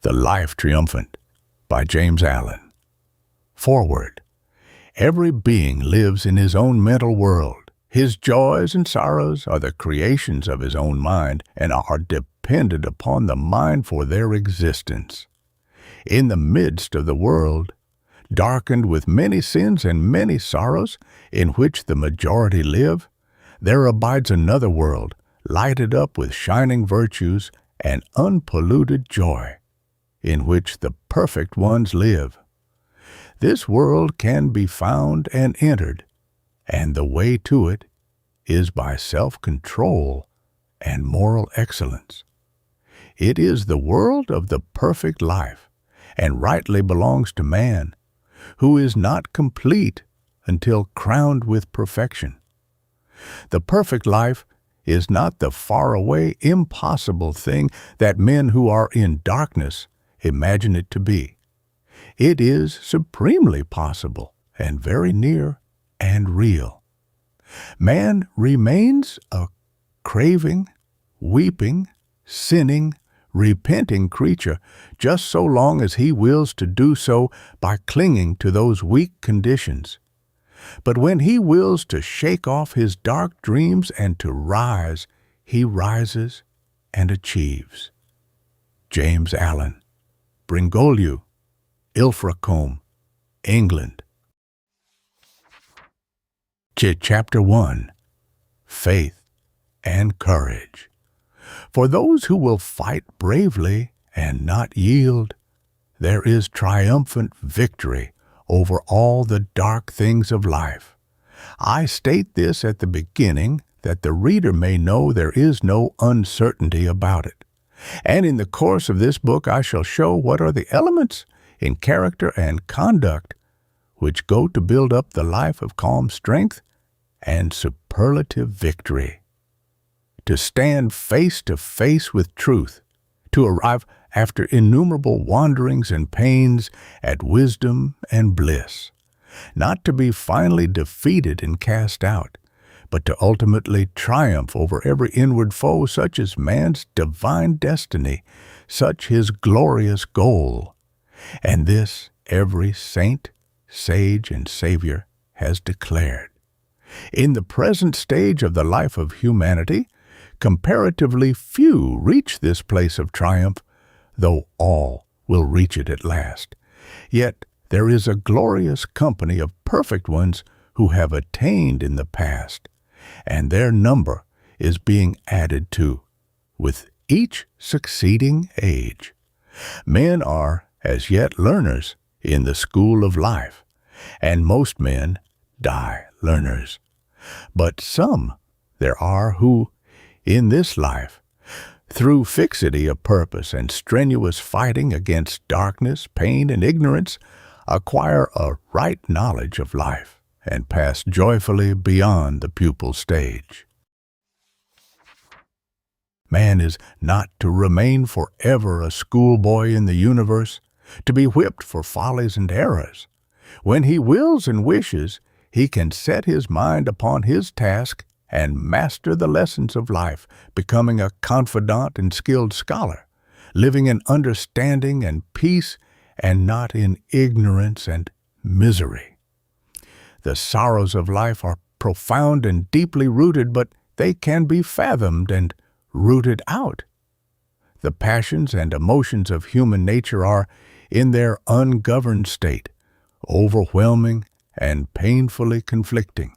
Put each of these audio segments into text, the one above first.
The Life Triumphant by James Allen. Foreword. Every being lives in his own mental world. His joys and sorrows are the creations of his own mind and are dependent upon the mind for their existence. In the midst of the world, darkened with many sins and many sorrows, in which the majority live, there abides another world, lighted up with shining virtues and unpolluted joy, in which the perfect ones live. This world can be found and entered, and the way to it is by self-control and moral excellence. It is the world of the perfect life, and rightly belongs to man, who is not complete until crowned with perfection. The perfect life is not the faraway, impossible thing that men who are in darkness imagine it to be. It is supremely possible and very near and real. Man remains a craving, weeping, sinning, repenting creature just so long as he wills to do so by clinging to those weak conditions. But when he wills to shake off his dark dreams and to rise, he rises and achieves. James Allen, Bringoliu, Ilfracombe, England. Chapter 1. Faith and Courage. For those who will fight bravely and not yield, there is triumphant victory over all the dark things of life. I state this at the beginning that the reader may know there is no uncertainty about it. And in the course of this book I shall show what are the elements in character and conduct which go to build up the life of calm strength and superlative victory. To stand face to face with truth, to arrive after innumerable wanderings and pains at wisdom and bliss, not to be finally defeated and cast out, but to ultimately triumph over every inward foe, such as man's divine destiny, such his glorious goal. And this every saint, sage, and Savior has declared. In the present stage of the life of humanity, comparatively few reach this place of triumph, though all will reach it at last. Yet there is a glorious company of perfect ones who have attained in the past, and their number is being added to with each succeeding age. Men are as yet learners in the school of life, and most men die learners. But some there are who, in this life, through fixity of purpose and strenuous fighting against darkness, pain, and ignorance, acquire a right knowledge of life and pass joyfully beyond the pupil stage. Man is not to remain forever a schoolboy in the universe, to be whipped for follies and errors. When he wills and wishes, he can set his mind upon his task and master the lessons of life, becoming a confidant and skilled scholar, living in understanding and peace and not in ignorance and misery. The sorrows of life are profound and deeply rooted, but they can be fathomed and rooted out. The passions and emotions of human nature are, in their ungoverned state, overwhelming and painfully conflicting,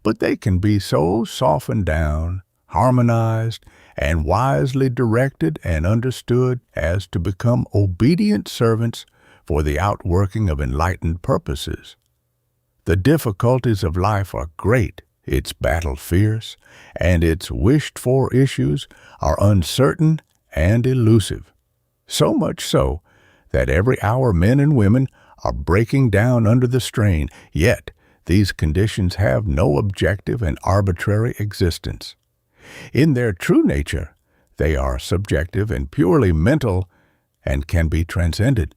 but they can be so softened down, harmonized, and wisely directed and understood as to become obedient servants for the outworking of enlightened purposes. The difficulties of life are great, its battle fierce, and its wished-for issues are uncertain and elusive. So much so that every hour men and women are breaking down under the strain, yet these conditions have no objective and arbitrary existence. In their true nature, they are subjective and purely mental and can be transcended.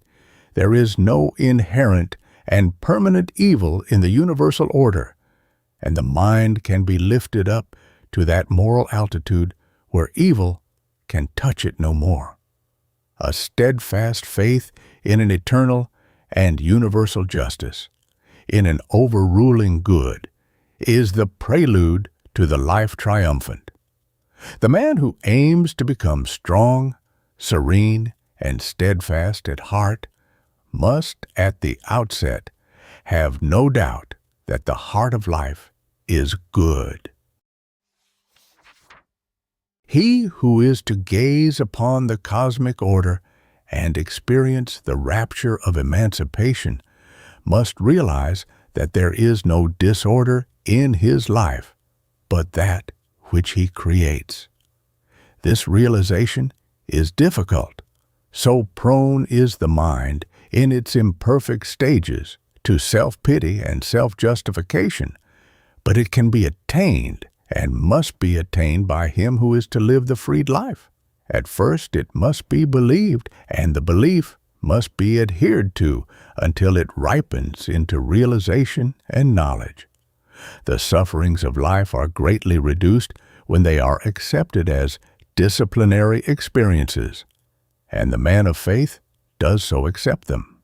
There is no inherent and permanent evil in the universal order, and the mind can be lifted up to that moral altitude where evil can touch it no more. a steadfast faith in an eternal and universal justice, in an overruling good, is the prelude to the life triumphant. The man who aims to become strong, serene, and steadfast at heart must, at the outset, have no doubt that the heart of life is good. He who is to gaze upon the cosmic order and experience the rapture of emancipation must realize that there is no disorder in his life, but that which he creates. This realization is difficult. So prone is the mind, in its imperfect stages, to self-pity and self-justification, but it can be attained and must be attained by him who is to live the freed life. At first it must be believed, and the belief must be adhered to until it ripens into realization and knowledge. The sufferings of life are greatly reduced when they are accepted as disciplinary experiences, and the man of faith does so accept them.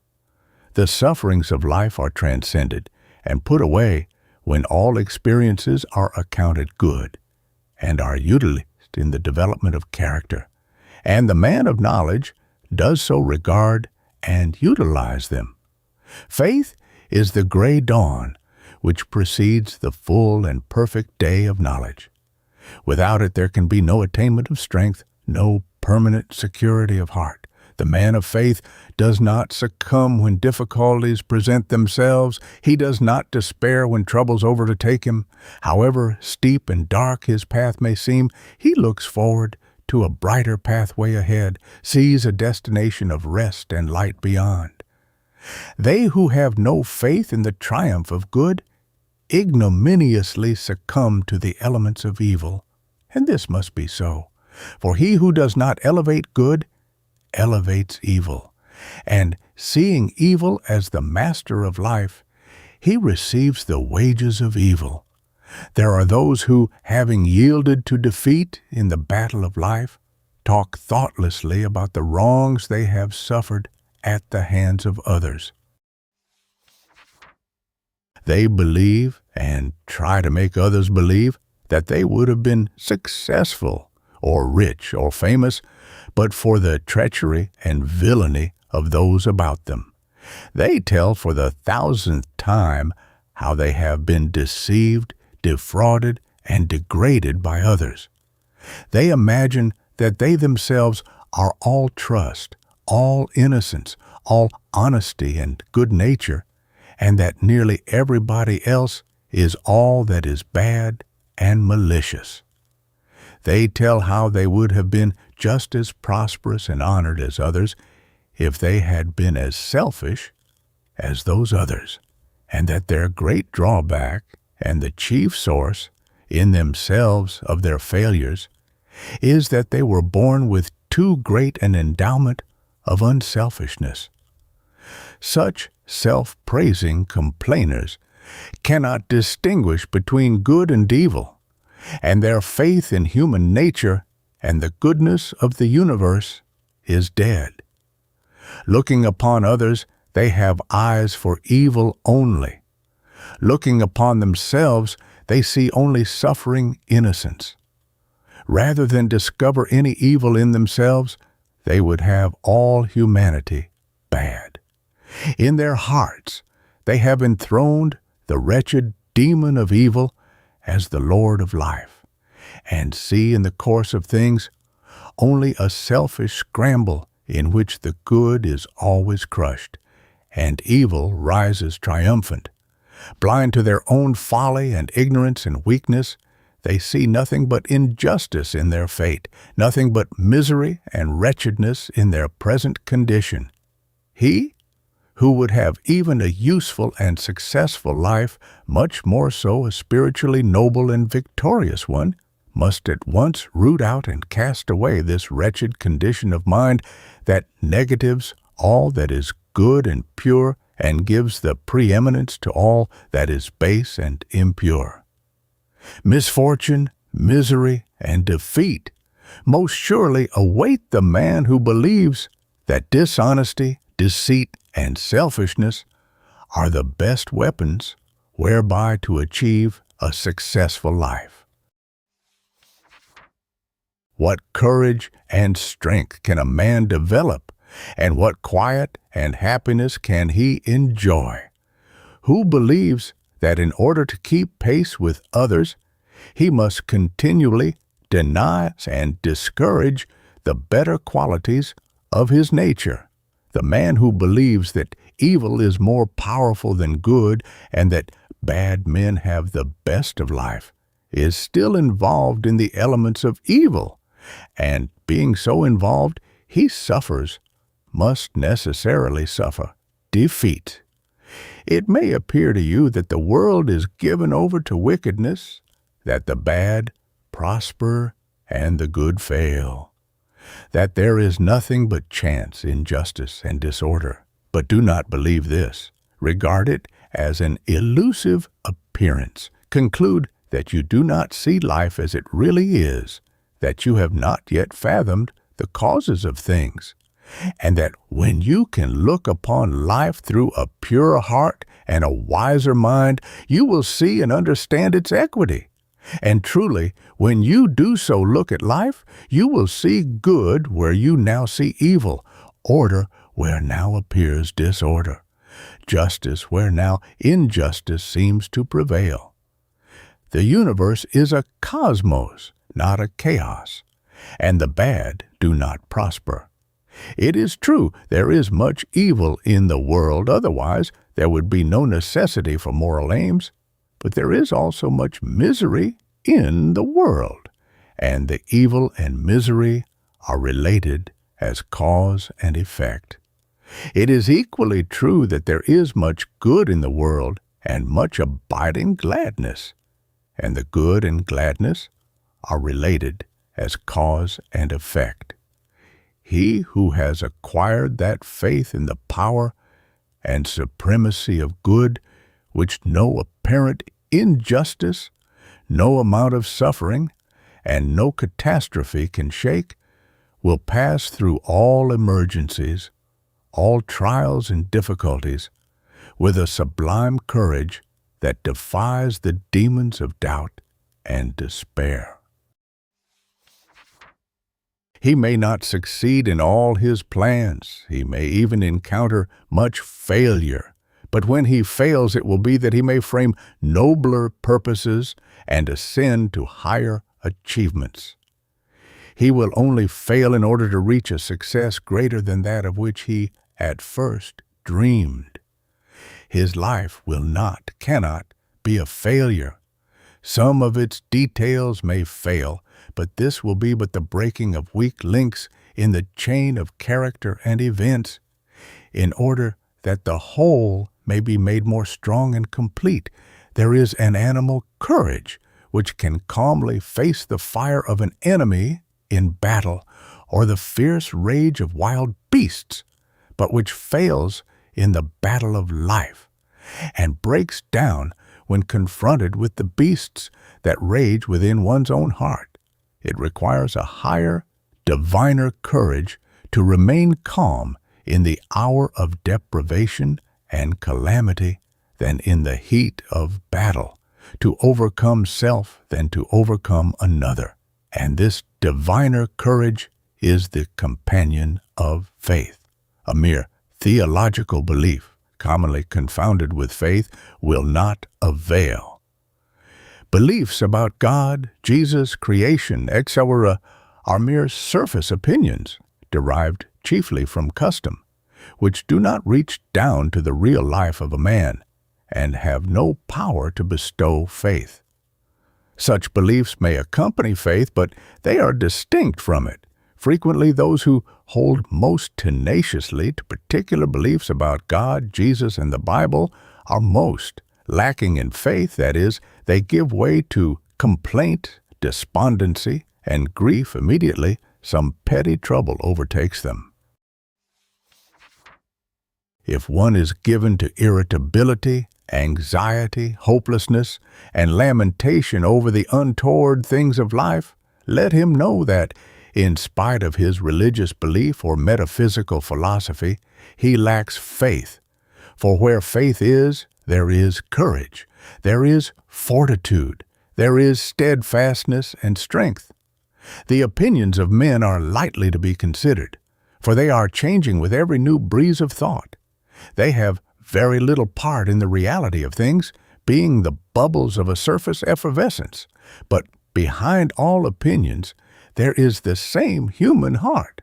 The sufferings of life are transcended and put away when all experiences are accounted good and are utilized in the development of character, and the man of knowledge does so regard and utilize them. Faith is the gray dawn which precedes the full and perfect day of knowledge. Without it there can be no attainment of strength, no permanent security of heart. The man of faith does not succumb when difficulties present themselves. He does not despair when troubles overtake him. However steep and dark his path may seem, he looks forward to a brighter pathway ahead, sees a destination of rest and light beyond. They who have no faith in the triumph of good ignominiously succumb to the elements of evil, and this must be so, for he who does not elevate good elevates evil, and seeing evil as the master of life, he receives the wages of evil. There are those who, having yielded to defeat in the battle of life, talk thoughtlessly about the wrongs they have suffered at the hands of others. They believe and try to make others believe that they would have been successful or rich or famous but for the treachery and villainy of those about them. They tell for the 1,000th time how they have been deceived, defrauded, and degraded by others. They imagine that they themselves are all trust, all innocence, all honesty and good nature, and that nearly everybody else is all that is bad and malicious. They tell how they would have been just as prosperous and honored as others if they had been as selfish as those others, and that their great drawback and the chief source in themselves of their failures is that they were born with too great an endowment of unselfishness. Such self-praising complainers cannot distinguish between good and evil, and their faith in human nature and the goodness of the universe is dead. Looking upon others, they have eyes for evil only. Looking upon themselves, they see only suffering innocence. Rather than discover any evil in themselves, they would have all humanity bad. In their hearts, they have enthroned the wretched demon of evil as the Lord of life, and see in the course of things only a selfish scramble in which the good is always crushed, and evil rises triumphant. Blind to their own folly and ignorance and weakness, they see nothing but injustice in their fate, nothing but misery and wretchedness in their present condition. He who would have even a useful and successful life, much more so a spiritually noble and victorious one, must at once root out and cast away this wretched condition of mind that negatives all that is good and pure and gives the preeminence to all that is base and impure. Misfortune, misery, and defeat most surely await the man who believes that dishonesty, deceit, and selfishness are the best weapons whereby to achieve a successful life. What courage and strength can a man develop, and what quiet and happiness can he enjoy? Who believes that in order to keep pace with others, he must continually deny and discourage the better qualities of his nature? The man who believes that evil is more powerful than good and that bad men have the best of life is still involved in the elements of evil, and being so involved, he must necessarily suffer defeat. It may appear to you that the world is given over to wickedness, that the bad prosper and the good fail, that there is nothing but chance, injustice, and disorder. But do not believe this. Regard it as an elusive appearance. Conclude that you do not see life as it really is, that you have not yet fathomed the causes of things, and that when you can look upon life through a purer heart and a wiser mind, you will see and understand its equity. And truly, when you do so look at life, you will see good where you now see evil, order where now appears disorder, justice where now injustice seems to prevail. The universe is a cosmos, not a chaos, and the bad do not prosper. It is true there is much evil in the world, otherwise there would be no necessity for moral aims, but there is also much misery in the world, and the evil and misery are related as cause and effect. It is equally true that there is much good in the world and much abiding gladness, and the good and gladness are related as cause and effect. He who has acquired that faith in the power and supremacy of good, which no apparent injustice, no amount of suffering, and no catastrophe can shake, will pass through all emergencies, all trials and difficulties, with a sublime courage that defies the demons of doubt and despair. He may not succeed in all his plans. He may even encounter much failure. But when he fails, it will be that he may frame nobler purposes and ascend to higher achievements. He will only fail in order to reach a success greater than that of which he at first dreamed. His life cannot be a failure. Some of its details may fail, but this will be but the breaking of weak links in the chain of character and events. In order that the whole may be made more strong and complete, there is an animal courage which can calmly face the fire of an enemy in battle or the fierce rage of wild beasts, but which fails in the battle of life and breaks down when confronted with the beasts that rage within one's own heart. It requires a higher, diviner courage to remain calm in the hour of deprivation and calamity than in the heat of battle, to overcome self than to overcome another. And this diviner courage is the companion of faith. A mere theological belief, commonly confounded with faith, will not avail. Beliefs about God, Jesus, creation, etc. are mere surface opinions, derived chiefly from custom, which do not reach down to the real life of a man, and have no power to bestow faith. Such beliefs may accompany faith, but they are distinct from it. Frequently, those who hold most tenaciously to particular beliefs about God, Jesus, and the Bible are most lacking in faith. That is, they give way to complaint, despondency, and grief immediately some petty trouble overtakes them. If one is given to irritability, anxiety, hopelessness, and lamentation over the untoward things of life, let him know that, In spite of his religious belief or metaphysical philosophy, he lacks faith. For where faith is, there is courage, there is fortitude, there is steadfastness and strength. The opinions of men are lightly to be considered, for they are changing with every new breeze of thought. They have very little part in the reality of things, being the bubbles of a surface effervescence. But behind all opinions, there is the same human heart.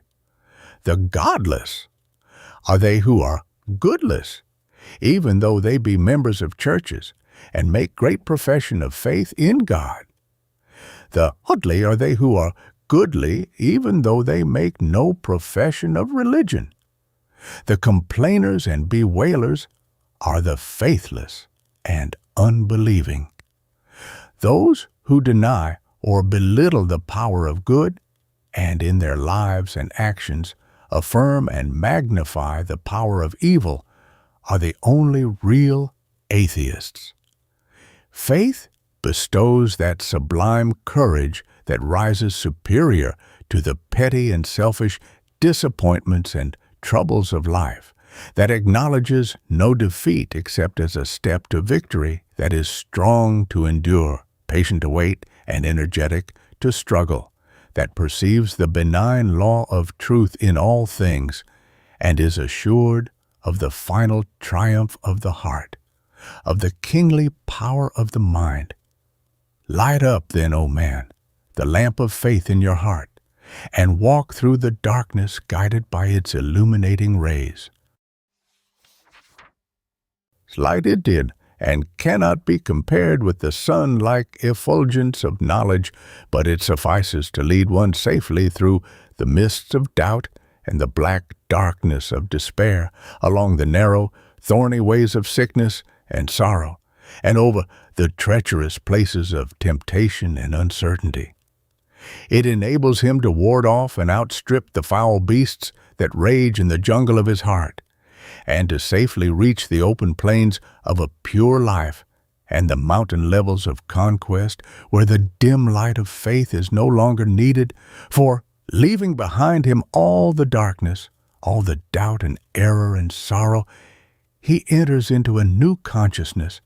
The godless are they who are goodless, even though they be members of churches and make great profession of faith in God. The godly are they who are goodly, even though they make no profession of religion. The complainers and bewailers are the faithless and unbelieving. Those who deny or belittle the power of good, and in their lives and actions affirm and magnify the power of evil, are the only real atheists. Faith bestows that sublime courage that rises superior to the petty and selfish disappointments and troubles of life, that acknowledges no defeat except as a step to victory, that is strong to endure, patient to wait, and energetic to struggle, that perceives the benign law of truth in all things, and is assured of the final triumph of the heart, of the kingly power of the mind. Light up then, O man, the lamp of faith in your heart, and walk through the darkness guided by its illuminating rays. Light it did, and cannot be compared with the sun-like effulgence of knowledge, but it suffices to lead one safely through the mists of doubt and the black darkness of despair, along the narrow, thorny ways of sickness and sorrow, and over the treacherous places of temptation and uncertainty. It enables him to ward off and outstrip the foul beasts that rage in the jungle of his heart, and to safely reach the open plains of a pure life and the mountain levels of conquest where the dim light of faith is no longer needed, for, leaving behind him all the darkness, all the doubt and error and sorrow, he enters into a new consciousness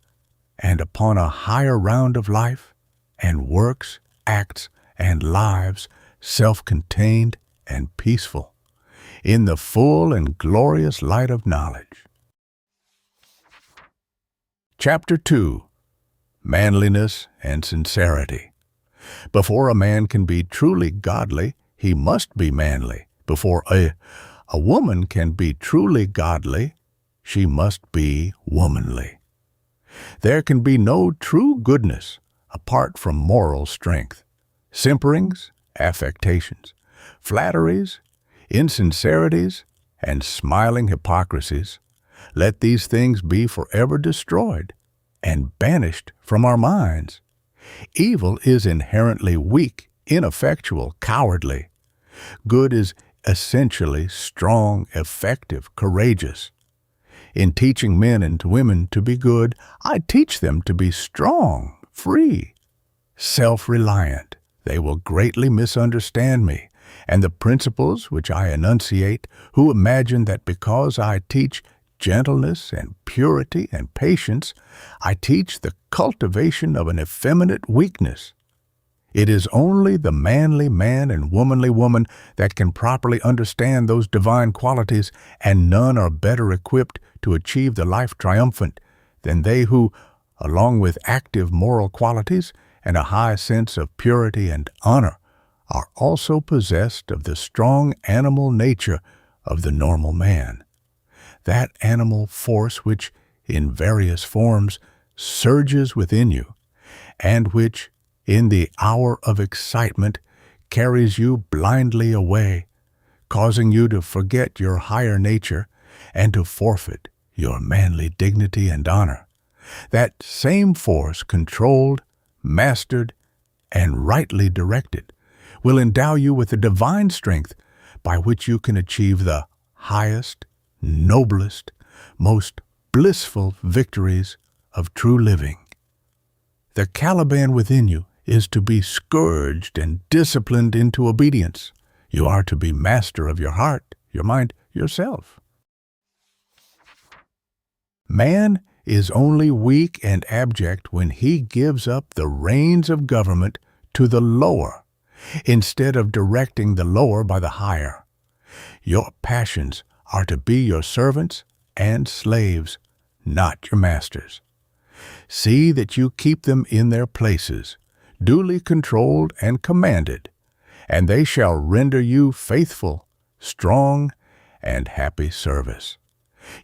and upon a higher round of life, and works, acts, and lives self-contained and peaceful, in the full and glorious light of knowledge. Chapter 2. Manliness and Sincerity. Before a man can be truly godly, he must be manly. Before a woman can be truly godly, she must be womanly. There can be no true goodness apart from moral strength. Simperings, affectations, flatteries, insincerities, and smiling hypocrisies, let these things be forever destroyed and banished from our minds. Evil is inherently weak, ineffectual, cowardly. Good is essentially strong, effective, courageous. In teaching men and women to be good, I teach them to be strong, free, self-reliant. They will greatly misunderstand me and the principles which I enunciate, who imagine that because I teach gentleness and purity and patience, I teach the cultivation of an effeminate weakness. It is only the manly man and womanly woman that can properly understand those divine qualities, and none are better equipped to achieve the life triumphant than they who, along with active moral qualities and a high sense of purity and honor, are also possessed of the strong animal nature of the normal man. That animal force which, in various forms, surges within you, and which, in the hour of excitement, carries you blindly away, causing you to forget your higher nature and to forfeit your manly dignity and honor. That same force, controlled, mastered, and rightly directed, will endow you with the divine strength by which you can achieve the highest, noblest, most blissful victories of true living. The Caliban within you is to be scourged and disciplined into obedience, You are to be master of your heart, your mind, yourself. Man is only weak and abject when he gives up the reins of government to the lower, instead of directing the lower by the higher. Your passions are to be your servants and slaves, not your masters. See that you keep them in their places, duly controlled and commanded, and they shall render you faithful, strong, and happy service.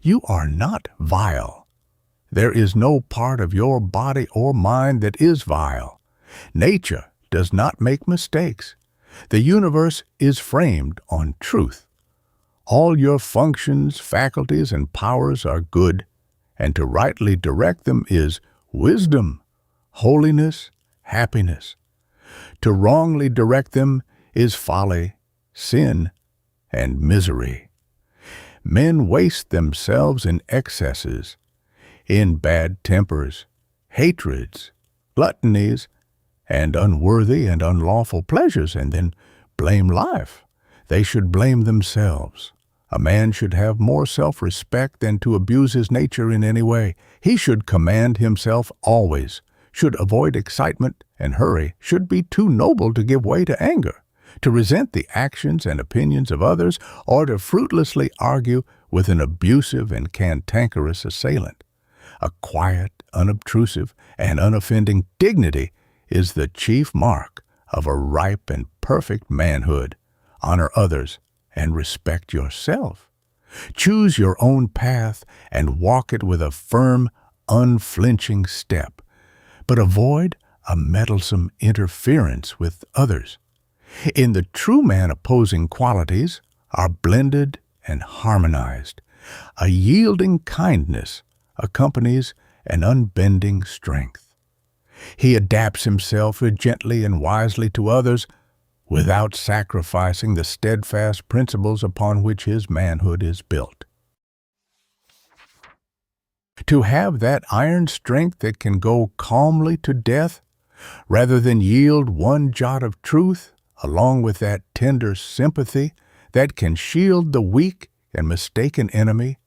You are not vile. There is no part of your body or mind that is vile. Nature does not make mistakes. The universe is framed on truth. All your functions, faculties, and powers are good, and to rightly direct them is wisdom, holiness, happiness. To wrongly direct them is folly, sin, and misery. Men waste themselves in excesses, in bad tempers, hatreds, gluttonies, and unworthy and unlawful pleasures, and then blame life. They should blame themselves. A man should have more self-respect than to abuse his nature in any way. He should command himself always, should avoid excitement and hurry, should be too noble to give way to anger, to resent the actions and opinions of others, or to fruitlessly argue with an abusive and cantankerous assailant. A quiet, unobtrusive, and unoffending dignity is the chief mark of a ripe and perfect manhood. Honor others and respect yourself. Choose your own path and walk it with a firm, unflinching step, but avoid a meddlesome interference with others. In the true man, opposing qualities are blended and harmonized. A yielding kindness accompanies an unbending strength. He adapts himself gently and wisely to others without sacrificing the steadfast principles upon which his manhood is built. To have that iron strength that can go calmly to death, rather than yield one jot of truth, along with that tender sympathy that can shield the weak and mistaken enemy,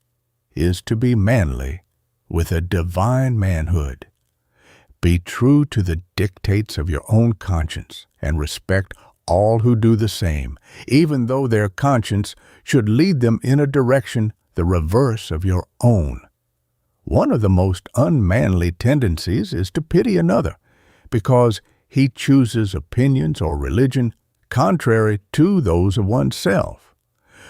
is to be manly with a divine manhood. Be true to the dictates of your own conscience and respect all who do the same, even though their conscience should lead them in a direction the reverse of your own. One of the most unmanly tendencies is to pity another, because he chooses opinions or religion contrary to those of oneself.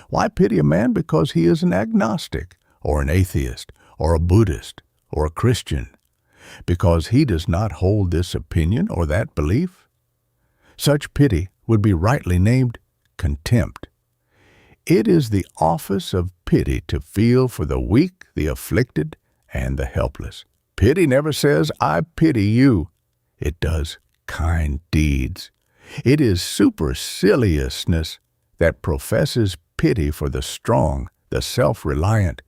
Why pity a man because he is an agnostic, or an atheist, or a Buddhist, or a Christian? Because he does not hold this opinion or that belief? Such pity would be rightly named contempt. It is the office of pity to feel for the weak, the afflicted, and the helpless. Pity never says, "I pity you." It does kind deeds. It is superciliousness that professes pity for the strong, the self-reliant,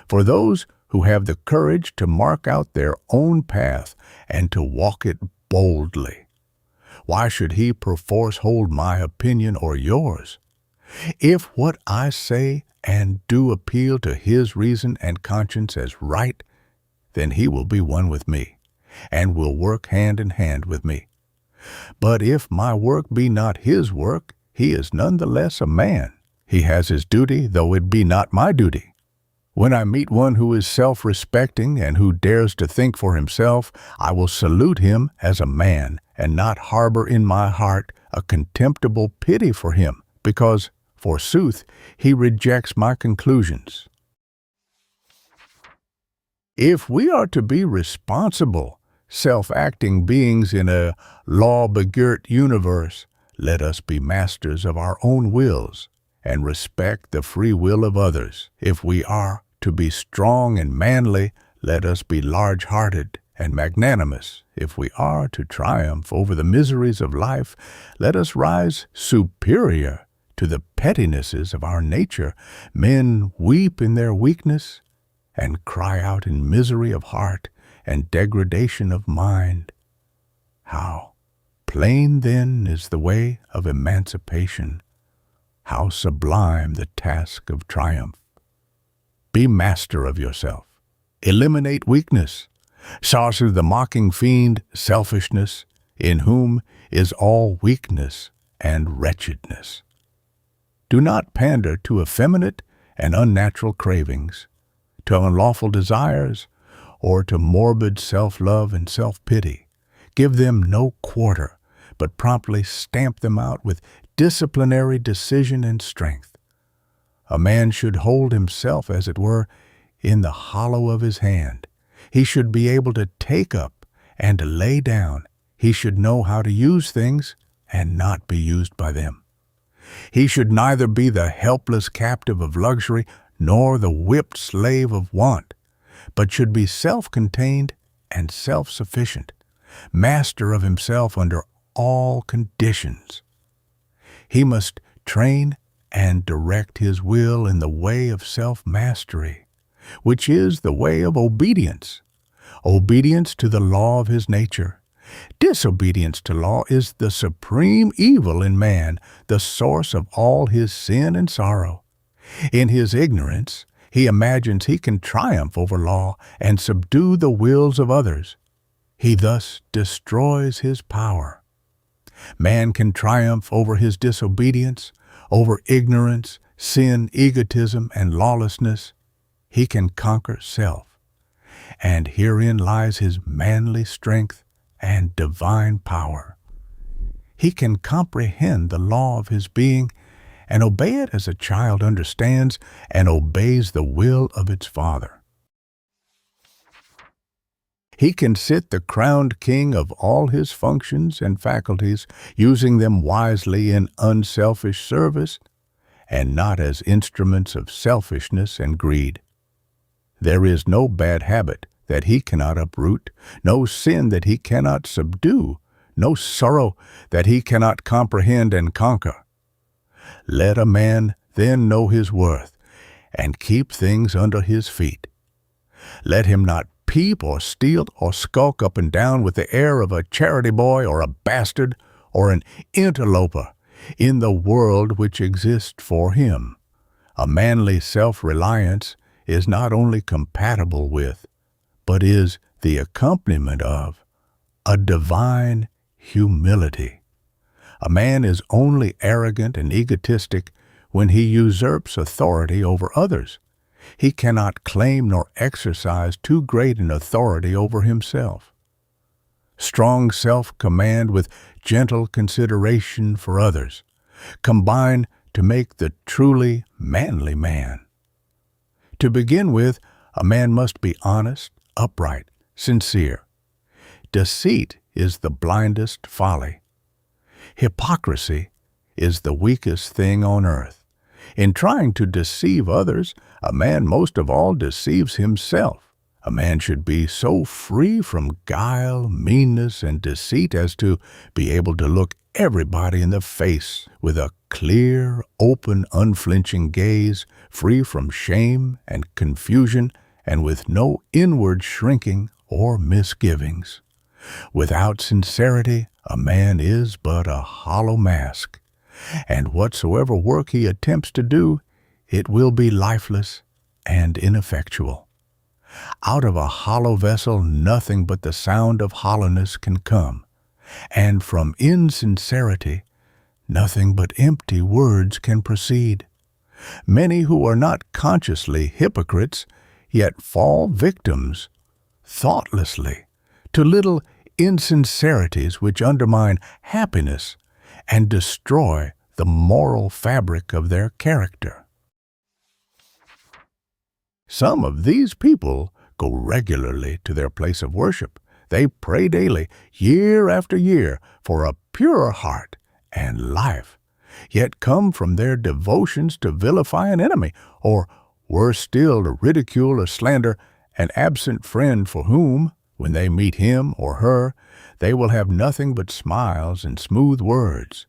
for those who have the courage to mark out their own path and to walk it boldly. Why should he perforce hold my opinion or yours? If what I say and do appeal to his reason and conscience as right, then he will be one with me, and will work hand in hand with me. But if my work be not his work, he is none the less a man. He has his duty, though it be not my duty. When I meet one who is self-respecting and who dares to think for himself, I will salute him as a man, and not harbor in my heart a contemptible pity for him, because, forsooth, he rejects my conclusions. If we are to be responsible, self-acting beings in a law-begirt universe, let us be masters of our own wills and respect the free will of others. If we are to be strong and manly, let us be large-hearted and magnanimous. If we are to triumph over the miseries of life, let us rise superior to the pettinesses of our nature. Men weep in their weakness and cry out in misery of heart and degradation of mind. How plain then is the way of emancipation. How sublime the task of triumph! Be master of yourself. Eliminate weakness. Saw through the mocking fiend, selfishness, in whom is all weakness and wretchedness. Do not pander to effeminate and unnatural cravings, to unlawful desires, or to morbid self-love and self-pity. Give them no quarter, but promptly stamp them out with disciplinary decision and strength. A man should hold himself, as it were, in the hollow of his hand. He should be able to take up and to lay down. He should know how to use things and not be used by them. He should neither be the helpless captive of luxury nor the whipped slave of want, but should be self-contained and self-sufficient, master of himself under all conditions. He must train and direct his will in the way of self-mastery, which is the way of obedience, obedience to the law of his nature. Disobedience to law is the supreme evil in man, the source of all his sin and sorrow. In his ignorance, he imagines he can triumph over law and subdue the wills of others. He thus destroys his power. Man can triumph over his disobedience, over ignorance, sin, egotism, and lawlessness. He can conquer self. And herein lies his manly strength and divine power. He can comprehend the law of his being and obey it as a child understands and obeys the will of its father. He can sit the crowned king of all his functions and faculties, using them wisely in unselfish service and not as instruments of selfishness and greed. There is no bad habit that he cannot uproot, no sin that he cannot subdue, no sorrow that he cannot comprehend and conquer. Let a man then know his worth and keep things under his feet. Let him not peep or steal or skulk up and down with the air of a charity boy or a bastard or an interloper in the world which exists for him. A manly self-reliance is not only compatible with, but is the accompaniment of, a divine humility. A man is only arrogant and egotistic when he usurps authority over others. He cannot claim nor exercise too great an authority over himself. Strong self-command with gentle consideration for others combine to make the truly manly man. To begin with, a man must be honest, upright, sincere. Deceit is the blindest folly. Hypocrisy is the weakest thing on earth. In trying to deceive others, a man most of all deceives himself. A man should be so free from guile, meanness, and deceit as to be able to look everybody in the face with a clear, open, unflinching gaze, free from shame and confusion, and with no inward shrinking or misgivings. Without sincerity, a man is but a hollow mask, and whatsoever work he attempts to do, it will be lifeless and ineffectual. Out of a hollow vessel nothing but the sound of hollowness can come, and from insincerity nothing but empty words can proceed. Many who are not consciously hypocrites yet fall victims, thoughtlessly, to little insincerities which undermine happiness and destroy the moral fabric of their character. Some of these people go regularly to their place of worship. They pray daily, year after year, for a purer heart and life, yet come from their devotions to vilify an enemy, or, worse still, to ridicule or slander an absent friend for whom, when they meet him or her, they will have nothing but smiles and smooth words.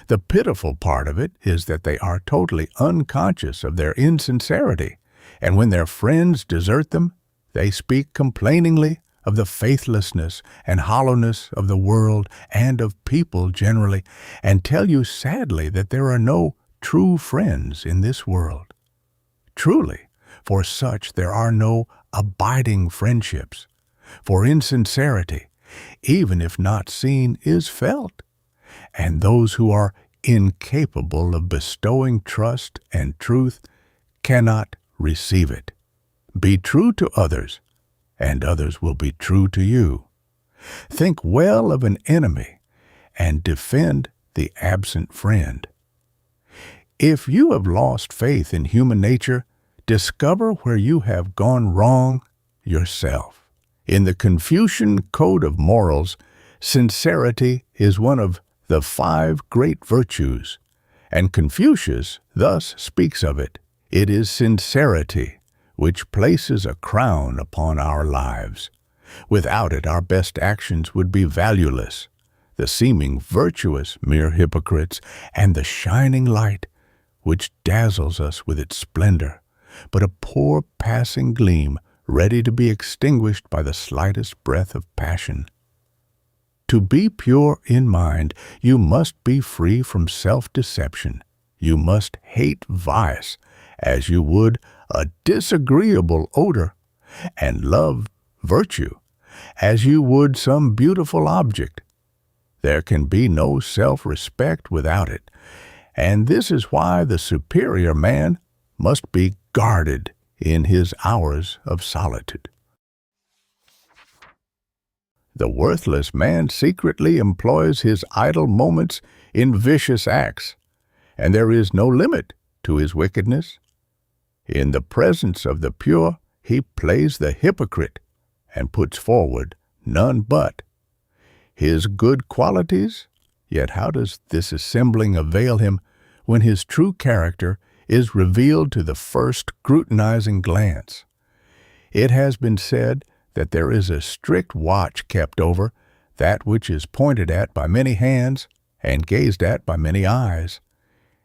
The pitiful part of it is that they are totally unconscious of their insincerity, and when their friends desert them, they speak complainingly of the faithlessness and hollowness of the world and of people generally, and tell you sadly that there are no true friends in this world. Truly, for such there are no abiding friendships. For insincerity, even if not seen, is felt, and those who are incapable of bestowing trust and truth cannot receive it. Be true to others, and others will be true to you. Think well of an enemy, and defend the absent friend. If you have lost faith in human nature, discover where you have gone wrong yourself. In the Confucian Code of Morals, sincerity is one of the 5 great virtues, and Confucius thus speaks of it. It is sincerity which places a crown upon our lives. Without it, our best actions would be valueless, the seeming virtuous mere hypocrites, and the shining light which dazzles us with its splendor, but a poor passing gleam ready to be extinguished by the slightest breath of passion. To be pure in mind, you must be free from self-deception. You must hate vice as you would a disagreeable odor, and love virtue as you would some beautiful object. There can be no self-respect without it, and this is why the superior man must be guarded in his hours of solitude. The worthless man secretly employs his idle moments in vicious acts, and there is no limit to his wickedness. In the presence of the pure, he plays the hypocrite and puts forward none but his good qualities. Yet how does this assembling avail him when his true character is revealed to the first scrutinizing glance? It has been said that there is a strict watch kept over that which is pointed at by many hands and gazed at by many eyes.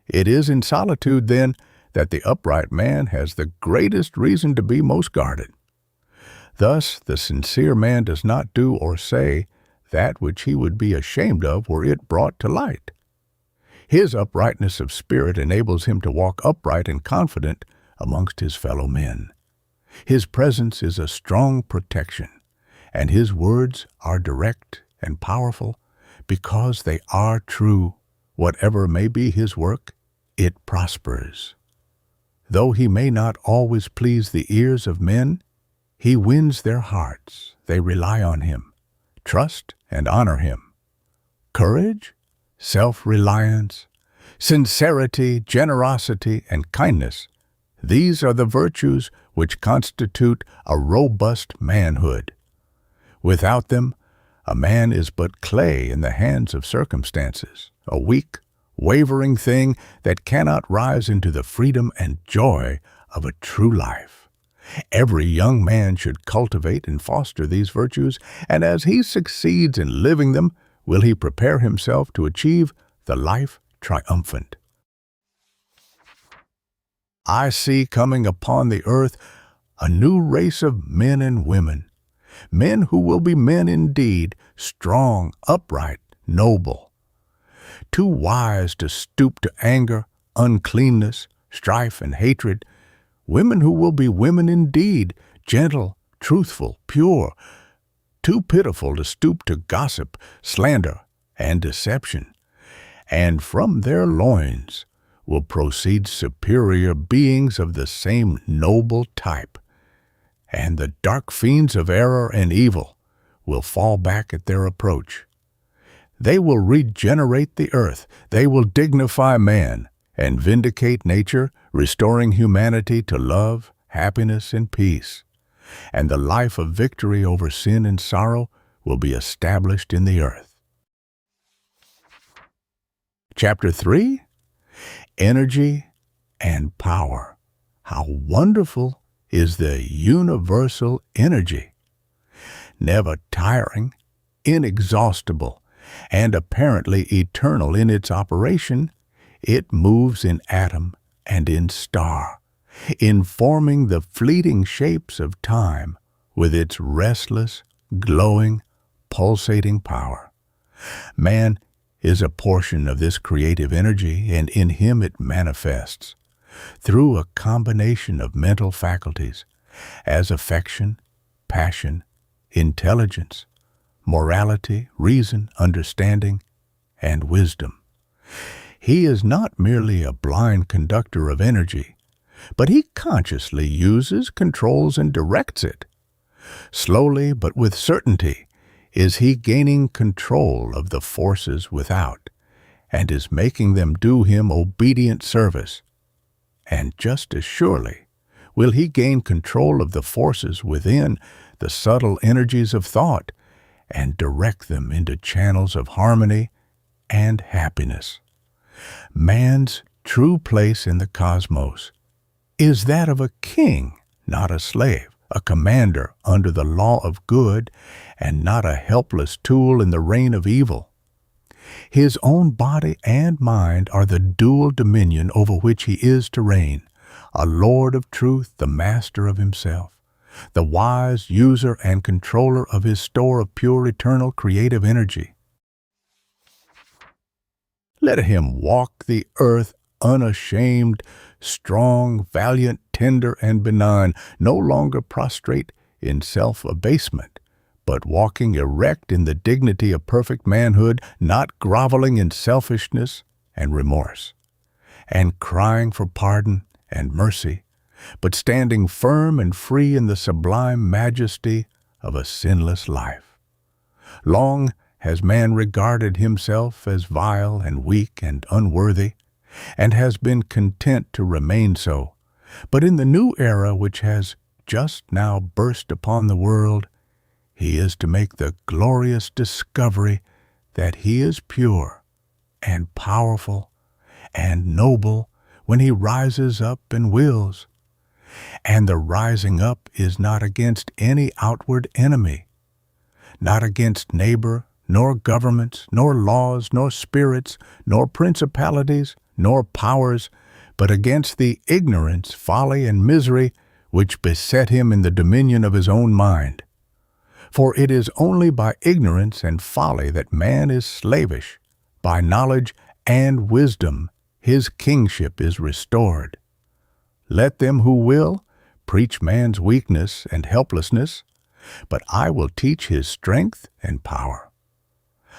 It is in solitude, then, that the upright man has the greatest reason to be most guarded. Thus, the sincere man does not do or say that which he would be ashamed of were it brought to light. His uprightness of spirit enables him to walk upright and confident amongst his fellow men. His presence is a strong protection, and his words are direct and powerful because they are true. Whatever may be his work, it prospers. Though he may not always please the ears of men, he wins their hearts. They rely on him, trust and honor him. Courage, self-reliance, sincerity, generosity, and kindness, these are the virtues which constitute a robust manhood. Without them, a man is but clay in the hands of circumstances, a weak, wavering thing that cannot rise into the freedom and joy of a true life. Every young man should cultivate and foster these virtues, and as he succeeds in living them, will he prepare himself to achieve the life triumphant. I see coming upon the earth a new race of men and women, men who will be men indeed, strong, upright, noble, too wise to stoop to anger, uncleanness, strife, and hatred, women who will be women indeed, gentle, truthful, pure, too pitiful to stoop to gossip, slander, and deception. And from their loins will proceed superior beings of the same noble type, and the dark fiends of error and evil will fall back at their approach. They will regenerate the earth, they will dignify man, and vindicate nature, restoring humanity to love, happiness, and peace. And the life of victory over sin and sorrow will be established in the earth. Chapter 3. Energy and Power. How wonderful is the universal energy! Never tiring, inexhaustible, and apparently eternal in its operation, it moves in atom and in star, informing the fleeting shapes of time with its restless, glowing, pulsating power. Man is a portion of this creative energy, and in him it manifests through a combination of mental faculties as affection, passion, intelligence, morality, reason, understanding, and wisdom. He is not merely a blind conductor of energy, but he consciously uses, controls, and directs it. Slowly but with certainty is he gaining control of the forces without, and is making them do him obedient service. And just as surely will he gain control of the forces within, the subtle energies of thought, and direct them into channels of harmony and happiness. Man's true place in the cosmos is that of a king, not a slave, a commander under the law of good, and not a helpless tool in the reign of evil. His own body and mind are the dual dominion over which he is to reign, a Lord of truth, the master of himself, the wise user and controller of his store of pure, eternal, creative energy. Let him walk the earth unashamed, strong, valiant, tender, and benign, no longer prostrate in self-abasement, but walking erect in the dignity of perfect manhood, not groveling in selfishness and remorse, and crying for pardon and mercy, but standing firm and free in the sublime majesty of a sinless life. Long has man regarded himself as vile and weak and unworthy, and has been content to remain so. But in the new era which has just now burst upon the world, he is to make the glorious discovery that he is pure and powerful and noble when he rises up and wills. And the rising up is not against any outward enemy, not against neighbor, nor governments, nor laws, nor spirits, nor principalities, nor powers, but against the ignorance, folly, and misery which beset him in the dominion of his own mind. For it is only by ignorance and folly that man is slavish. By knowledge and wisdom his kingship is restored. Let them who will preach man's weakness and helplessness, but I will teach his strength and power.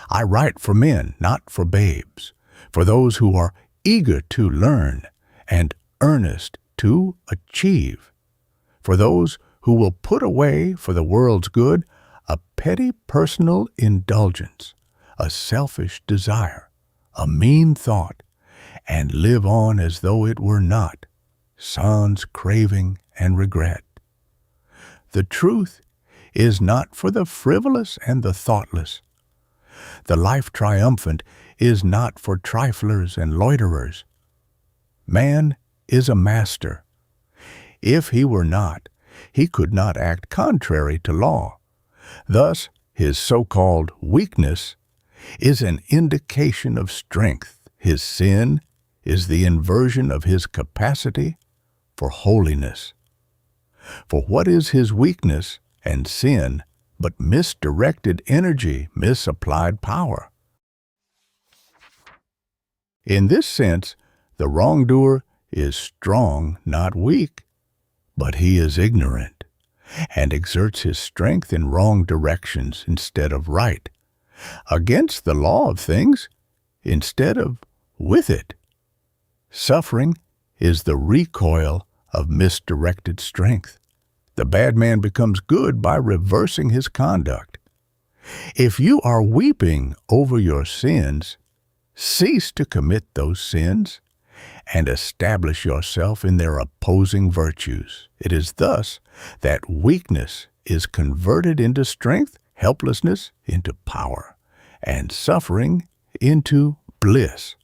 I write for men, not for babes, for those who are eager to learn and earnest to achieve, for those who will put away for the world's good a petty personal indulgence, a selfish desire, a mean thought, and live on as though it were not, sans craving and regret. The truth is not for the frivolous and the thoughtless. The Life Triumphant is not for triflers and loiterers. Man is a master. If he were not, he could not act contrary to law. Thus, his so-called weakness is an indication of strength. His sin is the inversion of his capacity for holiness. For what is his weakness and sin but misdirected energy, misapplied power? In this sense, the wrongdoer is strong, not weak, but he is ignorant, and exerts his strength in wrong directions instead of right, against the law of things instead of with it. Suffering is the recoil of misdirected strength. The bad man becomes good by reversing his conduct. If you are weeping over your sins, cease to commit those sins and establish yourself in their opposing virtues. It is thus that weakness is converted into strength, helplessness into power, and suffering into bliss.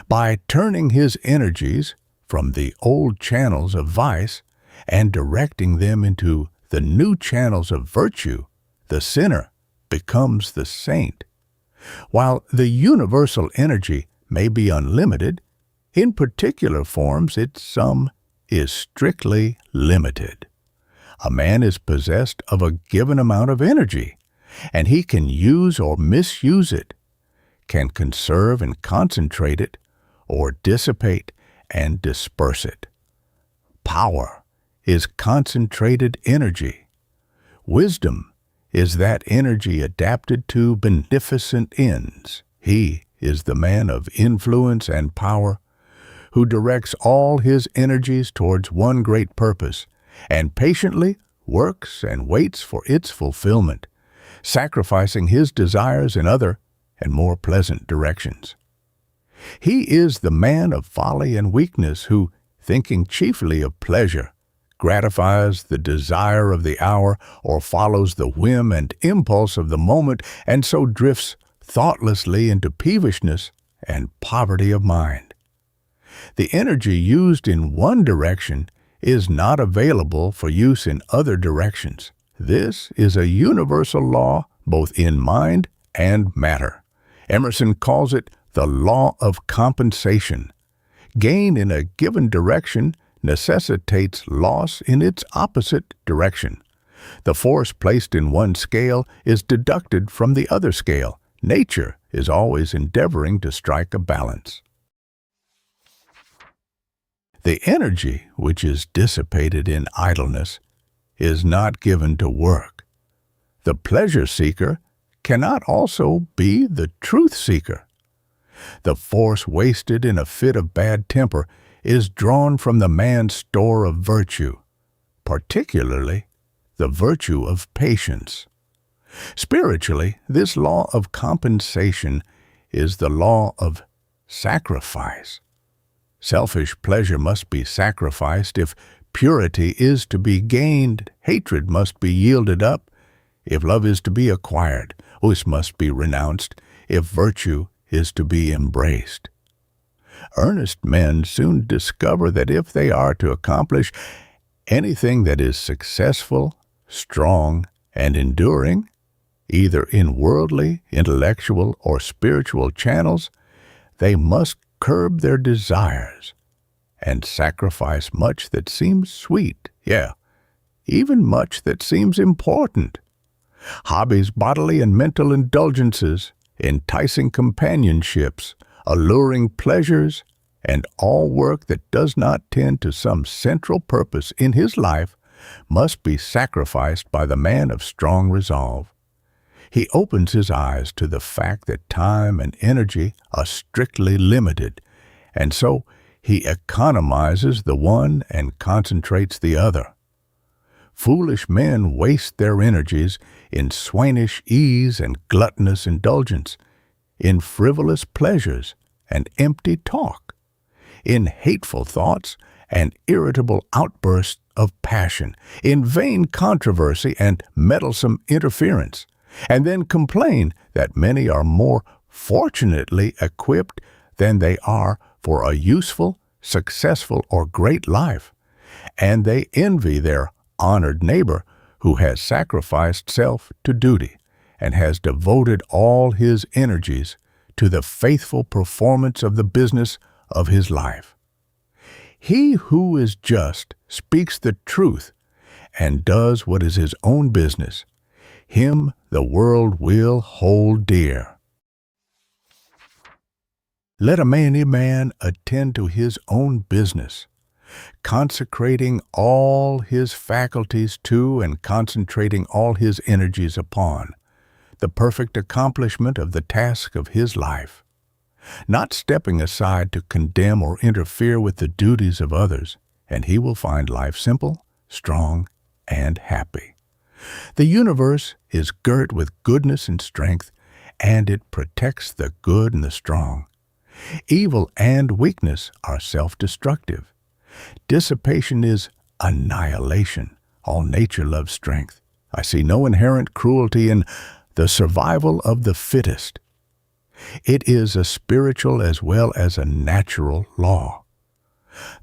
By turning his energies from the old channels of vice and directing them into the new channels of virtue, the sinner becomes the saint. While the universal energy may be unlimited, in particular forms its sum is strictly limited. A man is possessed of a given amount of energy, and he can use or misuse it. can conserve and concentrate it, or dissipate and disperse it. Power is concentrated energy. Wisdom is that energy adapted to beneficent ends. He is the man of influence and power who directs all his energies towards one great purpose and patiently works and waits for its fulfillment, sacrificing his desires in other and more pleasant directions. He is the man of folly and weakness who, thinking chiefly of pleasure, gratifies the desire of the hour or follows the whim and impulse of the moment, and so drifts thoughtlessly into peevishness and poverty of mind. The energy used in one direction is not available for use in other directions. This is a universal law both in mind and matter. Emerson calls it the law of compensation. Gain in a given direction necessitates loss in its opposite direction. The force placed in one scale is deducted from the other scale. Nature is always endeavoring to strike a balance. The energy which is dissipated in idleness is not given to work. The pleasure seeker cannot also be the truth seeker. The force wasted in a fit of bad temper is drawn from the man's store of virtue, particularly the virtue of patience. Spiritually, this law of compensation is the law of sacrifice. Selfish pleasure must be sacrificed if purity is to be gained. Hatred must be yielded up if love is to be acquired. This must be renounced if virtue is to be embraced. Earnest men soon discover that if they are to accomplish anything that is successful, strong, and enduring, either in worldly, intellectual, or spiritual channels, they must curb their desires and sacrifice much that seems sweet, even much that seems important. Hobbies, bodily and mental indulgences, enticing companionships, alluring pleasures, and all work that does not tend to some central purpose in his life must be sacrificed by the man of strong resolve. He opens his eyes to the fact that time and energy are strictly limited, and so he economizes the one and concentrates the other. Foolish men waste their energies in swinish ease and gluttonous indulgence, in frivolous pleasures and empty talk, in hateful thoughts and irritable outbursts of passion, in vain controversy and meddlesome interference, and then complain that many are more fortunately equipped than they are for a useful, successful, or great life, and they envy their honored neighbor who has sacrificed self to duty and has devoted all his energies to the faithful performance of the business of his life. He who is just speaks the truth and does what is his own business. Him the world will hold dear. Let a man attend to his own business, consecrating all his faculties to and concentrating all his energies upon the perfect accomplishment of the task of his life, not stepping aside to condemn or interfere with the duties of others, and he will find life simple, strong, and happy. The universe is girt with goodness and strength, and it protects the good and the strong. Evil and weakness are self-destructive. Dissipation is annihilation. All nature loves strength. I see no inherent cruelty in the survival of the fittest. It is a spiritual as well as a natural law.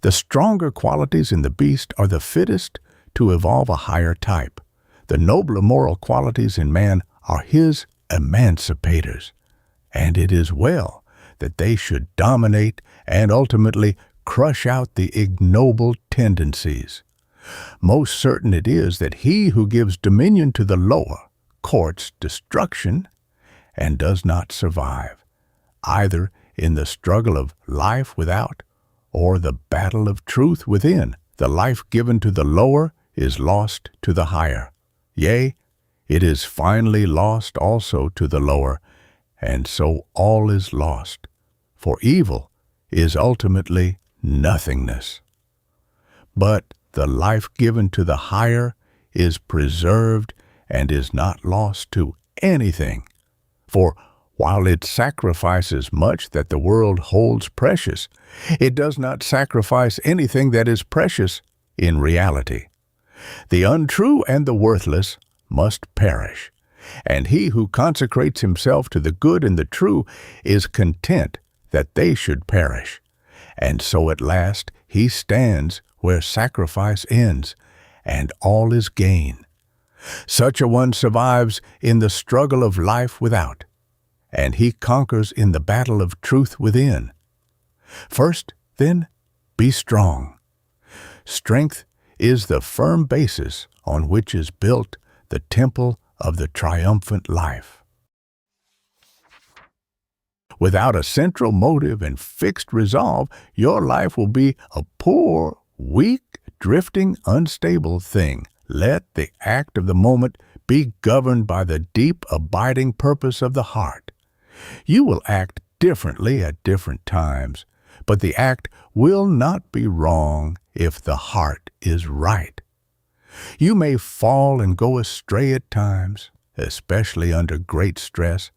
The stronger qualities in the beast are the fittest to evolve a higher type. The nobler moral qualities in man are his emancipators, and it is well that they should dominate and ultimately crush out the ignoble tendencies. Most certain it is that he who gives dominion to the lower courts destruction and does not survive. either in the struggle of life without or the battle of truth within. The life given to the lower is lost to the higher. Yea, it is finally lost also to the lower, and so all is lost. For evil is ultimately nothingness. But the life given to the higher is preserved and is not lost to anything. For while it sacrifices much that the world holds precious, it does not sacrifice anything that is precious in reality. The untrue and the worthless must perish, and he who consecrates himself to the good and the true is content that they should perish. And so at last he stands where sacrifice ends, and all is gain. Such a one survives in the struggle of life without, and he conquers in the battle of truth within. First, then, be strong. Strength is the firm basis on which is built the temple of the triumphant life. Without a central motive and fixed resolve, your life will be a poor, weak, drifting, unstable thing. Let the act of the moment be governed by the deep, abiding purpose of the heart. You will act differently at different times, but the act will not be wrong if the heart is right. You may fall and go astray at times, especially under great stress,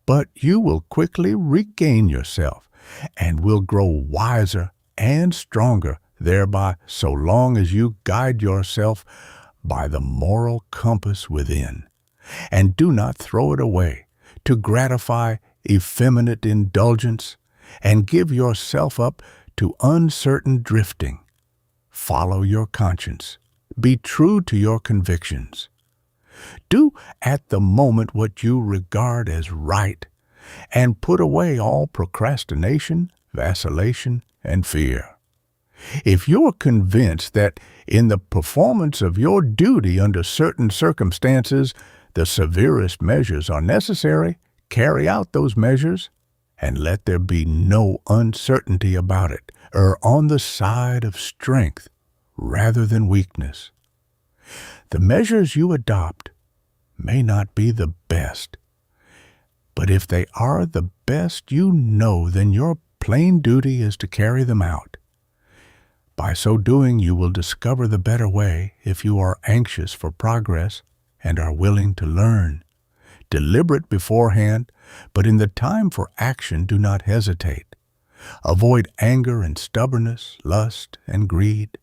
but you will quickly regain yourself and will grow wiser and stronger thereby, so long as you guide yourself by the moral compass within, and do not throw it away to gratify effeminate indulgence and give yourself up to uncertain drifting. Follow your conscience. Be true to your convictions. Do at the moment what you regard as right, and put away all procrastination, vacillation, and fear. If you're convinced that in the performance of your duty under certain circumstances, the severest measures are necessary, carry out those measures, and let there be no uncertainty about it. Err on the side of strength rather than weakness. The measures you adopt may not be the best, but if they are the best you know, then your plain duty is to carry them out. By so doing, you will discover the better way if you are anxious for progress and are willing to learn. Deliberate beforehand, but in the time for action do not hesitate. Avoid anger and stubbornness, lust and greed.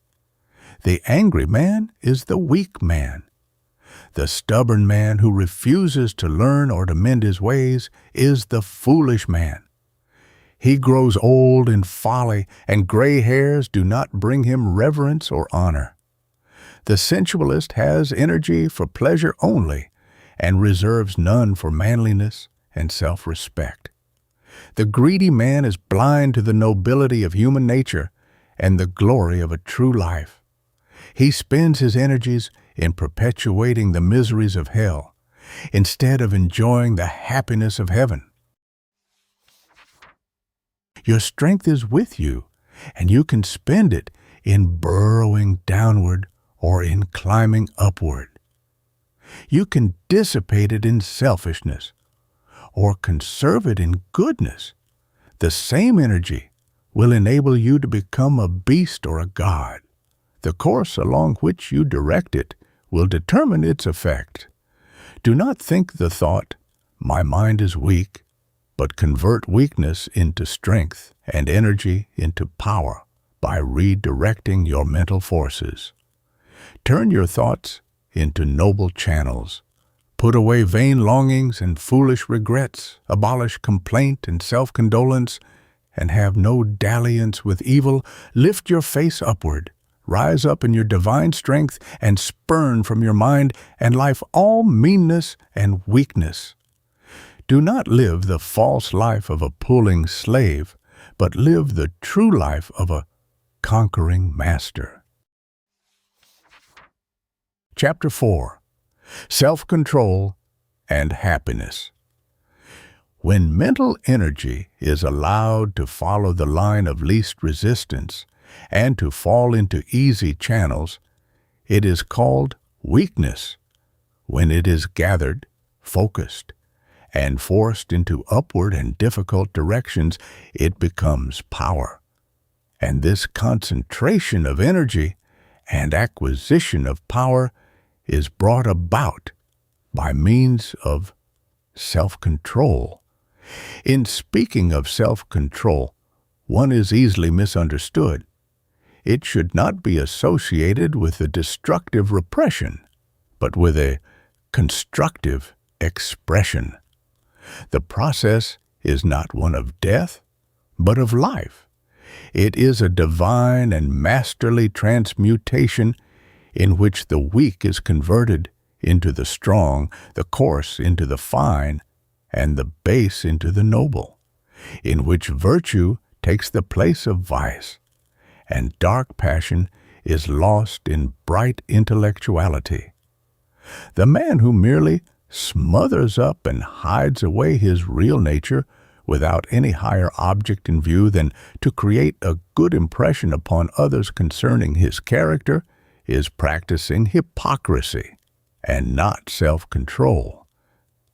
The angry man is the weak man. The stubborn man who refuses to learn or to mend his ways is the foolish man. He grows old in folly, and gray hairs do not bring him reverence or honor. The sensualist has energy for pleasure only, and reserves none for manliness and self-respect. The greedy man is blind to the nobility of human nature and the glory of a true life. He spends his energies in perpetuating the miseries of hell, instead of enjoying the happiness of heaven. Your strength is with you, and you can spend it in burrowing downward or in climbing upward. You can dissipate it in selfishness or conserve it in goodness. The same energy will enable you to become a beast or a god. The course along which you direct it will determine its effect. Do not think the thought, "My mind is weak," but convert weakness into strength and energy into power by redirecting your mental forces. Turn your thoughts into noble channels. Put away vain longings and foolish regrets. Abolish complaint and self-condolence, and have no dalliance with evil. Lift your face upward. Rise up in your divine strength and spurn from your mind and life all meanness and weakness. Do not live the false life of a pulling slave, but live the true life of a conquering master. Chapter 4. Self-Control and Happiness. When mental energy is allowed to follow the line of least resistance and to fall into easy channels, it is called weakness. When it is gathered, focused, and forced into upward and difficult directions, it becomes power. And this concentration of energy and acquisition of power is brought about by means of self-control. In speaking of self-control, one is easily misunderstood. It should not be associated with a destructive repression, but with a constructive expression. The process is not one of death, but of life. It is a divine and masterly transmutation in which the weak is converted into the strong, the coarse into the fine, and the base into the noble, in which virtue takes the place of vice, and dark passion is lost in bright intellectuality. The man who merely smothers up and hides away his real nature without any higher object in view than to create a good impression upon others concerning his character is practicing hypocrisy and not self-control.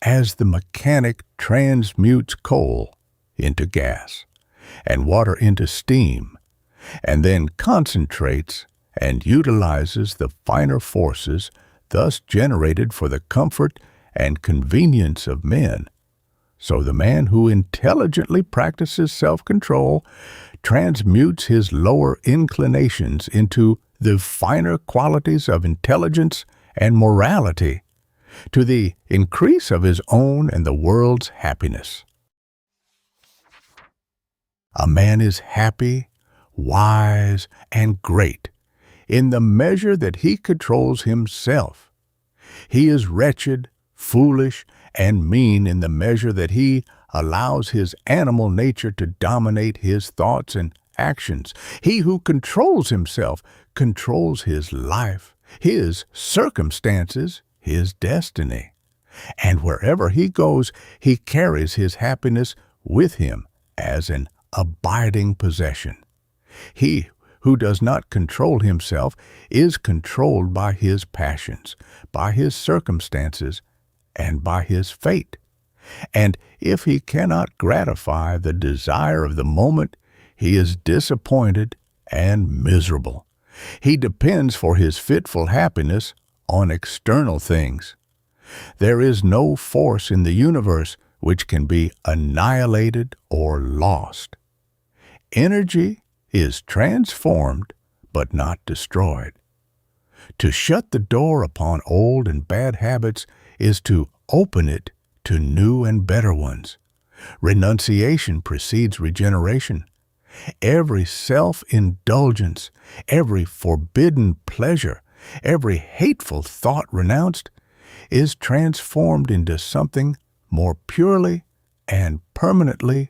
As the mechanic transmutes coal into gas and water into steam, and then concentrates and utilizes the finer forces thus generated for the comfort and convenience of men, so the man who intelligently practices self-control transmutes his lower inclinations into the finer qualities of intelligence and morality, to the increase of his own and the world's happiness. A man is happy, wise, and great in the measure that he controls himself. He is wretched, foolish, and mean in the measure that he allows his animal nature to dominate his thoughts and actions. He who controls himself controls his life, his circumstances, his destiny. And wherever he goes, he carries his happiness with him as an abiding possession. He who does not control himself is controlled by his passions, by his circumstances, and by his fate. And if he cannot gratify the desire of the moment, he is disappointed and miserable. He depends for his fitful happiness on external things. There is no force in the universe which can be annihilated or lost. Energy is transformed but not destroyed. To shut the door upon old and bad habits is to open it to new and better ones. Renunciation precedes regeneration. Every self-indulgence, every forbidden pleasure, every hateful thought renounced is transformed into something more purely and permanently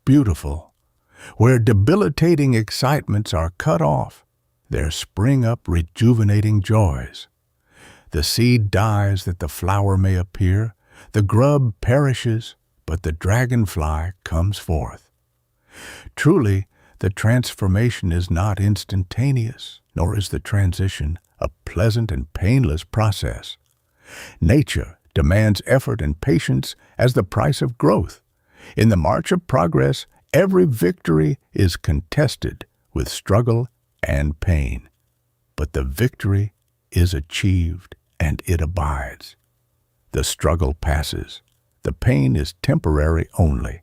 beautiful. Where debilitating excitements are cut off, there spring up rejuvenating joys. The seed dies that the flower may appear, the grub perishes, but the dragonfly comes forth. Truly, the transformation is not instantaneous, nor is the transition a pleasant and painless process. Nature demands effort and patience as the price of growth. In the march of progress, every victory is contested with struggle and pain, but the victory is achieved and it abides. The struggle passes. The pain is temporary only.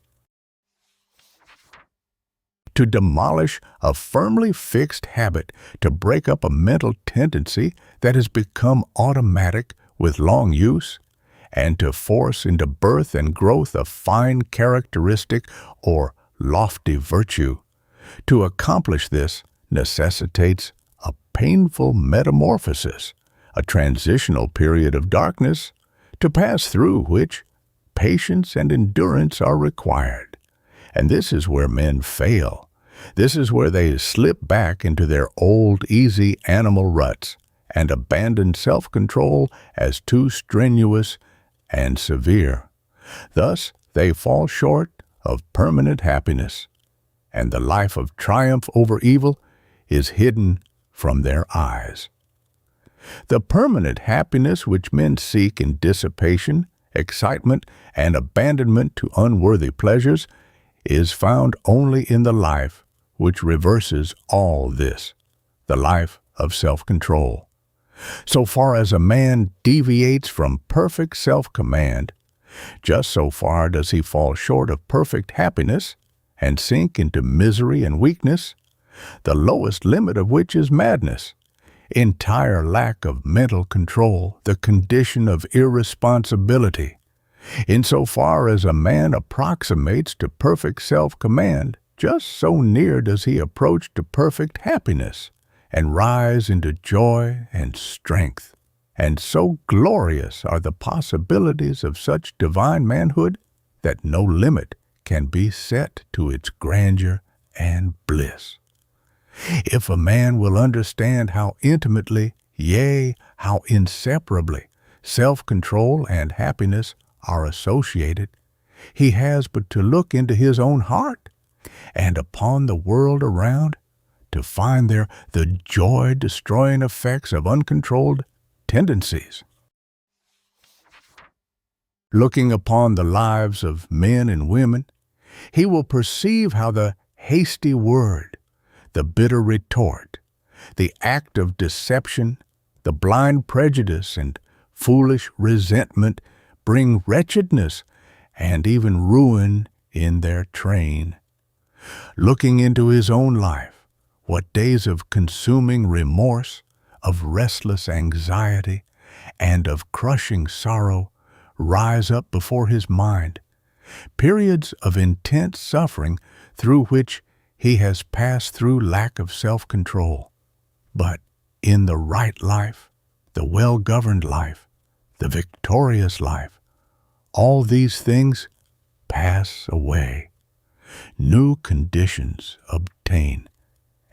To demolish a firmly fixed habit, to break up a mental tendency that has become automatic with long use, and to force into birth and growth a fine characteristic or lofty virtue. To accomplish this necessitates a painful metamorphosis, a transitional period of darkness, to pass through which patience and endurance are required. And this is where men fail. This is where they slip back into their old, easy animal ruts and abandon self-control as too strenuous and severe. Thus, they fall short of permanent happiness, and the life of triumph over evil is hidden from their eyes. The permanent happiness which men seek in dissipation, excitement, and abandonment to unworthy pleasures is found only in the life which reverses all this, the life of self-control. So far as a man deviates from perfect self-command, just so far does he fall short of perfect happiness and sink into misery and weakness, the lowest limit of which is madness, entire lack of mental control, the condition of irresponsibility. Insofar as a man approximates to perfect self-command, just so near does he approach to perfect happiness and rise into joy and strength. And so glorious are the possibilities of such divine manhood that no limit can be set to its grandeur and bliss. If a man will understand how intimately, yea, how inseparably, self-control and happiness are associated, he has but to look into his own heart and upon the world around to find there the joy-destroying effects of uncontrolled tendencies. Looking upon the lives of men and women, he will perceive how the hasty word, the bitter retort, the act of deception, the blind prejudice, and foolish resentment bring wretchedness and even ruin in their train. Looking into his own life, what days of consuming remorse, of restless anxiety, and of crushing sorrow rise up before his mind, periods of intense suffering through which he has passed through lack of self-control. But in the right life, the well-governed life, the victorious life, all these things pass away. New conditions obtain,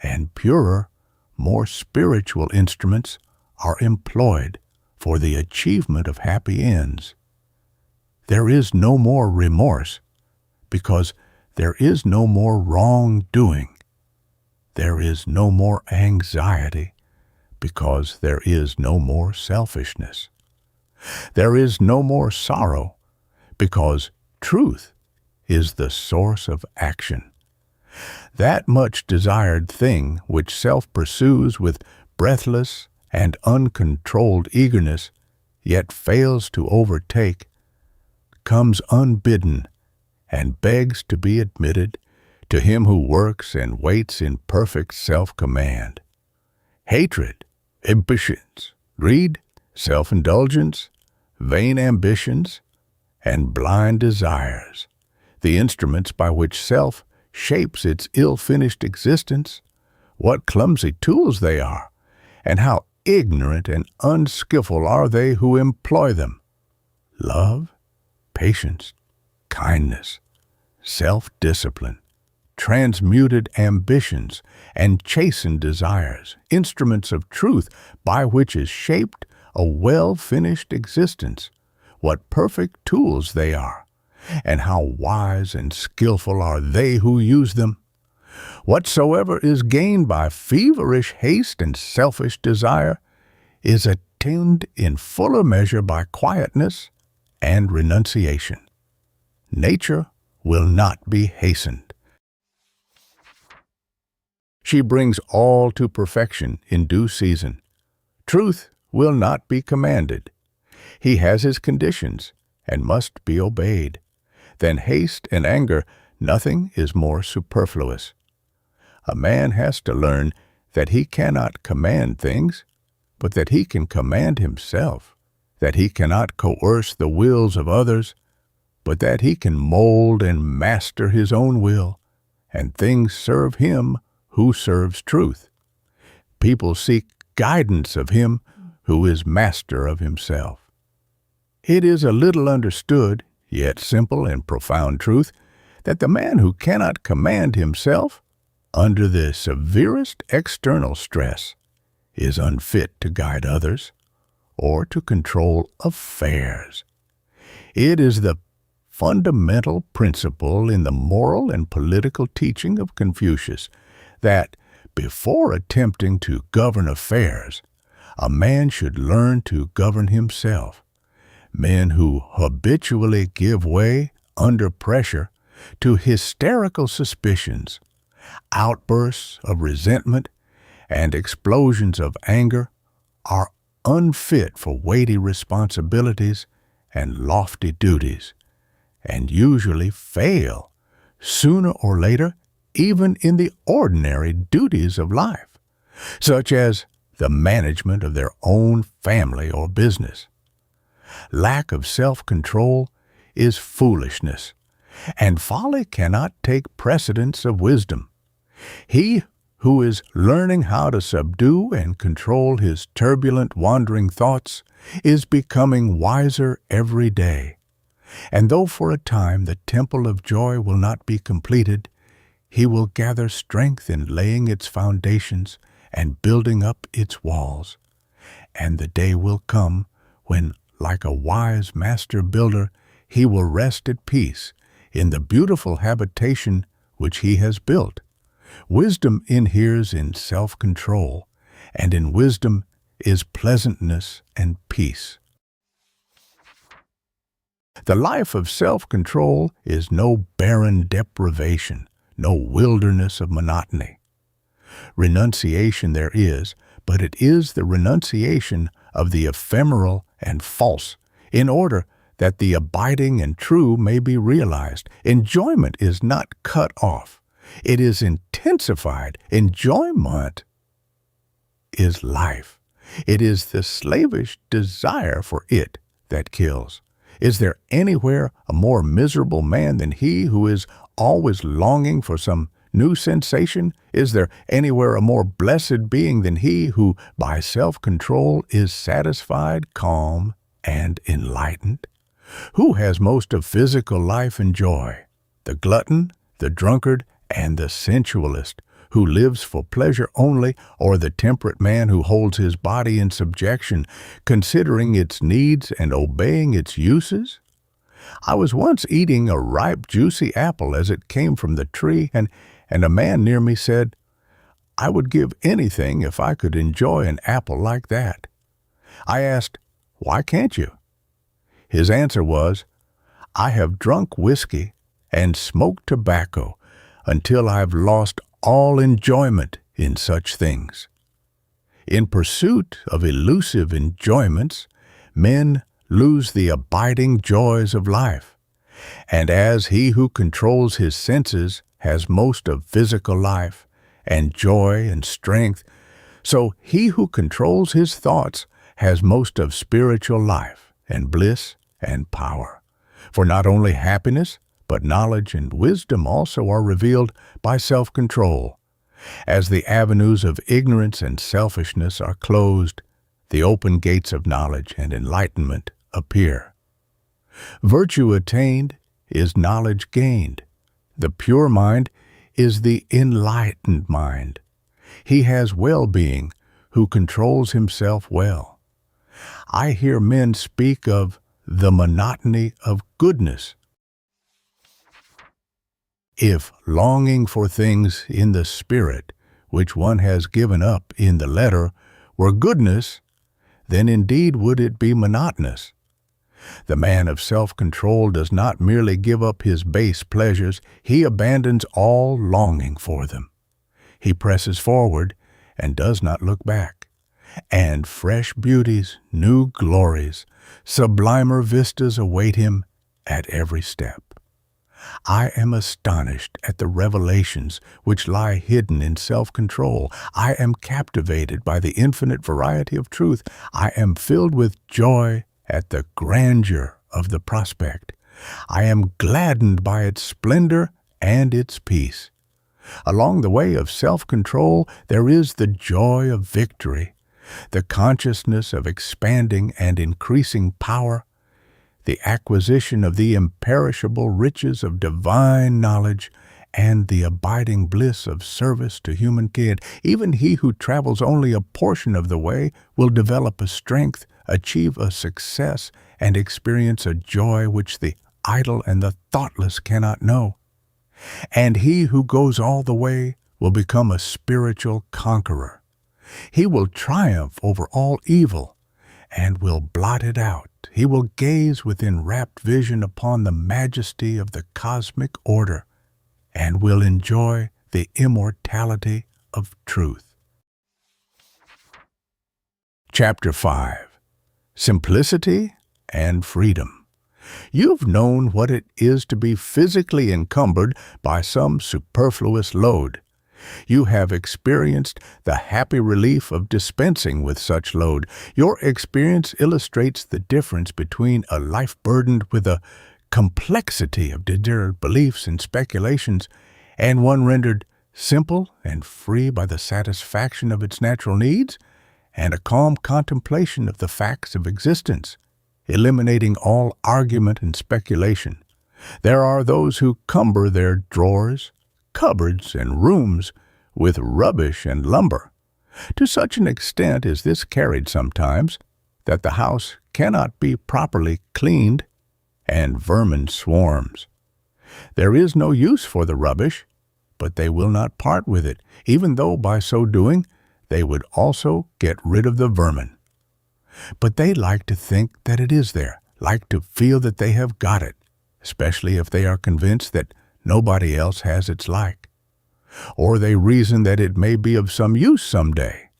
and purer, more spiritual instruments are employed for the achievement of happy ends. There is no more remorse, because there is no more wrongdoing. There is no more anxiety, because there is no more selfishness. There is no more sorrow, because truth is the source of action. That much desired thing which self pursues with breathless and uncontrolled eagerness, yet fails to overtake, comes unbidden and begs to be admitted to him who works and waits in perfect self-command. Hatred, impatience, greed, self-indulgence, vain ambitions, and blind desires, the instruments by which self shapes its ill-finished existence, what clumsy tools they are, and how ignorant and unskillful are they who employ them. Love, patience, kindness, self-discipline, transmuted ambitions, and chastened desires, instruments of truth by which is shaped a well-finished existence, what perfect tools they are, and how wise and skillful are they who use them. Whatsoever is gained by feverish haste and selfish desire is attained in fuller measure by quietness and renunciation. Nature will not be hastened. She brings all to perfection in due season. Truth will not be commanded. He has his conditions and must be obeyed. Than haste and anger, nothing is more superfluous. A man has to learn that he cannot command things, but that he can command himself, that he cannot coerce the wills of others, but that he can mold and master his own will, and things serve him who serves truth. People seek guidance of him who is master of himself. It is a little understood, yet simple and profound truth, that the man who cannot command himself, under the severest external stress, is unfit to guide others or to control affairs. It is the fundamental principle in the moral and political teaching of Confucius that before attempting to govern affairs, a man should learn to govern himself. Men who habitually give way under pressure to hysterical suspicions, outbursts of resentment, and explosions of anger are unfit for weighty responsibilities and lofty duties, and usually fail sooner or later even in the ordinary duties of life, such as the management of their own family or business. Lack of self-control is foolishness, and folly cannot take precedence of wisdom. He who is learning how to subdue and control his turbulent wandering thoughts is becoming wiser every day. And though for a time the temple of joy will not be completed, he will gather strength in laying its foundations and building up its walls. And the day will come when, like a wise master builder, he will rest at peace in the beautiful habitation which he has built. Wisdom inheres in self-control, and in wisdom is pleasantness and peace. The life of self-control is no barren deprivation, no wilderness of monotony. Renunciation there is, but it is the renunciation of the ephemeral and false, in order that the abiding and true may be realized. Enjoyment is not cut off. It is intensified. Enjoyment is life. It is the slavish desire for it that kills. Is there anywhere a more miserable man than he who is always longing for some new sensation? Is there anywhere a more blessed being than he who, by self-control, is satisfied, calm, and enlightened? Who has most of physical life and joy? The glutton, the drunkard, and the sensualist, who lives for pleasure only, or the temperate man who holds his body in subjection, considering its needs and obeying its uses? I was once eating a ripe, juicy apple as it came from the tree, and a man near me said, "I would give anything if I could enjoy an apple like that." I asked, "Why can't you?" His answer was, "I have drunk whiskey and smoked tobacco until I've lost all enjoyment in such things." In pursuit of elusive enjoyments, men lose the abiding joys of life. And as he who controls his senses has most of physical life and joy and strength, so he who controls his thoughts has most of spiritual life and bliss and power. For not only happiness, but knowledge and wisdom also are revealed by self-control. As the avenues of ignorance and selfishness are closed, the open gates of knowledge and enlightenment appear. Virtue attained is knowledge gained. The pure mind is the enlightened mind. He has well-being who controls himself well. I hear men speak of the monotony of goodness. If longing for things in the spirit, which one has given up in the letter, were goodness, then indeed would it be monotonous. The man of self-control does not merely give up his base pleasures, he abandons all longing for them. He presses forward and does not look back. And fresh beauties, new glories, sublimer vistas await him at every step. I am astonished at the revelations which lie hidden in self-control. I am captivated by the infinite variety of truth. I am filled with joy at the grandeur of the prospect. I am gladdened by its splendor and its peace. Along the way of self-control, there is the joy of victory, the consciousness of expanding and increasing power, the acquisition of the imperishable riches of divine knowledge, and the abiding bliss of service to humankind. Even he who travels only a portion of the way will develop a strength, achieve a success, and experience a joy which the idle and the thoughtless cannot know. And he who goes all the way will become a spiritual conqueror. He will triumph over all evil and will blot it out. He will gaze with enrapt vision upon the majesty of the cosmic order and will enjoy the immortality of truth. Chapter 5. Simplicity and Freedom. You've known what it is to be physically encumbered by some superfluous load. You have experienced the happy relief of dispensing with such load. Your experience illustrates the difference between a life burdened with a complexity of degenerate beliefs and speculations and one rendered simple and free by the satisfaction of its natural needs and a calm contemplation of the facts of existence, eliminating all argument and speculation. There are those who cumber their drawers, cupboards, and rooms with rubbish and lumber. To such an extent is this carried sometimes that the house cannot be properly cleaned and vermin swarms. There is no use for the rubbish, but they will not part with it, even though by so doing they would also get rid of the vermin. But they like to think that it is there, like to feel that they have got it, especially if they are convinced that nobody else has its like. Or they reason that it may be of some use someday,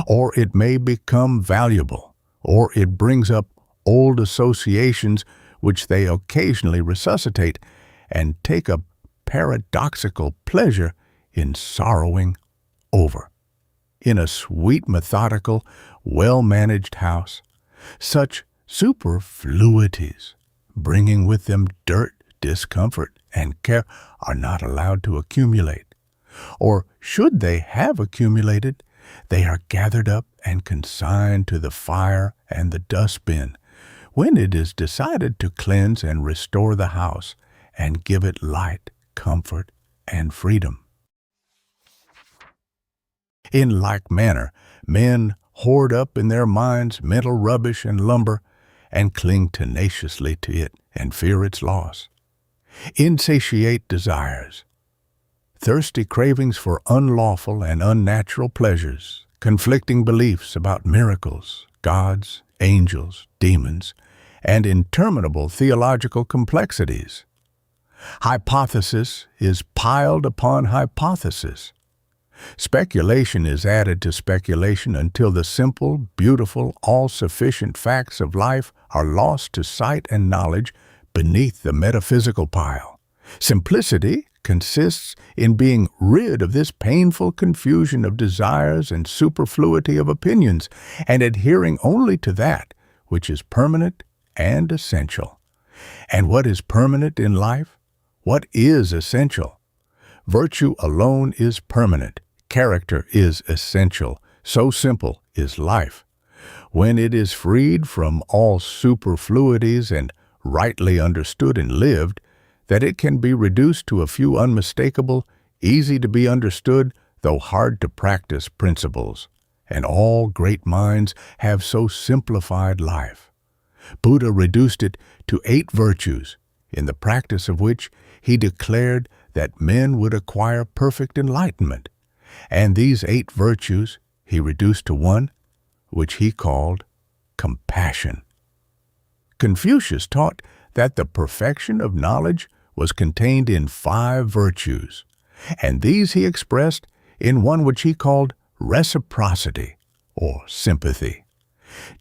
or it may become valuable, or it brings up old associations which they occasionally resuscitate and take a paradoxical pleasure in sorrowing over. In a sweet, methodical, well-managed house, such superfluities, bringing with them dirt, discomfort, and care, are not allowed to accumulate. Or should they have accumulated, they are gathered up and consigned to the fire and the dustbin when it is decided to cleanse and restore the house and give it light, comfort, and freedom. In like manner, men hoard up in their minds mental rubbish and lumber and cling tenaciously to it and fear its loss. Insatiate desires, thirsty cravings for unlawful and unnatural pleasures, conflicting beliefs about miracles, gods, angels, demons, and interminable theological complexities. Hypothesis is piled upon hypothesis. Speculation is added to speculation until the simple, beautiful, all-sufficient facts of life are lost to sight and knowledge beneath the metaphysical pile. Simplicity consists in being rid of this painful confusion of desires and superfluity of opinions, and adhering only to that which is permanent and essential. And what is permanent in life? What is essential? Virtue alone is permanent. Character is essential. So simple is life. When it is freed from all superfluities and rightly understood and lived, that it can be reduced to a few unmistakable, easy to be understood, though hard to practice principles. And all great minds have so simplified life. Buddha reduced it to 8 virtues, in the practice of which he declared that men would acquire perfect enlightenment. And these 8 virtues he reduced to one, which he called compassion. Confucius taught that the perfection of knowledge was contained in 5 virtues, and these he expressed in one which he called reciprocity, or sympathy.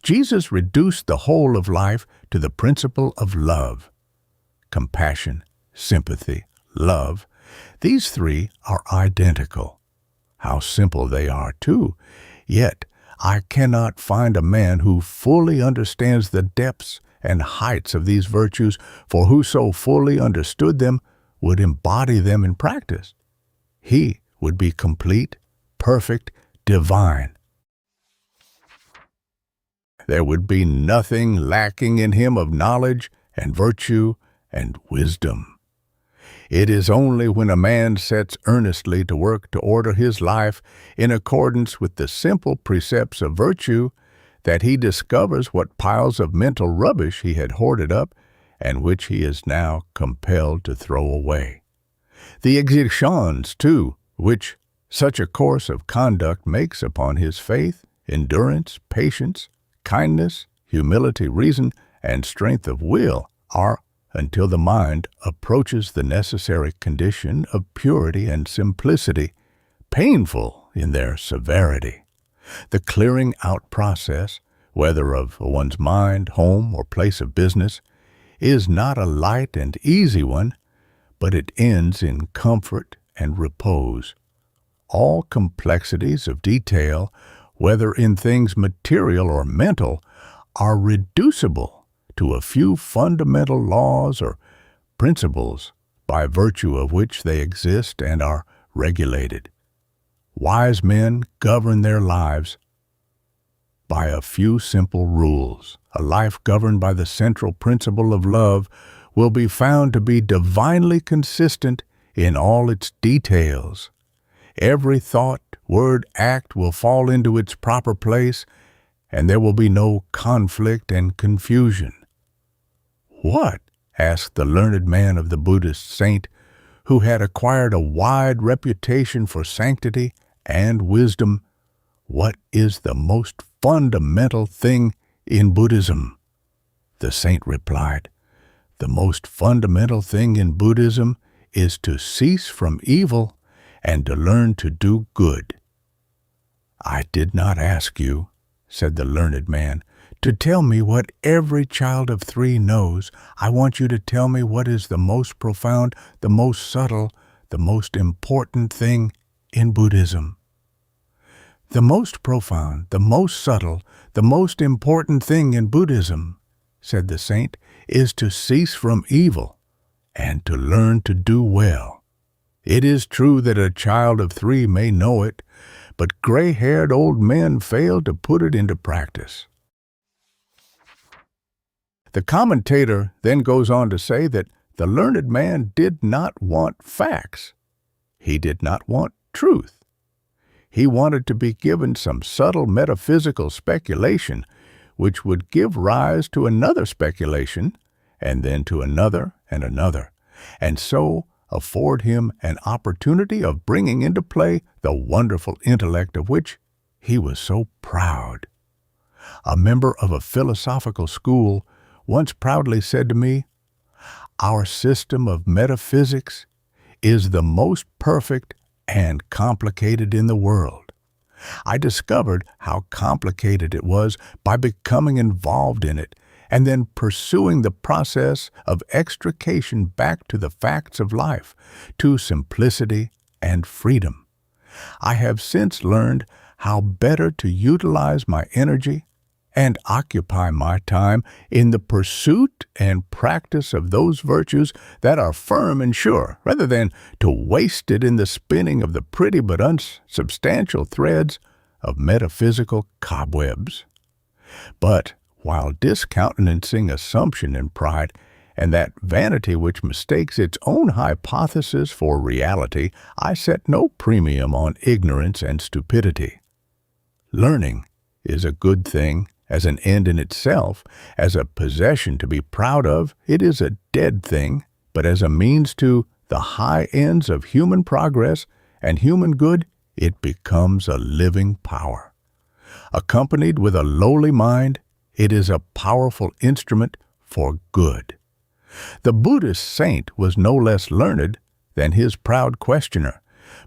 Jesus reduced the whole of life to the principle of love. Compassion, sympathy, love, these 3 are identical. How simple they are, too. Yet I cannot find a man who fully understands the depths and heights of these virtues, for whoso fully understood them would embody them in practice. He would be complete, perfect, divine. There would be nothing lacking in him of knowledge and virtue and wisdom. It is only when a man sets earnestly to work to order his life in accordance with the simple precepts of virtue that he discovers what piles of mental rubbish he had hoarded up and which he is now compelled to throw away. The exactions, too, which such a course of conduct makes upon his faith, endurance, patience, kindness, humility, reason, and strength of will, are, until the mind approaches the necessary condition of purity and simplicity, painful in their severity. The clearing out process, whether of one's mind, home, or place of business, is not a light and easy one, but it ends in comfort and repose. All complexities of detail, whether in things material or mental, are reducible to a few fundamental laws or principles by virtue of which they exist and are regulated. Wise men govern their lives by a few simple rules. A life governed by the central principle of love will be found to be divinely consistent in all its details. Every thought, word, act will fall into its proper place, and there will be no conflict and confusion. "What?" asked the learned man of the Buddhist saint, who had acquired a wide reputation for sanctity and wisdom. "What is the most fundamental thing in Buddhism?" The saint replied, "The most fundamental thing in Buddhism is to cease from evil and to learn to do good." "I did not ask you," said the learned man, "to tell me what every child of 3 knows. I want you to tell me what is the most profound, the most subtle, the most important thing in Buddhism." "The most profound, the most subtle, the most important thing in Buddhism," said the saint, "is to cease from evil and to learn to do well. It is true that a child of 3 may know it, but gray-haired old men fail to put it into practice." The commentator then goes on to say that the learned man did not want facts. He did not want truth. He wanted to be given some subtle metaphysical speculation which would give rise to another speculation, and then to another and another, and so afford him an opportunity of bringing into play the wonderful intellect of which he was so proud. A member of a philosophical school once proudly said to me, "Our system of metaphysics is the most perfect and complicated in the world." I discovered how complicated it was by becoming involved in it and then pursuing the process of extrication back to the facts of life, to simplicity and freedom. I have since learned how better to utilize my energy and occupy my time in the pursuit and practice of those virtues that are firm and sure, rather than to waste it in the spinning of the pretty but unsubstantial threads of metaphysical cobwebs. But while discountenancing assumption and pride, and that vanity which mistakes its own hypothesis for reality, I set no premium on ignorance and stupidity. Learning is a good thing as an end in itself. As a possession to be proud of, it is a dead thing, but as a means to the high ends of human progress and human good, it becomes a living power. Accompanied with a lowly mind, it is a powerful instrument for good. The Buddhist saint was no less learned than his proud questioner,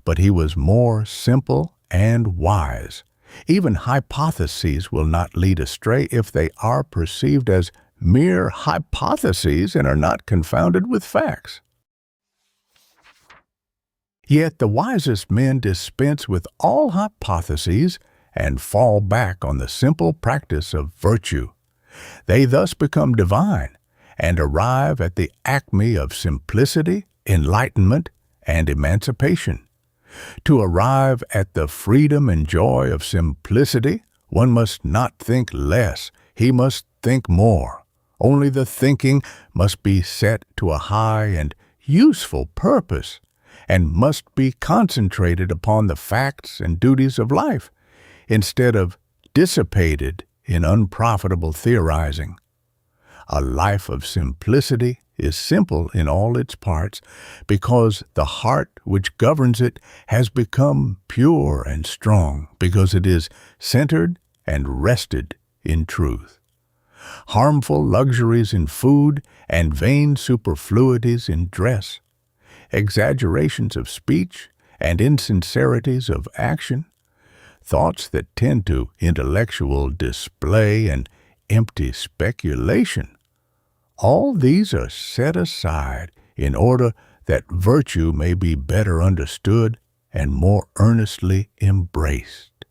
but he was more simple and wise. Even hypotheses will not lead astray if they are perceived as mere hypotheses and are not confounded with facts. Yet the wisest men dispense with all hypotheses and fall back on the simple practice of virtue. They thus become divine and arrive at the acme of simplicity, enlightenment, and emancipation. To arrive at the freedom and joy of simplicity, one must not think less, he must think more. Only the thinking must be set to a high and useful purpose, and must be concentrated upon the facts and duties of life, instead of dissipated in unprofitable theorizing. A life of simplicity is simple in all its parts because the heart which governs it has become pure and strong because it is centered and rested in truth. Harmful luxuries in food and vain superfluities in dress, exaggerations of speech and insincerities of action, thoughts that tend to intellectual display and empty speculation, all these are set aside in order that virtue may be better understood and more earnestly embraced.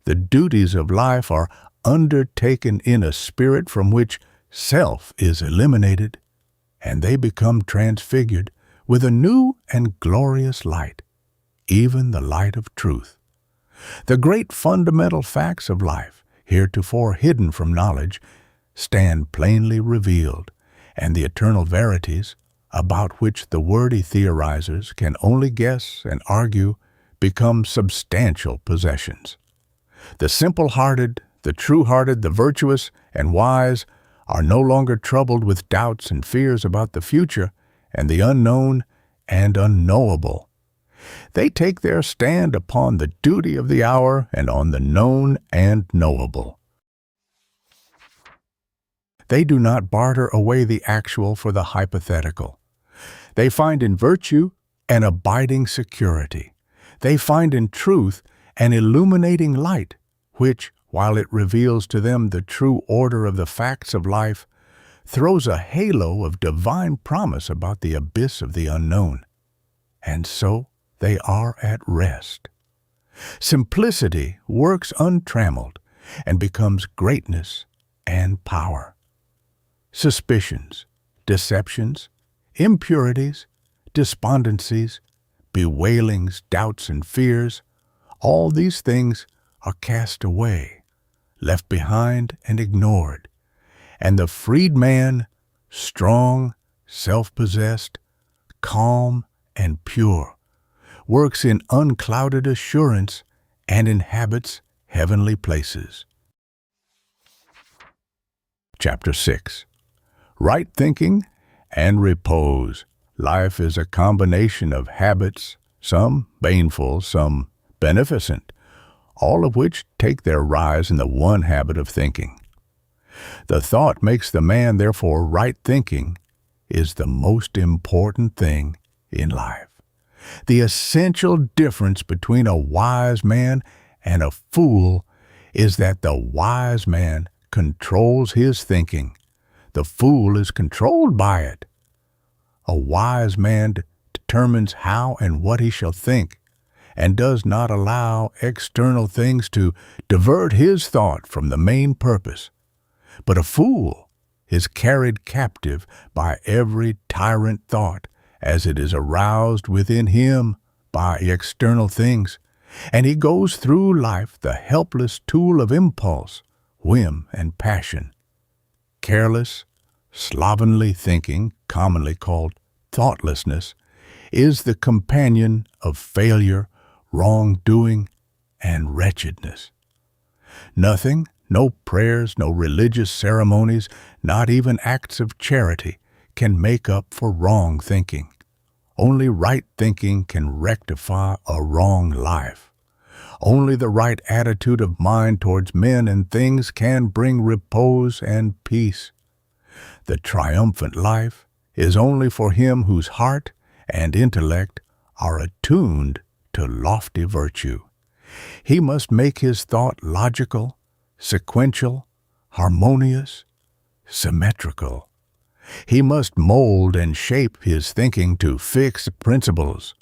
The duties of life are undertaken in a spirit from which self is eliminated, and they become transfigured with a new and glorious light, even the light of truth. The great fundamental facts of life, heretofore hidden from knowledge, stand plainly revealed, and the eternal verities, about which the wordy theorizers can only guess and argue, become substantial possessions. The simple-hearted, the true-hearted, the virtuous and wise are no longer troubled with doubts and fears about the future and the unknown and unknowable. They take their stand upon the duty of the hour and on the known and knowable. They do not barter away the actual for the hypothetical. They find in virtue an abiding security. They find in truth an illuminating light, which, while it reveals to them the true order of the facts of life, throws a halo of divine promise about the abyss of the unknown. And so they are at rest. Simplicity works untrammeled and becomes greatness and power. Suspicions, deceptions, impurities, despondencies, bewailings, doubts, and fears, all these things are cast away, left behind and ignored, and the freed man, strong, self-possessed, calm, and pure, works in unclouded assurance and inhabits heavenly places. Chapter 6. Right thinking and repose. Life is a combination of habits, some baneful, some beneficent, all of which take their rise in the one habit of thinking. The thought makes the man, therefore, right thinking is the most important thing in life. The essential difference between a wise man and a fool is that the wise man controls his thinking. The fool is controlled by it. A wise man determines how and what he shall think, and does not allow external things to divert his thought from the main purpose. But a fool is carried captive by every tyrant thought as it is aroused within him by external things, and he goes through life the helpless tool of impulse, whim, and passion. Careless, slovenly thinking, commonly called thoughtlessness, is the companion of failure, wrongdoing, and wretchedness. Nothing, no prayers, no religious ceremonies, not even acts of charity, can make up for wrong thinking. Only right thinking can rectify a wrong life. Only the right attitude of mind towards men and things can bring repose and peace. The triumphant life is only for him whose heart and intellect are attuned to lofty virtue. He must make his thought logical, sequential, harmonious, symmetrical. He must mold and shape his thinking to fixed principles,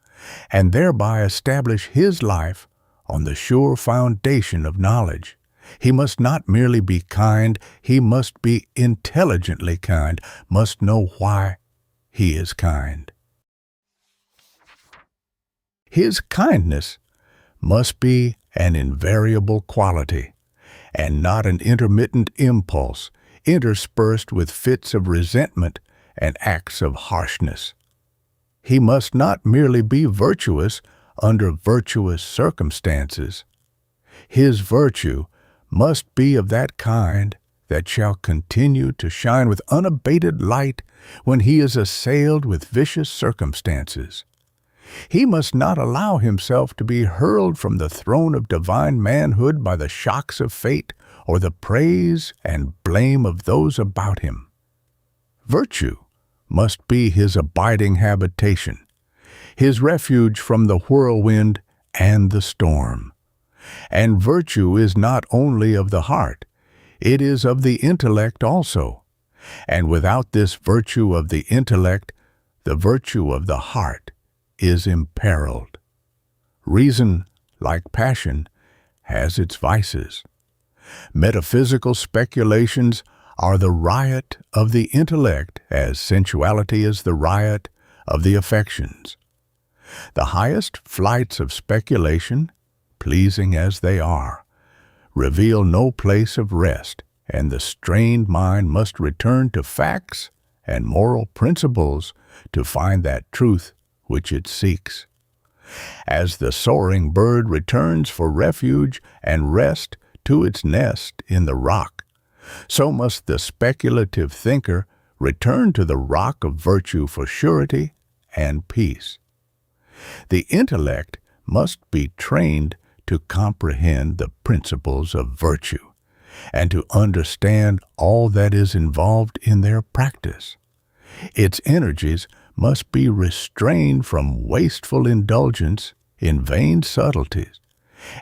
and thereby establish his life on the sure foundation of knowledge. He must not merely be kind, he must be intelligently kind, must know why he is kind. His kindness must be an invariable quality, and not an intermittent impulse interspersed with fits of resentment and acts of harshness. He must not merely be virtuous under virtuous circumstances. His virtue must be of that kind that shall continue to shine with unabated light when he is assailed with vicious circumstances. He must not allow himself to be hurled from the throne of divine manhood by the shocks of fate or the praise and blame of those about him. Virtue must be his abiding habitation, his refuge from the whirlwind and the storm. And virtue is not only of the heart, it is of the intellect also. And without this virtue of the intellect, the virtue of the heart is imperiled. Reason, like passion, has its vices. Metaphysical speculations are the riot of the intellect, as sensuality is the riot of the affections. The highest flights of speculation, pleasing as they are, reveal no place of rest, and the strained mind must return to facts and moral principles to find that truth which it seeks. As the soaring bird returns for refuge and rest to its nest in the rock, so must the speculative thinker return to the rock of virtue for surety and peace. The intellect must be trained to comprehend the principles of virtue and to understand all that is involved in their practice. Its energies must be restrained from wasteful indulgence in vain subtleties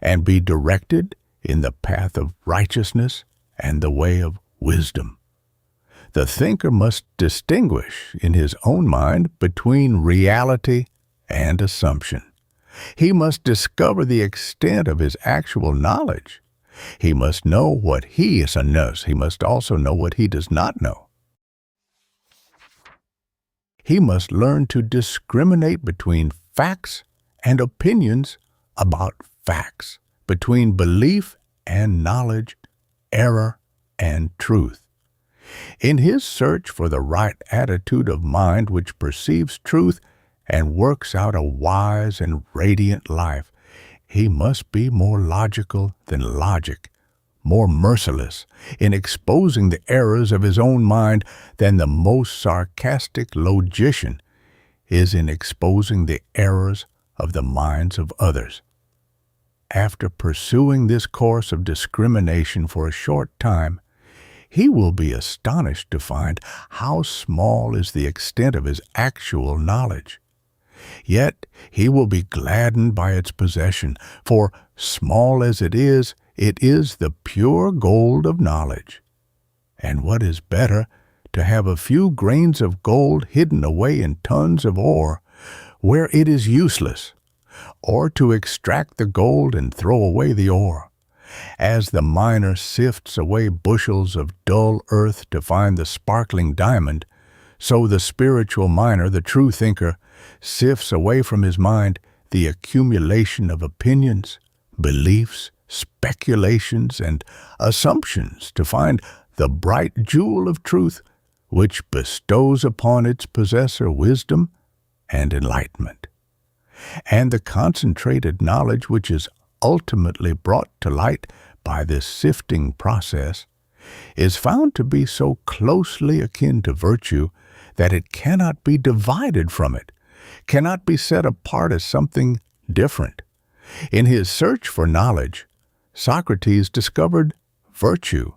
and be directed in the path of righteousness and the way of wisdom. The thinker must distinguish in his own mind between reality and assumption. He must discover the extent of his actual knowledge. He must know what he knows. He must also know what he does not know. He must learn to discriminate between facts and opinions about facts, between belief and knowledge, error and truth. In his search for the right attitude of mind which perceives truth and works out a wise and radiant life, he must be more logical than logic, more merciless in exposing the errors of his own mind than the most sarcastic logician is in exposing the errors of the minds of others. After pursuing this course of discrimination for a short time, he will be astonished to find how small is the extent of his actual knowledge. Yet he will be gladdened by its possession, for, small as it is the pure gold of knowledge. And what is better, to have a few grains of gold hidden away in tons of ore, where it is useless, or to extract the gold and throw away the ore. As the miner sifts away bushels of dull earth to find the sparkling diamond, so the spiritual miner, the true thinker, sifts away from his mind the accumulation of opinions, beliefs, speculations, and assumptions to find the bright jewel of truth which bestows upon its possessor wisdom and enlightenment. And the concentrated knowledge which is ultimately brought to light by this sifting process is found to be so closely akin to virtue that it cannot be divided from it, cannot be set apart as something different. In his search for knowledge, Socrates discovered virtue.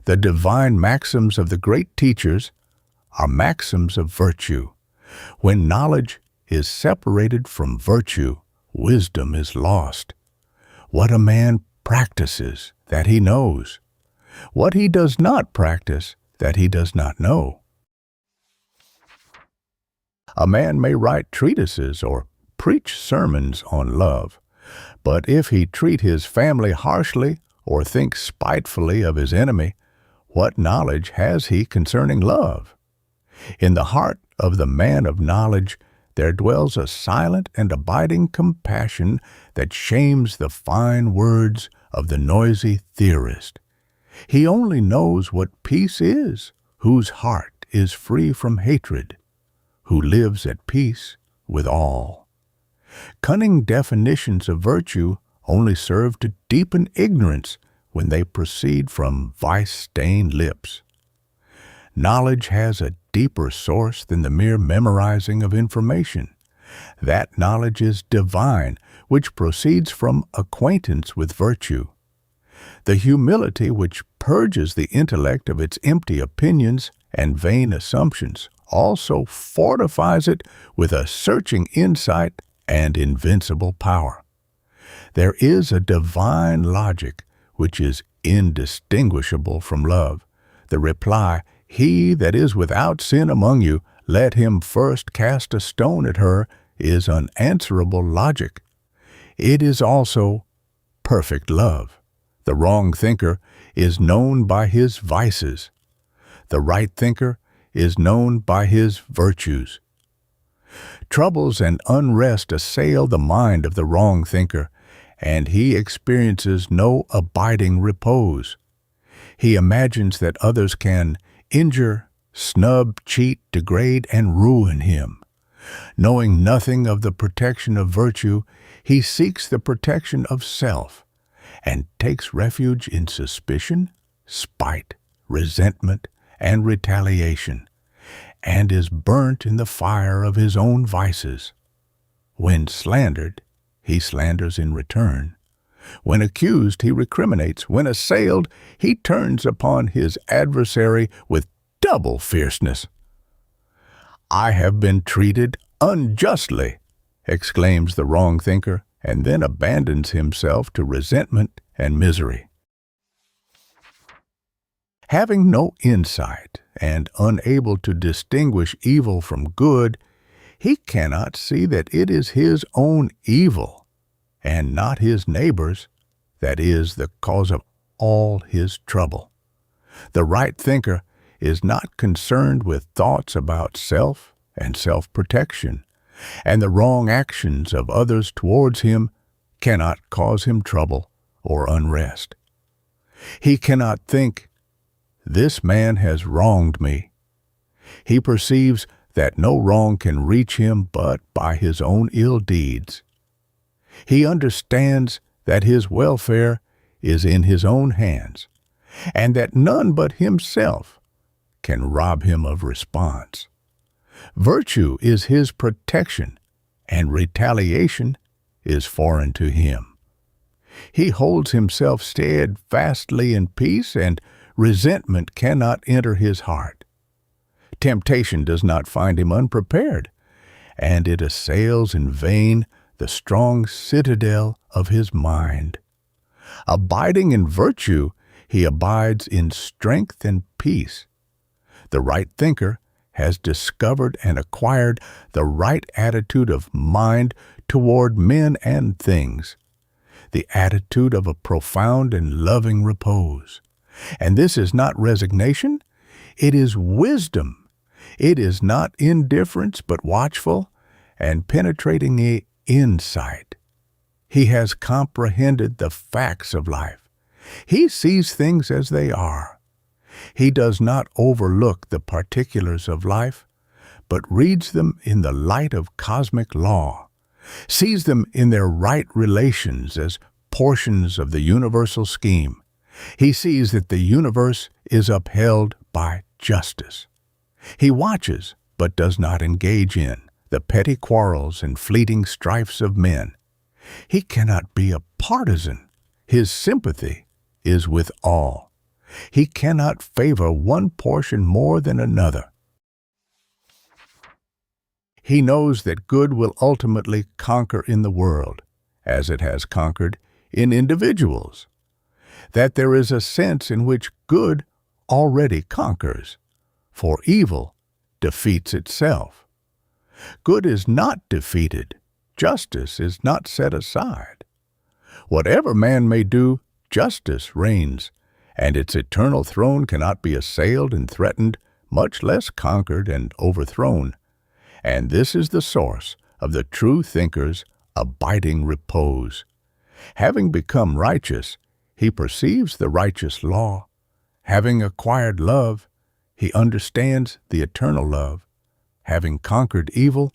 The divine maxims of the great teachers are maxims of virtue. When knowledge is separated from virtue, wisdom is lost. What a man practices, that he knows. What he does not practice, that he does not know. A man may write treatises or preach sermons on love, but if he treat his family harshly or think spitefully of his enemy, what knowledge has he concerning love? In the heart of the man of knowledge there dwells a silent and abiding compassion that shames the fine words of the noisy theorist. He only knows what peace is, whose heart is free from hatred, who lives at peace with all. Cunning definitions of virtue only serve to deepen ignorance when they proceed from vice-stained lips. Knowledge has a deeper source than the mere memorizing of information. That knowledge is divine, which proceeds from acquaintance with virtue. The humility which purges the intellect of its empty opinions and vain assumptions also fortifies it with a searching insight and invincible power. There is a divine logic which is indistinguishable from love. The reply, "He that is without sin among you, let him first cast a stone at her," is unanswerable logic. It is also perfect love. The wrong thinker is known by his vices. The right thinker is known by his virtues. Troubles and unrest assail the mind of the wrong thinker, and he experiences no abiding repose. He imagines that others can injure, snub, cheat, degrade, and ruin him. Knowing nothing of the protection of virtue, he seeks the protection of self, and takes refuge in suspicion, spite, resentment, and retaliation, and is burnt in the fire of his own vices. When slandered, he slanders in return. When accused, he recriminates. When assailed, he turns upon his adversary with double fierceness. "I have been treated unjustly," exclaims the wrong thinker, and then abandons himself to resentment and misery. Having no insight and unable to distinguish evil from good, he cannot see that it is his own evil, and not his neighbor's, that is the cause of all his trouble. The right thinker is not concerned with thoughts about self and self-protection, and the wrong actions of others towards him cannot cause him trouble or unrest. He cannot think, "This man has wronged me." He perceives that no wrong can reach him but by his own ill deeds. He understands that his welfare is in his own hands, and that none but himself can rob him of response. Virtue is his protection, and retaliation is foreign to him. He holds himself steadfastly in peace, and resentment cannot enter his heart. Temptation does not find him unprepared, and it assails in vain the strong citadel of his mind. Abiding in virtue, he abides in strength and peace. The right thinker has discovered and acquired the right attitude of mind toward men and things, the attitude of a profound and loving repose. And this is not resignation, it is wisdom. It is not indifference, but watchful and penetrating insight. He has comprehended the facts of life. He sees things as they are. He does not overlook the particulars of life, but reads them in the light of cosmic law, sees them in their right relations as portions of the universal scheme. He sees that the universe is upheld by justice. He watches, but does not engage in, the petty quarrels and fleeting strifes of men. He cannot be a partisan. His sympathy is with all. He cannot favor one portion more than another. He knows that good will ultimately conquer in the world, as it has conquered in individuals, that there is a sense in which good already conquers, for evil defeats itself. Good is not defeated. Justice is not set aside. Whatever man may do, justice reigns, and its eternal throne cannot be assailed and threatened, much less conquered and overthrown. And this is the source of the true thinker's abiding repose. Having become righteous, he perceives the righteous law. Having acquired love, he understands the eternal love. Having conquered evil,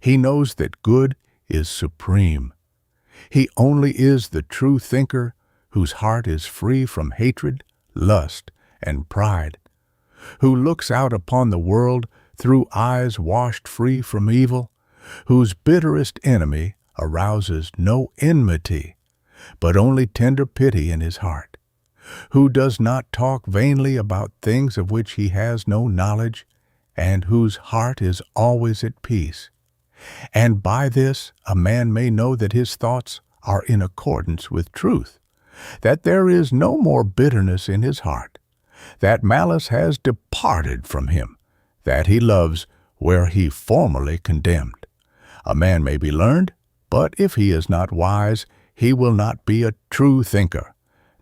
he knows that good is supreme. He only is the true thinker whose heart is free from hatred, lust, and pride, who looks out upon the world through eyes washed free from evil, whose bitterest enemy arouses no enmity, but only tender pity in his heart, who does not talk vainly about things of which he has no knowledge, and whose heart is always at peace. And by this a man may know that his thoughts are in accordance with truth, that there is no more bitterness in his heart, that malice has departed from him, that he loves where he formerly condemned. A man may be learned, but if he is not wise, he will not be a true thinker.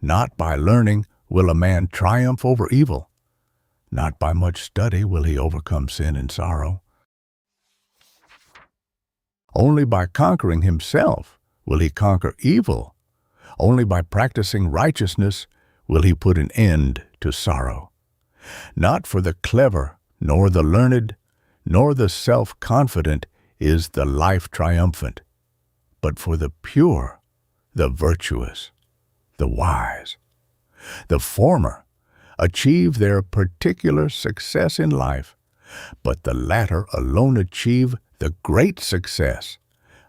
Not by learning will a man triumph over evil. Not by much study will he overcome sin and sorrow. Only by conquering himself will he conquer evil. Only by practicing righteousness will he put an end to sorrow. Not for the clever, nor the learned, nor the self-confident is the life triumphant, but for the pure, the virtuous, the wise. The former achieve their particular success in life, but the latter alone achieve the great success,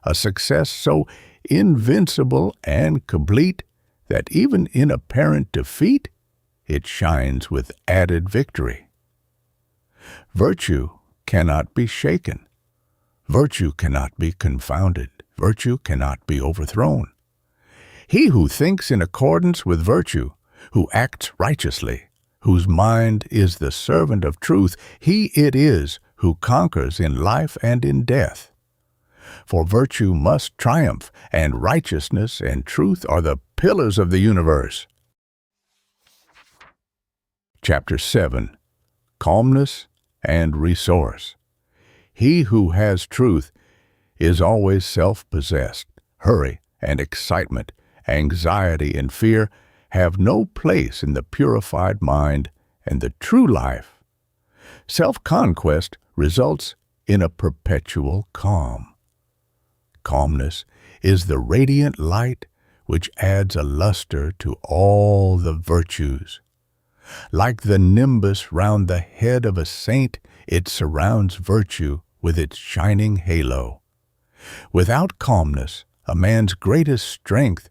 a success so invincible and complete that even in apparent defeat, it shines with added victory. Virtue cannot be shaken. Virtue cannot be confounded. Virtue cannot be overthrown. He who thinks in accordance with virtue, who acts righteously, whose mind is the servant of truth, he it is who conquers in life and in death. For virtue must triumph, and righteousness and truth are the pillars of the universe. Chapter 7. Calmness and Resource. He who has truth is always self-possessed. Hurry and excitement, anxiety and fear have no place in the purified mind and the true life. Self-conquest results in a perpetual calm. Calmness is the radiant light which adds a luster to all the virtues. Like the nimbus round the head of a saint, it surrounds virtue with its shining halo. Without calmness, a man's greatest strength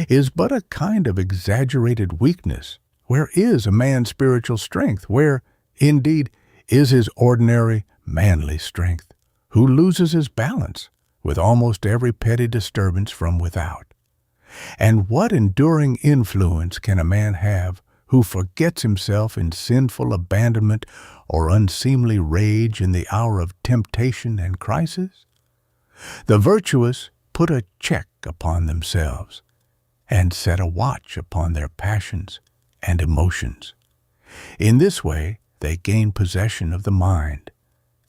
is but a kind of exaggerated weakness. Where is a man's spiritual strength? Where, indeed, is his ordinary, manly strength? Who loses his balance with almost every petty disturbance from without? And what enduring influence can a man have who forgets himself in sinful abandonment or unseemly rage in the hour of temptation and crisis? The virtuous put a check upon themselves and set a watch upon their passions and emotions. In this way, they gain possession of the mind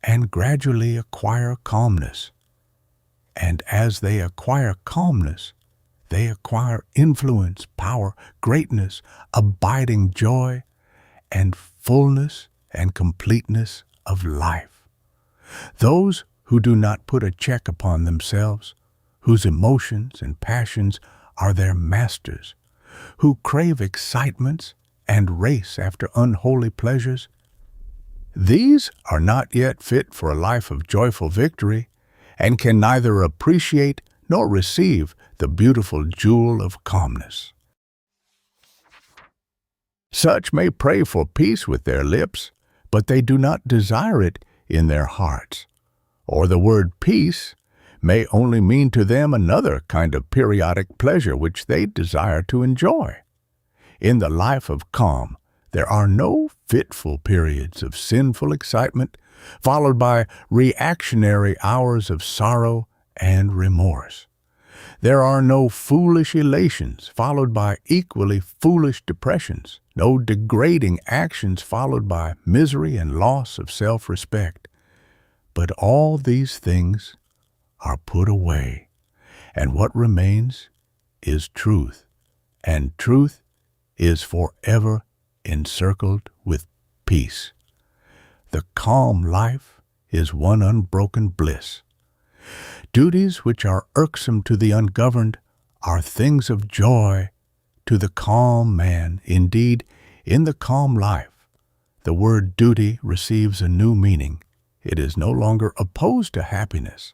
and gradually acquire calmness. And as they acquire calmness, they acquire influence, power, greatness, abiding joy, and fullness and completeness of life. Those who do not put a check upon themselves, whose emotions and passions are their masters, who crave excitements and race after unholy pleasures, these are not yet fit for a life of joyful victory, and can neither appreciate nor receive the beautiful jewel of calmness. Such may pray for peace with their lips, but they do not desire it in their hearts. Or the word peace may only mean to them another kind of periodic pleasure which they desire to enjoy. In the life of calm, there are no fitful periods of sinful excitement, followed by reactionary hours of sorrow and remorse. There are no foolish elations followed by equally foolish depressions, no degrading actions followed by misery and loss of self-respect. But all these things are put away, and what remains is truth, and truth is forever encircled with peace. The calm life is one unbroken bliss. Duties which are irksome to the ungoverned are things of joy to the calm man. Indeed, in the calm life, the word duty receives a new meaning. It is no longer opposed to happiness,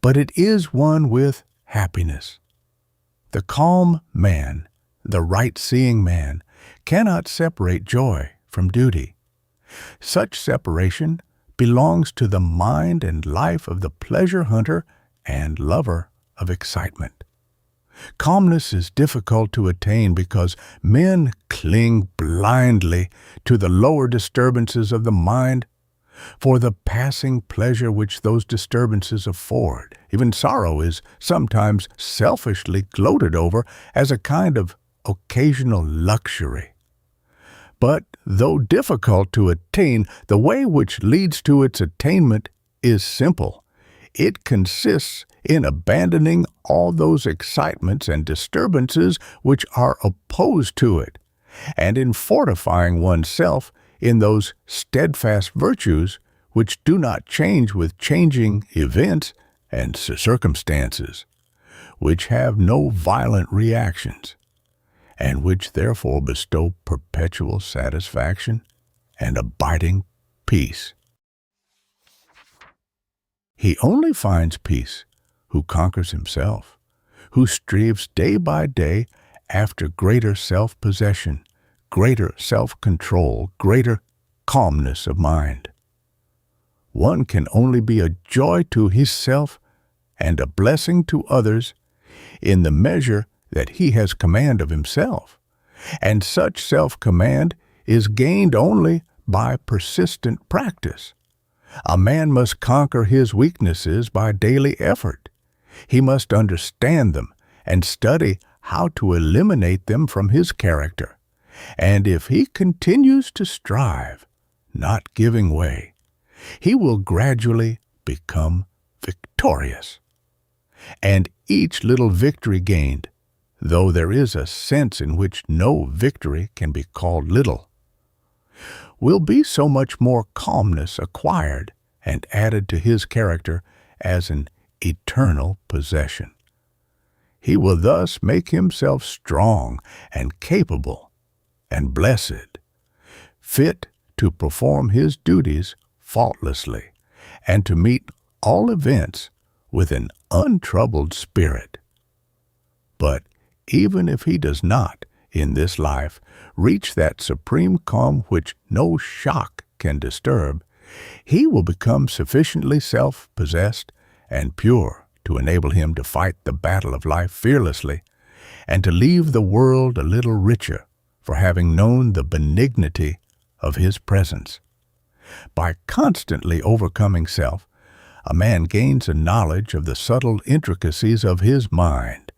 but it is one with happiness. The calm man, the right-seeing man, cannot separate joy from duty. Such separation belongs to the mind and life of the pleasure hunter and lover of excitement. Calmness is difficult to attain because men cling blindly to the lower disturbances of the mind for the passing pleasure which those disturbances afford. Even sorrow is sometimes selfishly gloated over as a kind of occasional luxury. But though difficult to attain, the way which leads to its attainment is simple. It consists in abandoning all those excitements and disturbances which are opposed to it, and in fortifying oneself in those steadfast virtues which do not change with changing events and circumstances, which have no violent reactions, and which therefore bestow perpetual satisfaction and abiding peace. He only finds peace who conquers himself, who strives day by day after greater self-possession, greater self-control, greater calmness of mind. One can only be a joy to himself and a blessing to others in the measure that he has command of himself, and such self-command is gained only by persistent practice. A man must conquer his weaknesses by daily effort. He must understand them and study how to eliminate them from his character. And if he continues to strive, not giving way, he will gradually become victorious. And each little victory gained, though there is a sense in which no victory can be called little, will be so much more calmness acquired and added to his character as an eternal possession. He will thus make himself strong and capable and blessed, fit to perform his duties faultlessly and to meet all events with an untroubled spirit. But even if he does not, in this life, reach that supreme calm which no shock can disturb, he will become sufficiently self-possessed and pure to enable him to fight the battle of life fearlessly and to leave the world a little richer for having known the benignity of his presence. By constantly overcoming self, a man gains a knowledge of the subtle intricacies of his mind,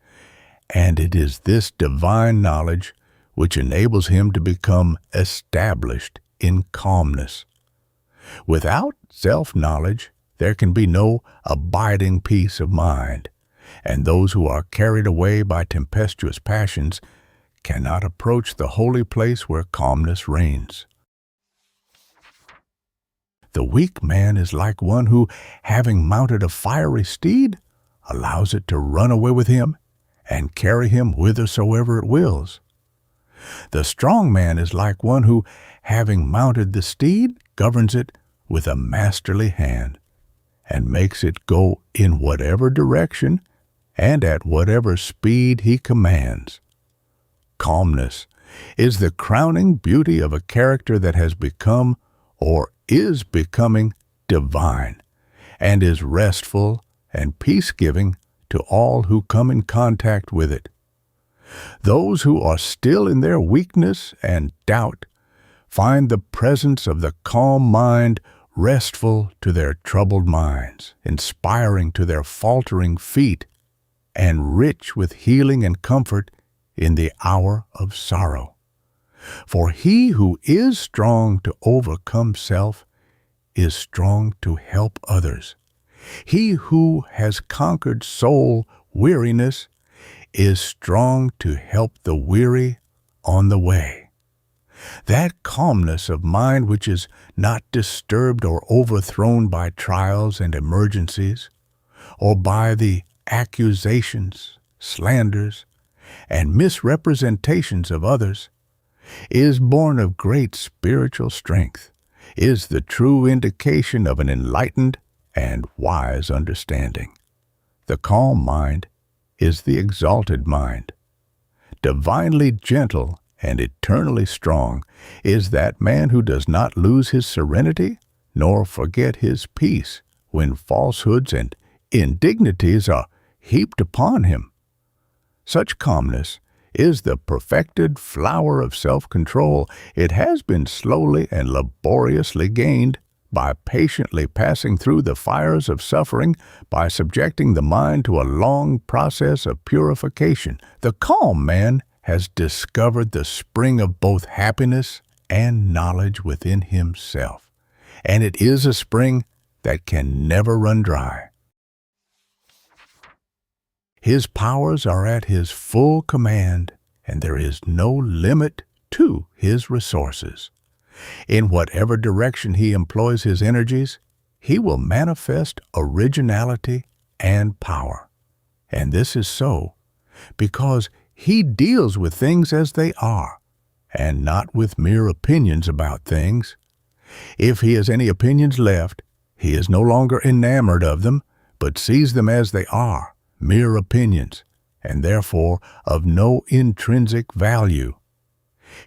and it is this divine knowledge which enables him to become established in calmness. Without self-knowledge, there can be no abiding peace of mind, and those who are carried away by tempestuous passions cannot approach the holy place where calmness reigns. The weak man is like one who, having mounted a fiery steed, allows it to run away with him and carry him whithersoever it wills. The strong man is like one who, having mounted the steed, governs it with a masterly hand, and makes it go in whatever direction and at whatever speed he commands. Calmness is the crowning beauty of a character that has become or is becoming divine, and is restful and peace-giving to all who come in contact with it. Those who are still in their weakness and doubt find the presence of the calm mind restful to their troubled minds, inspiring to their faltering feet, and rich with healing and comfort in the hour of sorrow. For he who is strong to overcome self is strong to help others. He who has conquered soul weariness is strong to help the weary on the way. That calmness of mind which is not disturbed or overthrown by trials and emergencies, or by the accusations, slanders, and misrepresentations of others, is born of great spiritual strength, is the true indication of an enlightened and wise understanding. The calm mind is the exalted mind. Divinely gentle and eternally strong is that man who does not lose his serenity nor forget his peace when falsehoods and indignities are heaped upon him. Such calmness is the perfected flower of self-control. It has been slowly and laboriously gained by patiently passing through the fires of suffering, by subjecting the mind to a long process of purification. The calm man has discovered the spring of both happiness and knowledge within himself, and it is a spring that can never run dry. His powers are at his full command, and there is no limit to his resources. In whatever direction he employs his energies, he will manifest originality and power. And this is so because he deals with things as they are, and not with mere opinions about things. If he has any opinions left, he is no longer enamored of them, but sees them as they are, mere opinions, and therefore of no intrinsic value.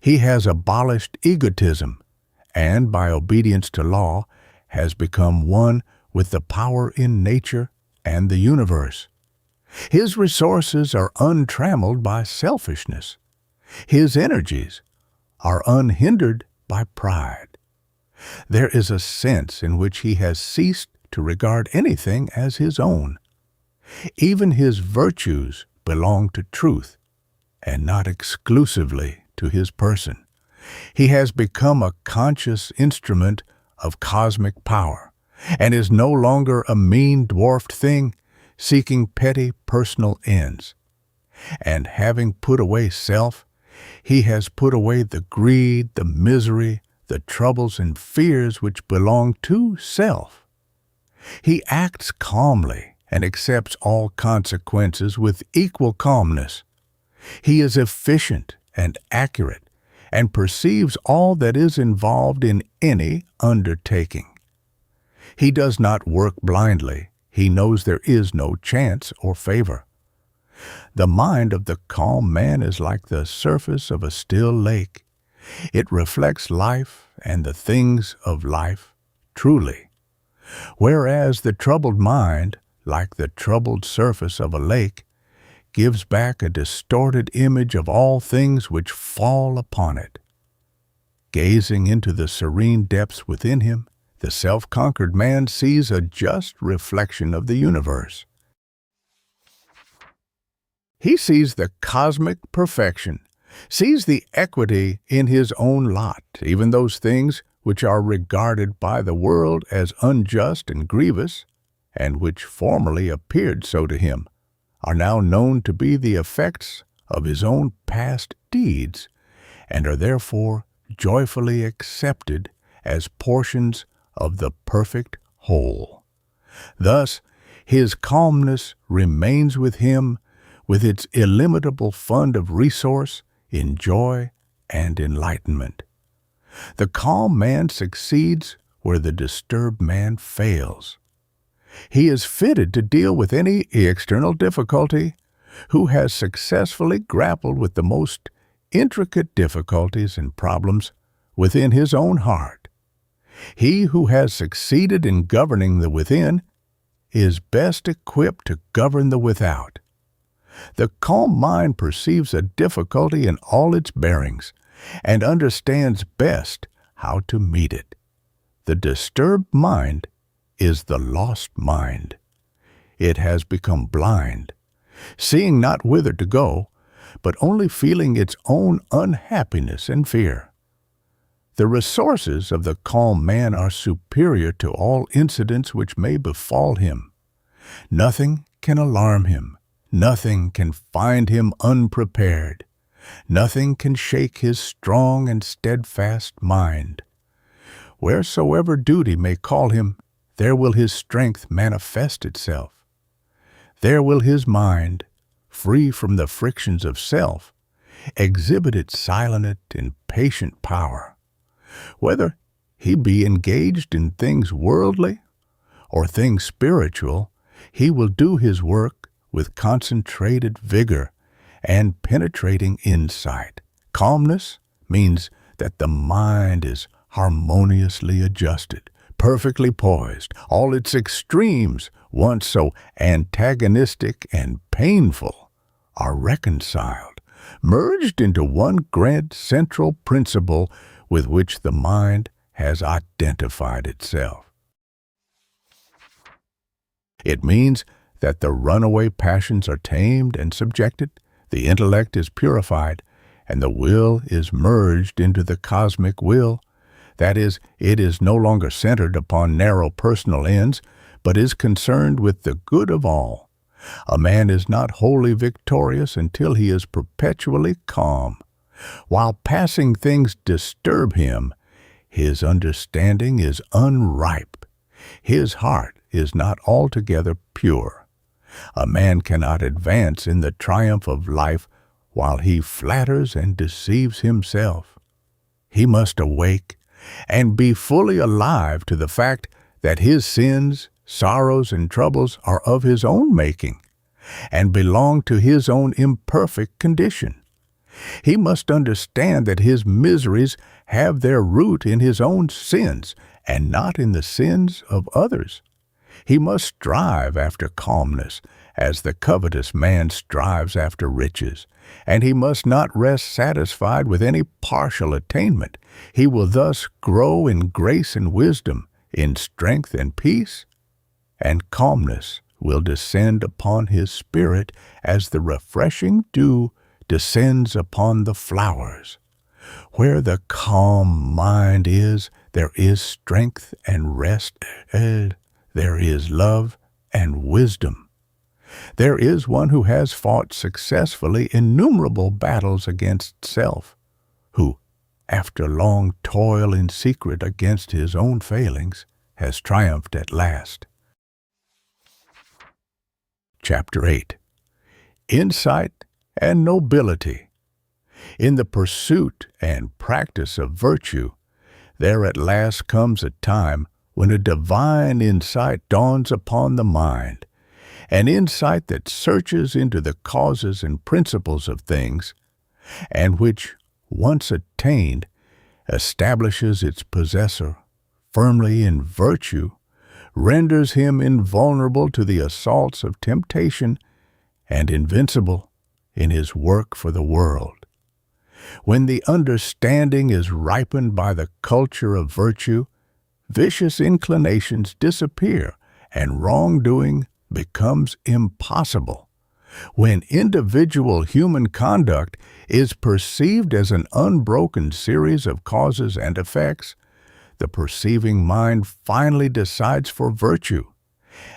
He has abolished egotism, and by obedience to law has become one with the power in nature and the universe. His resources are untrammeled by selfishness. His energies are unhindered by pride. There is a sense in which he has ceased to regard anything as his own. Even his virtues belong to truth, and not exclusively to his person. He has become a conscious instrument of cosmic power, and is no longer a mean dwarfed thing seeking petty personal ends. And having put away self, he has put away the greed, the misery, the troubles and fears which belong to self. He acts calmly and accepts all consequences with equal calmness. He is efficient and accurate, and perceives all that is involved in any undertaking. He does not work blindly. He knows there is no chance or favor. The mind of the calm man is like the surface of a still lake. It reflects life and the things of life truly, whereas the troubled mind, like the troubled surface of a lake, gives back a distorted image of all things which fall upon it. Gazing into the serene depths within him, the self-conquered man sees a just reflection of the universe. He sees the cosmic perfection, sees the equity in his own lot, even those things which are regarded by the world as unjust and grievous, and which formerly appeared so to him, are now known to be the effects of his own past deeds, and are therefore joyfully accepted as portions of the perfect whole. Thus, his calmness remains with him with its illimitable fund of resource in joy and enlightenment. The calm man succeeds where the disturbed man fails. He is fitted to deal with any external difficulty who has successfully grappled with the most intricate difficulties and problems within his own heart. He who has succeeded in governing the within is best equipped to govern the without. The calm mind perceives a difficulty in all its bearings and understands best how to meet it. The disturbed mind is the lost mind. It has become blind, seeing not whither to go, but only feeling its own unhappiness and fear. The resources of the calm man are superior to all incidents which may befall him. Nothing can alarm him. Nothing can find him unprepared. Nothing can shake his strong and steadfast mind. Wheresoever duty may call him, there will his strength manifest itself. There will his mind, free from the frictions of self, exhibited silent and patient power. Whether he be engaged in things worldly or things spiritual, he will do his work with concentrated vigor and penetrating insight. Calmness means that the mind is harmoniously adjusted, perfectly poised. All its extremes, once so antagonistic and painful, are reconciled, merged into one grand central principle with which the mind has identified itself. It means that the runaway passions are tamed and subjected, the intellect is purified, and the will is merged into the cosmic will. That is, it is no longer centered upon narrow personal ends, but is concerned with the good of all. A man is not wholly victorious until he is perpetually calm. While passing things disturb him, his understanding is unripe. His heart is not altogether pure. A man cannot advance in the triumph of life while he flatters and deceives himself. He must awake and be fully alive to the fact that his sins, sorrows, and troubles are of his own making and belong to his own imperfect condition. He must understand that his miseries have their root in his own sins and not in the sins of others. He must strive after calmness as the covetous man strives after riches, and he must not rest satisfied with any partial attainment. He will thus grow in grace and wisdom, in strength and peace, and calmness will descend upon his spirit as the refreshing dew descends upon the flowers. Where the calm mind is, there is strength and rest, there is love and wisdom. There is one who has fought successfully innumerable battles against self, who, after long toil in secret against his own failings, has triumphed at last. Chapter 8. Insight and Nobility. In the pursuit and practice of virtue, there at last comes a time when a divine insight dawns upon the mind, an insight that searches into the causes and principles of things, and which, once attained, establishes its possessor firmly in virtue, renders him invulnerable to the assaults of temptation, and invincible in his work for the world. When the understanding is ripened by the culture of virtue, vicious inclinations disappear and wrongdoing becomes impossible. When individual human conduct is perceived as an unbroken series of causes and effects, the perceiving mind finally decides for virtue,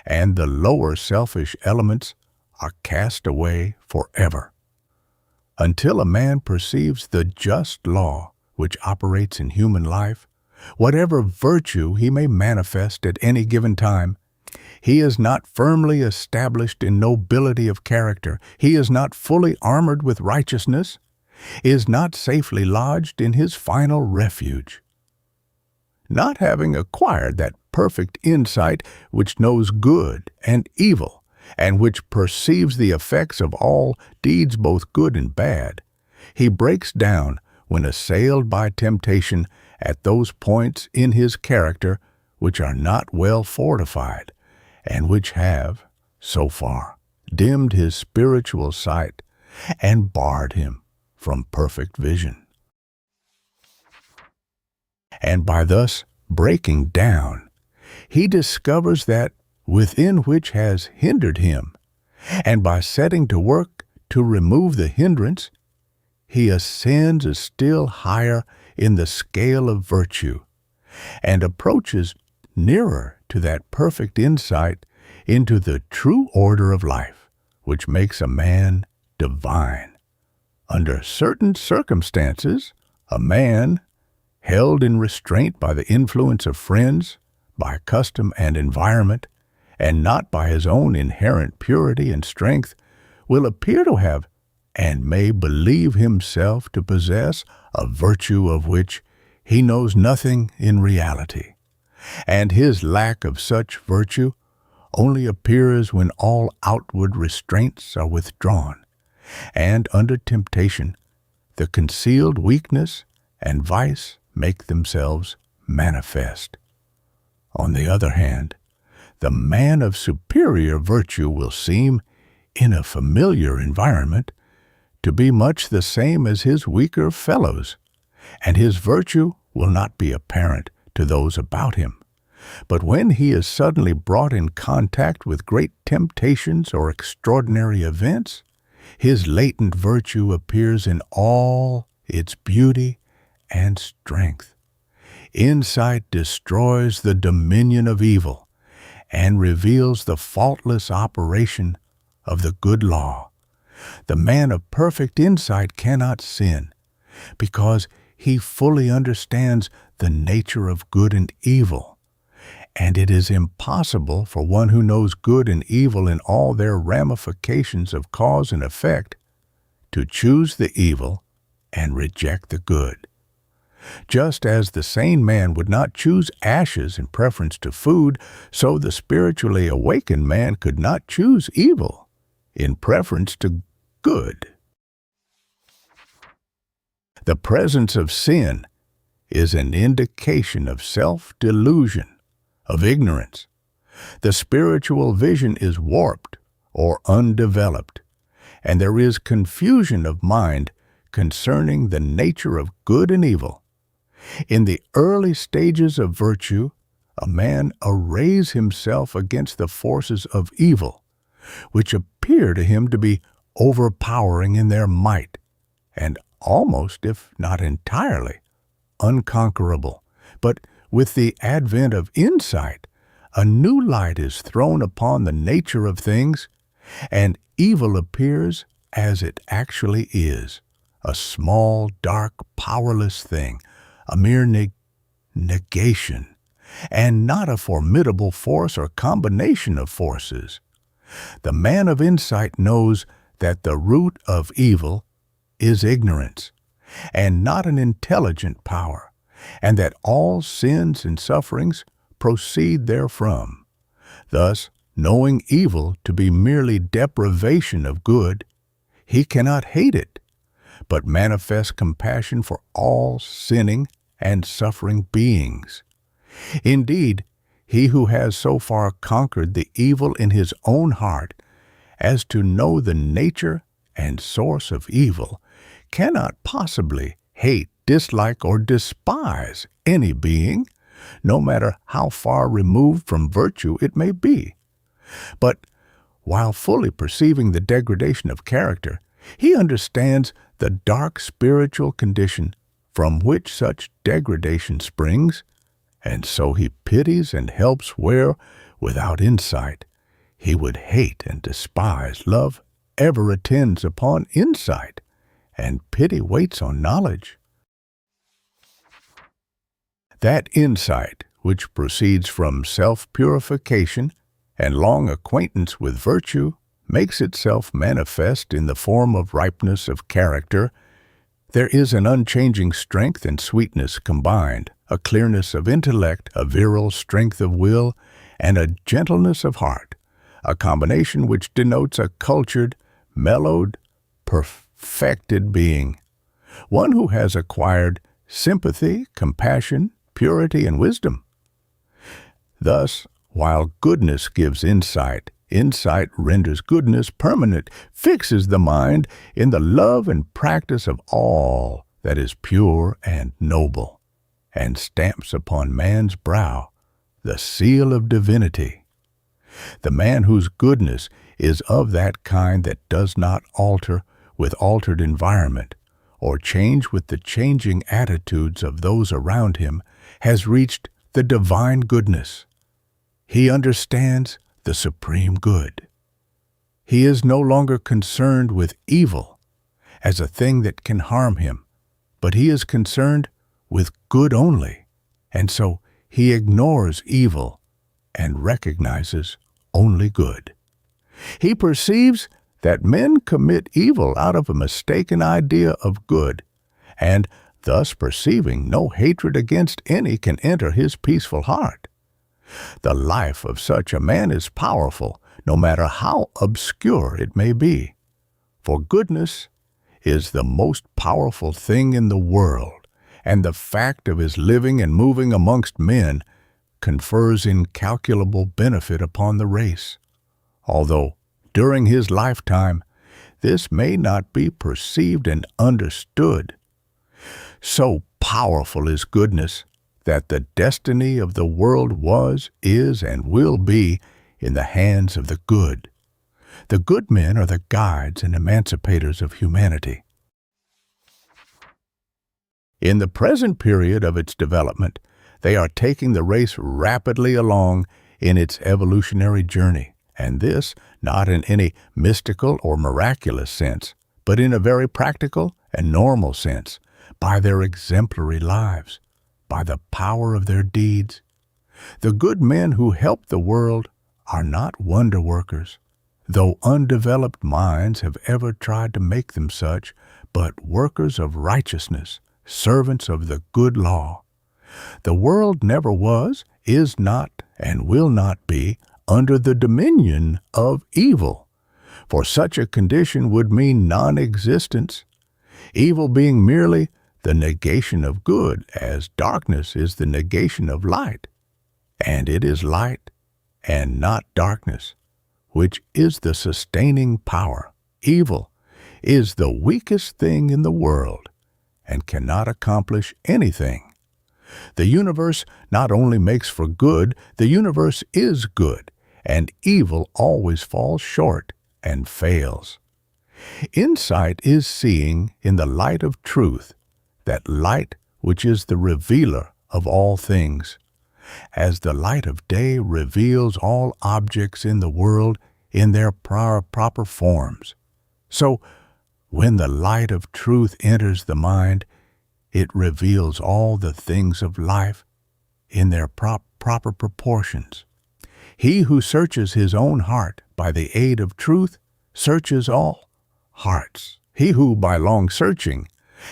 and the lower selfish elements are cast away forever. Until a man perceives the just law which operates in human life, whatever virtue he may manifest at any given time, he is not firmly established in nobility of character, he is not fully armored with righteousness, is not safely lodged in his final refuge. Not having acquired that perfect insight which knows good and evil, and which perceives the effects of all deeds both good and bad, he breaks down when assailed by temptation at those points in his character which are not well fortified, and which have, so far, dimmed his spiritual sight and barred him from perfect vision. And by thus breaking down, he discovers that within which has hindered him, and by setting to work to remove the hindrance, he ascends still higher in the scale of virtue, and approaches nearer to that perfect insight into the true order of life, which makes a man divine. Under certain circumstances, a man, held in restraint by the influence of friends, by custom and environment, and not by his own inherent purity and strength, will appear to have and may believe himself to possess a virtue of which he knows nothing in reality, and his lack of such virtue only appears when all outward restraints are withdrawn, and under temptation the concealed weakness and vice make themselves manifest. On the other hand, the man of superior virtue will seem, in a familiar environment, to be much the same as his weaker fellows, and his virtue will not be apparent to those about him. But when he is suddenly brought in contact with great temptations or extraordinary events, his latent virtue appears in all its beauty and strength. Insight destroys the dominion of evil and reveals the faultless operation of the good law. The man of perfect insight cannot sin, because he fully understands the nature of good and evil, and it is impossible for one who knows good and evil in all their ramifications of cause and effect to choose the evil and reject the good. Just as the sane man would not choose ashes in preference to food, so the spiritually awakened man could not choose evil in preference to good. The presence of sin is an indication of self-delusion, of ignorance. The spiritual vision is warped or undeveloped, and there is confusion of mind concerning the nature of good and evil. In the early stages of virtue, a man arrays himself against the forces of evil, which appear to him to be overpowering in their might, and almost, if not entirely, unconquerable. But with the advent of insight, a new light is thrown upon the nature of things, and evil appears as it actually is, a small, dark, powerless thing, a mere negation, and not a formidable force or combination of forces. The man of insight knows that the root of evil is ignorance, and not an intelligent power, and that all sins and sufferings proceed therefrom. Thus, knowing evil to be merely deprivation of good, he cannot hate it, but manifests compassion for all sinning and suffering beings. Indeed, he who has so far conquered the evil in his own heart as to know the nature and source of evil cannot possibly hate, dislike, or despise any being, no matter how far removed from virtue it may be. But while fully perceiving the degradation of character, he understands the dark spiritual condition from which such degradation springs, and so he pities and helps where, without insight, he would hate and despise. Love ever attends upon insight, and pity waits on knowledge. That insight, which proceeds from self-purification and long acquaintance with virtue, makes itself manifest in the form of ripeness of character. There is an unchanging strength and sweetness combined, a clearness of intellect, a virile strength of will, and a gentleness of heart, a combination which denotes a cultured, mellowed, perfected being, one who has acquired sympathy, compassion, purity, and wisdom. Thus, while goodness gives insight, insight renders goodness permanent, fixes the mind in the love and practice of all that is pure and noble, and stamps upon man's brow the seal of divinity. The man whose goodness is of that kind that does not alter with altered environment, or change with the changing attitudes of those around him, has reached the divine goodness. He understands the supreme good. He is no longer concerned with evil as a thing that can harm him, but he is concerned with good only, and so he ignores evil and recognizes only good. He perceives that men commit evil out of a mistaken idea of good, and thus perceiving no hatred against any can enter his peaceful heart. The life of such a man is powerful, no matter how obscure it may be. For goodness is the most powerful thing in the world, and the fact of his living and moving amongst men confers incalculable benefit upon the race, although during his lifetime this may not be perceived and understood. So powerful is goodness that the destiny of the world was, is, and will be in the hands of the good. The good men are the guides and emancipators of humanity. In the present period of its development, they are taking the race rapidly along in its evolutionary journey, and this not in any mystical or miraculous sense, but in a very practical and normal sense, by their exemplary lives, by the power of their deeds. The good men who help the world are not wonder workers, though undeveloped minds have ever tried to make them such, but workers of righteousness, servants of the good law. The world never was, is not, and will not be under the dominion of evil, for such a condition would mean non-existence, evil being merely the negation of good, as darkness is the negation of light. And it is light, and not darkness, which is the sustaining power. Evil is the weakest thing in the world, and cannot accomplish anything. The universe not only makes for good, the universe is good, and evil always falls short and fails. Insight is seeing in the light of truth, that light which is the revealer of all things, as the light of day reveals all objects in the world in their proper forms. So, when the light of truth enters the mind, it reveals all the things of life in their proper proportions. He who searches his own heart by the aid of truth searches all hearts. He who, by long searching,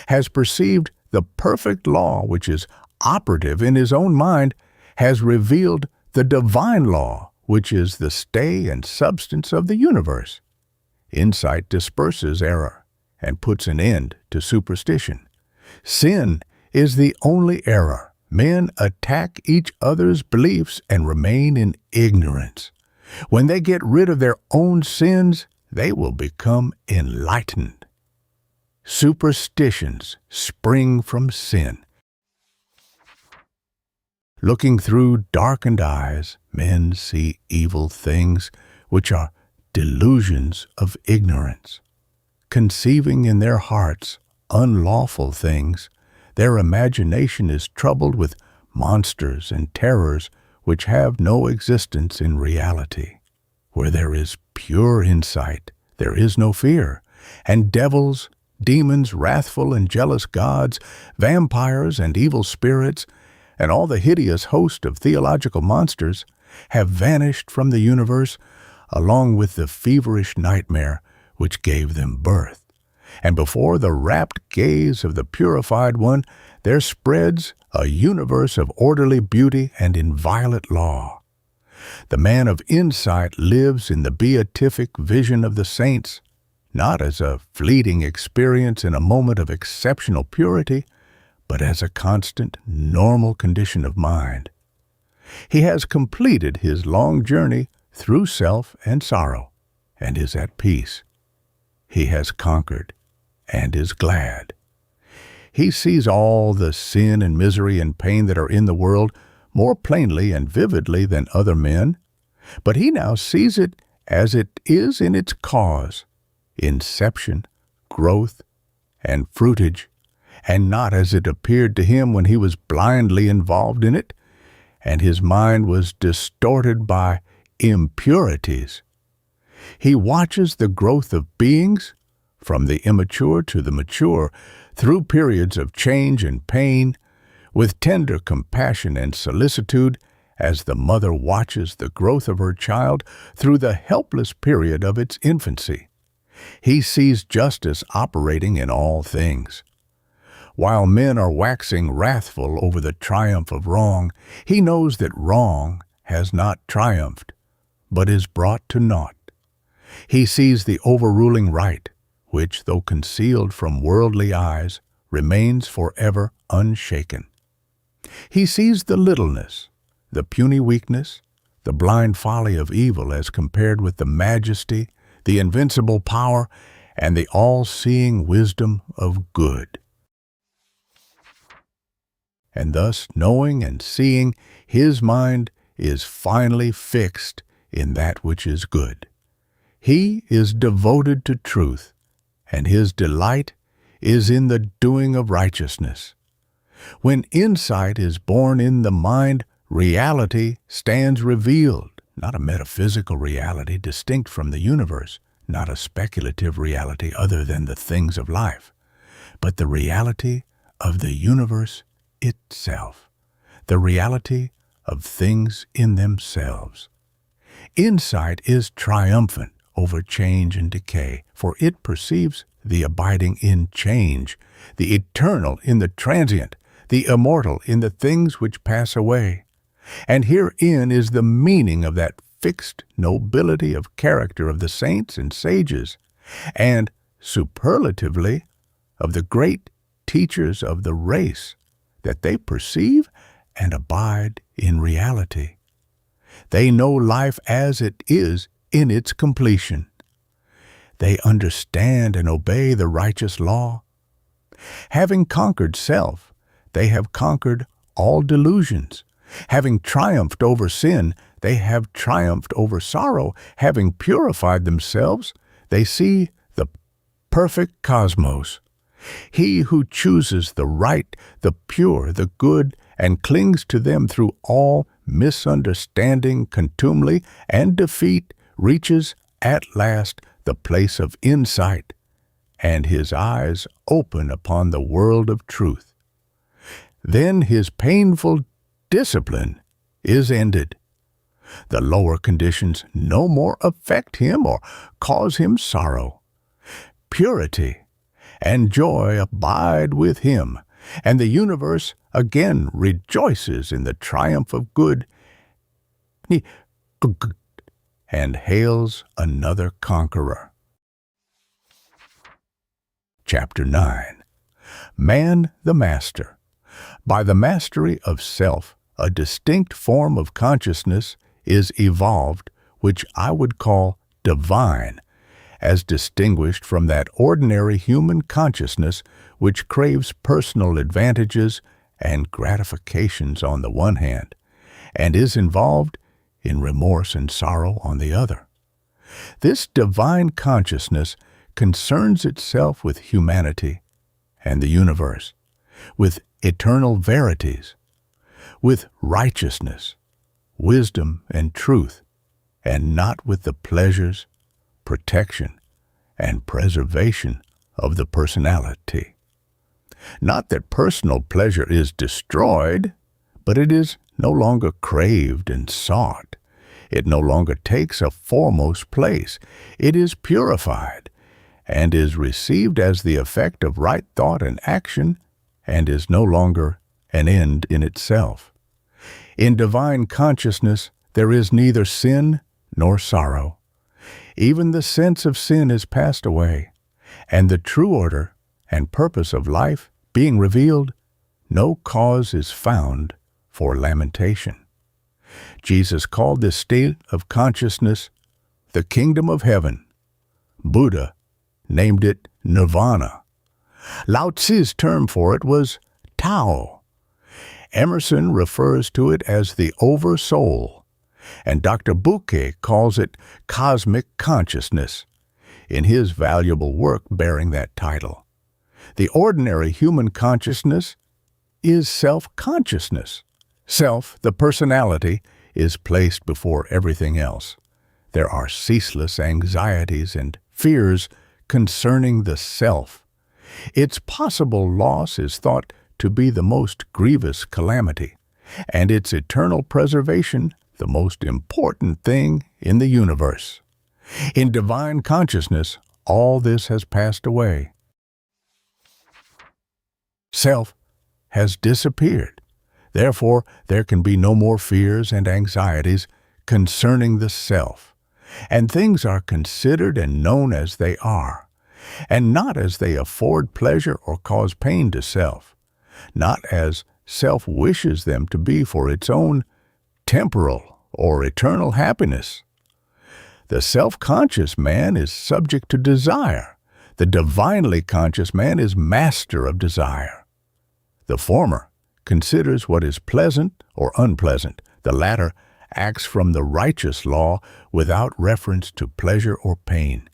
has perceived the perfect law which is operative in his own mind, has revealed the divine law which is the stay and substance of the universe. Insight disperses error and puts an end to superstition. Sin is the only error. Men attack each other's beliefs and remain in ignorance. When they get rid of their own sins, they will become enlightened. Superstitions spring from sin. Looking through darkened eyes, men see evil things which are delusions of ignorance. Conceiving in their hearts unlawful things, their imagination is troubled with monsters and terrors which have no existence in reality. Where there is pure insight, there is no fear, and devils, demons, wrathful and jealous gods, vampires and evil spirits, and all the hideous host of theological monsters have vanished from the universe, along with the feverish nightmare which gave them birth. And before the rapt gaze of the purified one, there spreads a universe of orderly beauty and inviolate law. The man of insight lives in the beatific vision of the saints, not as a fleeting experience in a moment of exceptional purity, but as a constant, normal condition of mind. He has completed his long journey through self and sorrow, and is at peace. He has conquered, and is glad. He sees all the sin and misery and pain that are in the world more plainly and vividly than other men, but he now sees it as it is in its cause, inception, growth, and fruitage, and not as it appeared to him when he was blindly involved in it, and his mind was distorted by impurities. He watches the growth of beings, from the immature to the mature, through periods of change and pain, with tender compassion and solicitude, as the mother watches the growth of her child through the helpless period of its infancy. He sees justice operating in all things. While men are waxing wrathful over the triumph of wrong, he knows that wrong has not triumphed, but is brought to naught. He sees the overruling right, which, though concealed from worldly eyes, remains forever unshaken. He sees the littleness, the puny weakness, the blind folly of evil as compared with the majesty, the invincible power, and the all-seeing wisdom of good. And thus, knowing and seeing, his mind is finally fixed in that which is good. He is devoted to truth, and his delight is in the doing of righteousness. When insight is born in the mind, reality stands revealed, not a metaphysical reality distinct from the universe, not a speculative reality other than the things of life, but the reality of the universe itself, the reality of things in themselves. Insight is triumphant over change and decay, for it perceives the abiding in change, the eternal in the transient, the immortal in the things which pass away. And herein is the meaning of that fixed nobility of character of the saints and sages, and, superlatively, of the great teachers of the race, that they perceive and abide in reality. They know life as it is in its completion. They understand and obey the righteous law. Having conquered self, they have conquered all delusions. Having triumphed over sin, they have triumphed over sorrow. Having purified themselves, they see the perfect cosmos. He who chooses the right, the pure, the good, and clings to them through all misunderstanding, contumely, and defeat reaches at last the place of insight, and his eyes open upon the world of truth. Then his painful discipline is ended. The lower conditions no more affect him or cause him sorrow. Purity and joy abide with him, and the universe again rejoices in the triumph of good, and hails another conqueror. Chapter 9. Man the Master. By the mastery of self, a distinct form of consciousness is evolved, which I would call divine, as distinguished from that ordinary human consciousness which craves personal advantages and gratifications on the one hand, and is involved in remorse and sorrow on the other. This divine consciousness concerns itself with humanity and the universe, with eternal verities, with righteousness, wisdom, and truth, and not with the pleasures, protection, and preservation of the personality. Not that personal pleasure is destroyed, but it is no longer craved and sought. It no longer takes a foremost place. It is purified, and is received as the effect of right thought and action, and is no longer an end in itself. In divine consciousness there is neither sin nor sorrow. Even the sense of sin is passed away, and the true order and purpose of life being revealed, no cause is found for lamentation. Jesus called this state of consciousness the kingdom of heaven. Buddha named it nirvana. Lao Tzu's term for it was Tao. Emerson refers to it as the oversoul, and Dr. Bucke calls it cosmic consciousness, in his valuable work bearing that title. The ordinary human consciousness is self-consciousness. Self, the personality, is placed before everything else. There are ceaseless anxieties and fears concerning the self. Its possible loss is thought to be the most grievous calamity, and its eternal preservation the most important thing in the universe. In divine consciousness, all this has passed away. Self has disappeared. Therefore, there can be no more fears and anxieties concerning the self, and things are considered and known as they are, and not as they afford pleasure or cause pain to self, not as self wishes them to be for its own temporal or eternal happiness. The self-conscious man is subject to desire. The divinely conscious man is master of desire. The former considers what is pleasant or unpleasant. The latter acts from the righteous law without reference to pleasure or pain.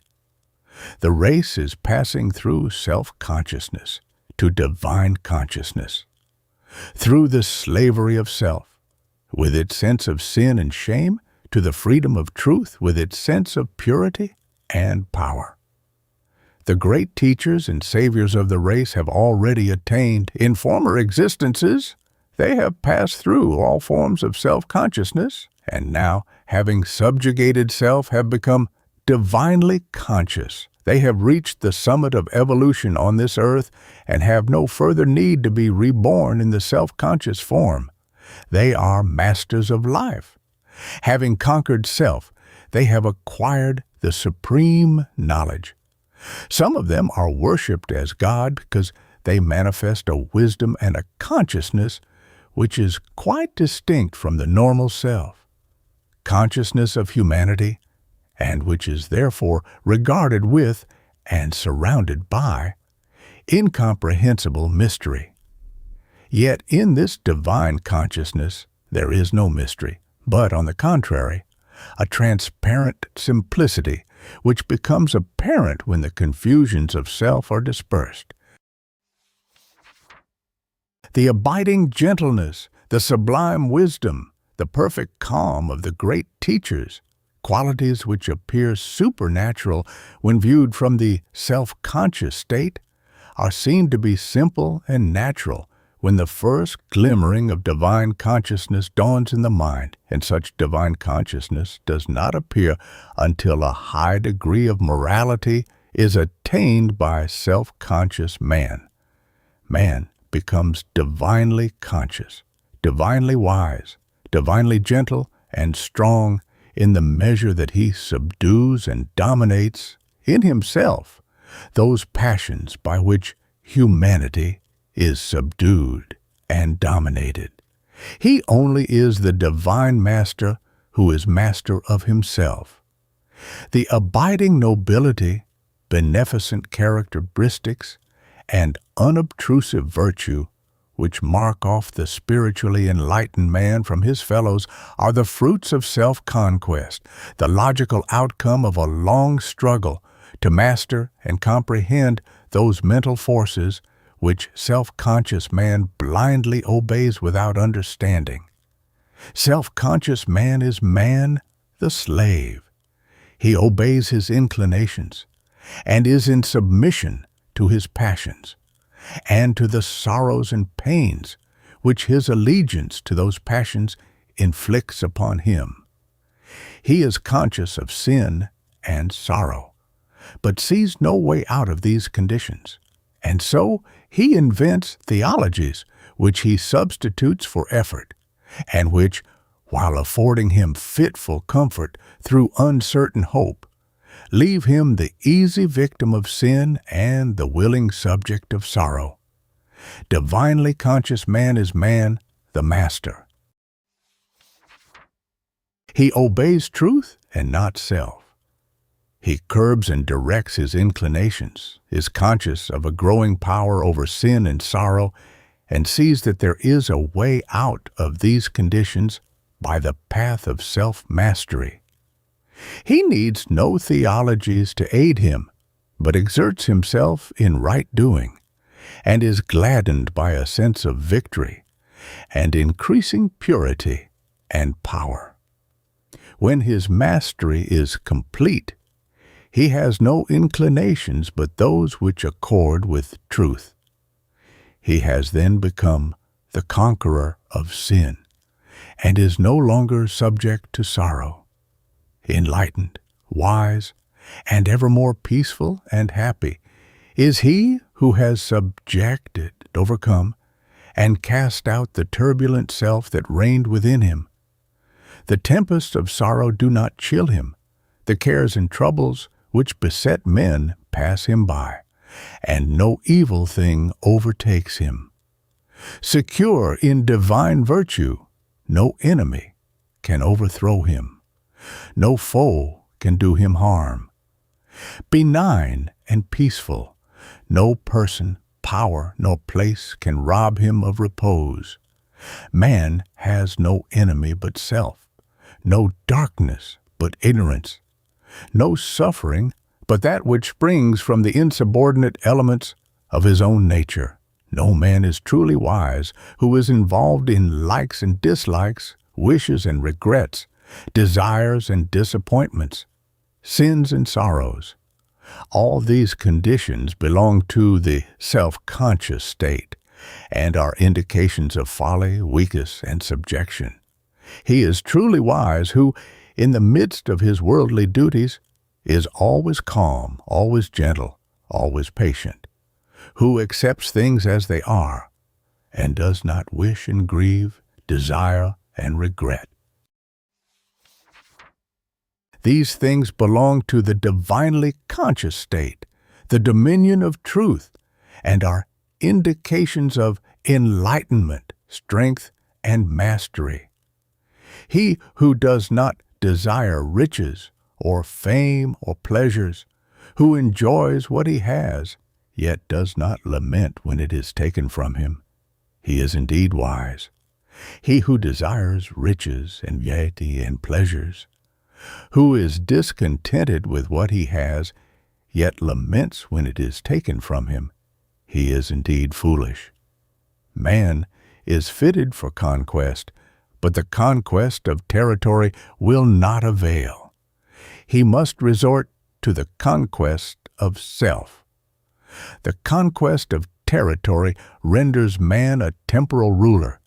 The race is passing through self-consciousness to divine consciousness. Through the slavery of self, with its sense of sin and shame, to the freedom of truth with its sense of purity and power. The great teachers and saviors of the race have already attained. In former existences, they have passed through all forms of self-consciousness, and now, having subjugated self, have become divinely conscious. They have reached the summit of evolution on this earth and have no further need to be reborn in the self-conscious form. They are masters of life. Having conquered self, they have acquired the supreme knowledge. Some of them are worshipped as God because they manifest a wisdom and a consciousness which is quite distinct from the normal self, consciousness of humanity, and which is therefore regarded with and surrounded by incomprehensible mystery. Yet in this divine consciousness there is no mystery, but, on the contrary, a transparent simplicity which becomes apparent when the confusions of self are dispersed. The abiding gentleness, the sublime wisdom, the perfect calm of the great teachers, qualities which appear supernatural when viewed from the self-conscious state, are seen to be simple and natural when the first glimmering of divine consciousness dawns in the mind, and such divine consciousness does not appear until a high degree of morality is attained by self-conscious man. Man becomes divinely conscious, divinely wise, divinely gentle and strong in the measure that he subdues and dominates in himself those passions by which humanity is subdued and dominated. He only is the divine master who is master of himself. The abiding nobility, beneficent characteristics, and unobtrusive virtue which mark off the spiritually enlightened man from his fellows are the fruits of self-conquest, the logical outcome of a long struggle to master and comprehend those mental forces which self-conscious man blindly obeys without understanding. Self-conscious man is man, the slave. He obeys his inclinations and is in submission to his passions and to the sorrows and pains which his allegiance to those passions inflicts upon him. He is conscious of sin and sorrow, but sees no way out of these conditions, and so he invents theologies which he substitutes for effort, and which, while affording him fitful comfort through uncertain hope, leave him the easy victim of sin and the willing subject of sorrow. Divinely conscious man is man, the master. He obeys truth and not self. He curbs and directs his inclinations, is conscious of a growing power over sin and sorrow, and sees that there is a way out of these conditions by the path of self-mastery. He needs no theologies to aid him, but exerts himself in right doing, and is gladdened by a sense of victory and increasing purity and power. When his mastery is complete, he has no inclinations but those which accord with truth. He has then become the conqueror of sin, and is no longer subject to sorrow. Enlightened, wise, and evermore peaceful and happy is he who has subjected, overcome, and cast out the turbulent self that reigned within him. The tempests of sorrow do not chill him. The cares and troubles which beset men pass him by, and no evil thing overtakes him. Secure in divine virtue, no enemy can overthrow him. No foe can do him harm. Benign and peaceful, no person, power, nor place can rob him of repose. Man has no enemy but self, no darkness but ignorance, no suffering but that which springs from the insubordinate elements of his own nature. No man is truly wise who is involved in likes and dislikes, wishes and regrets, desires and disappointments, sins and sorrows. All these conditions belong to the self-conscious state and are indications of folly, weakness, and subjection. He is truly wise who, in the midst of his worldly duties, is always calm, always gentle, always patient, who accepts things as they are, and does not wish and grieve, desire and regret. These things belong to the divinely conscious state, the dominion of truth, and are indications of enlightenment, strength, and mastery. He who does not desire riches or fame or pleasures, who enjoys what he has, yet does not lament when it is taken from him, he is indeed wise. He who desires riches and gaiety and pleasures, who is discontented with what he has, yet laments when it is taken from him, he is indeed foolish. Man is fitted for conquest, but the conquest of territory will not avail. He must resort to the conquest of self. The conquest of territory renders man a temporal ruler,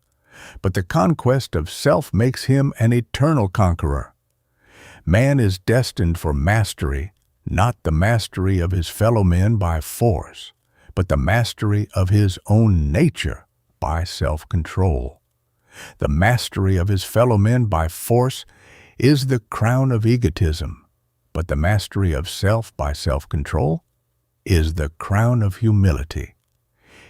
but the conquest of self makes him an eternal conqueror. Man is destined for mastery, not the mastery of his fellow men by force, but the mastery of his own nature by self-control. The mastery of his fellow men by force is the crown of egotism, but the mastery of self by self-control is the crown of humility.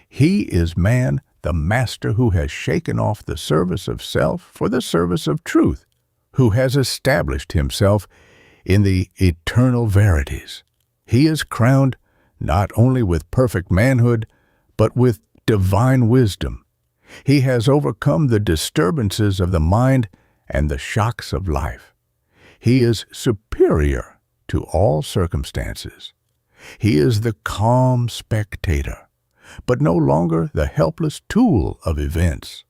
He is man, the master who has shaken off the service of self for the service of truth, who has established himself in the eternal verities. He is crowned not only with perfect manhood, but with divine wisdom. He has overcome the disturbances of the mind and the shocks of life. He is superior to all circumstances. He is the calm spectator, but no longer the helpless tool of events.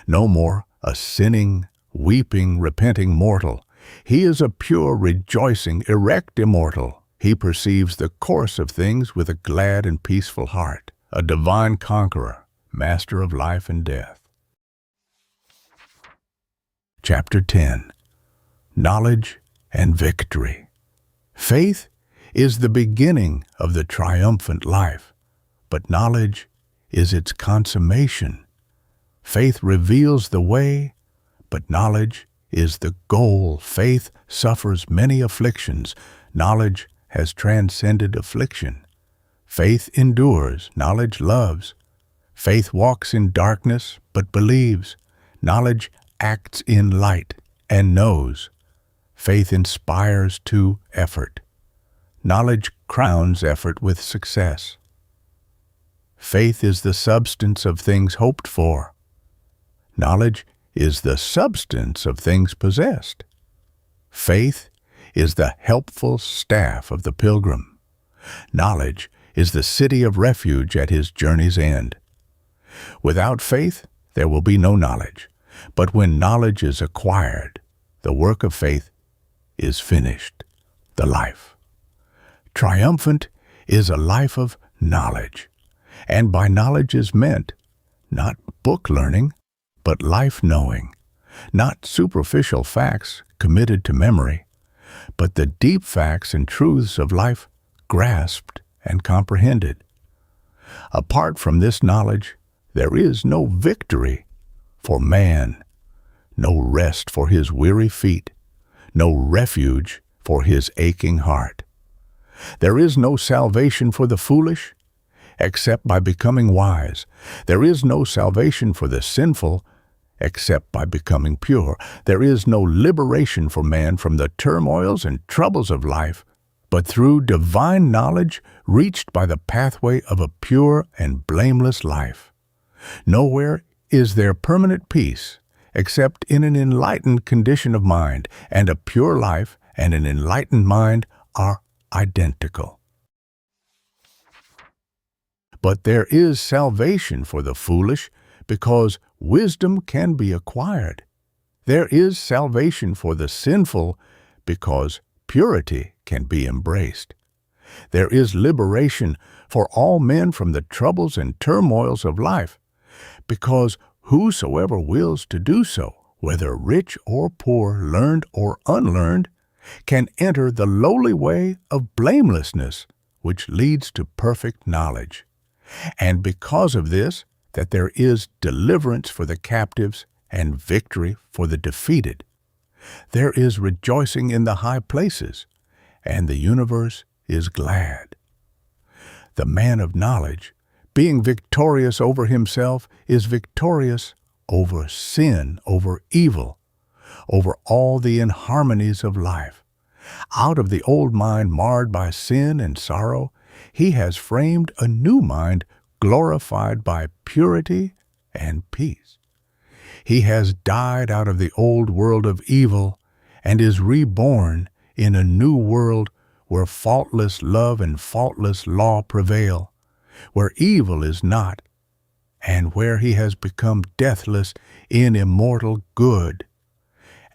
No more a sinning, weeping, repenting mortal. He is a pure, rejoicing, erect immortal. He perceives the course of things with a glad and peaceful heart, a divine conqueror, master of life and death. Chapter 10. Knowledge and Victory. Faith is the beginning of the triumphant life, but knowledge is its consummation. Faith reveals the way, but knowledge is the goal. Faith suffers many afflictions. Knowledge has transcended affliction. Faith endures. Knowledge loves. Faith walks in darkness, but believes. Knowledge acts in light and knows. Faith inspires to effort. Knowledge crowns effort with success. Faith is the substance of things hoped for. Knowledge is the substance of things possessed. Faith is the helpful staff of the pilgrim. Knowledge is the city of refuge at his journey's end. Without faith, there will be no knowledge, but when knowledge is acquired, the work of faith is finished, the life. Triumphant is a life of knowledge, and by knowledge is meant not book learning, but life knowing, not superficial facts committed to memory, but the deep facts and truths of life grasped and comprehended. Apart from this knowledge, there is no victory for man, no rest for his weary feet, no refuge for his aching heart. There is no salvation for the foolish, except by becoming wise. There is no salvation for the sinful, except by becoming pure. There is no liberation for man from the turmoils and troubles of life, but through divine knowledge reached by the pathway of a pure and blameless life. Nowhere is there permanent peace except in an enlightened condition of mind, and a pure life and an enlightened mind are identical. But there is salvation for the foolish, because wisdom can be acquired. There is salvation for the sinful, because purity can be embraced. There is liberation for all men from the troubles and turmoils of life, because whosoever wills to do so, whether rich or poor, learned or unlearned, can enter the lowly way of blamelessness, which leads to perfect knowledge. And because of this, that there is deliverance for the captives and victory for the defeated. There is rejoicing in the high places, and the universe is glad. The man of knowledge, being victorious over himself, is victorious over sin, over evil, over all the inharmonies of life. Out of the old mind marred by sin and sorrow, he has framed a new mind glorified by purity and peace. He has died out of the old world of evil and is reborn in a new world where faultless love and faultless law prevail, where evil is not, and where he has become deathless in immortal good.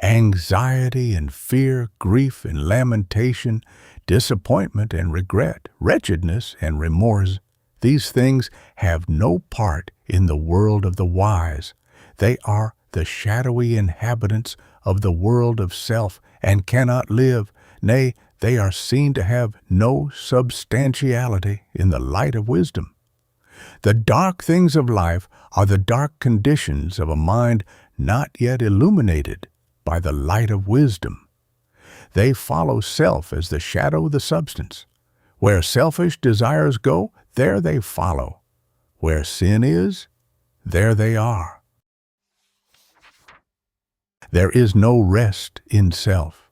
Anxiety and fear, grief and lamentation, disappointment and regret, wretchedness and remorse, these things have no part in the world of the wise. They are the shadowy inhabitants of the world of self and cannot live. Nay, they are seen to have no substantiality in the light of wisdom. The dark things of life are the dark conditions of a mind not yet illuminated by the light of wisdom. They follow self as the shadow of the substance. Where selfish desires go, there they follow. Where sin is, there they are. There is no rest in self.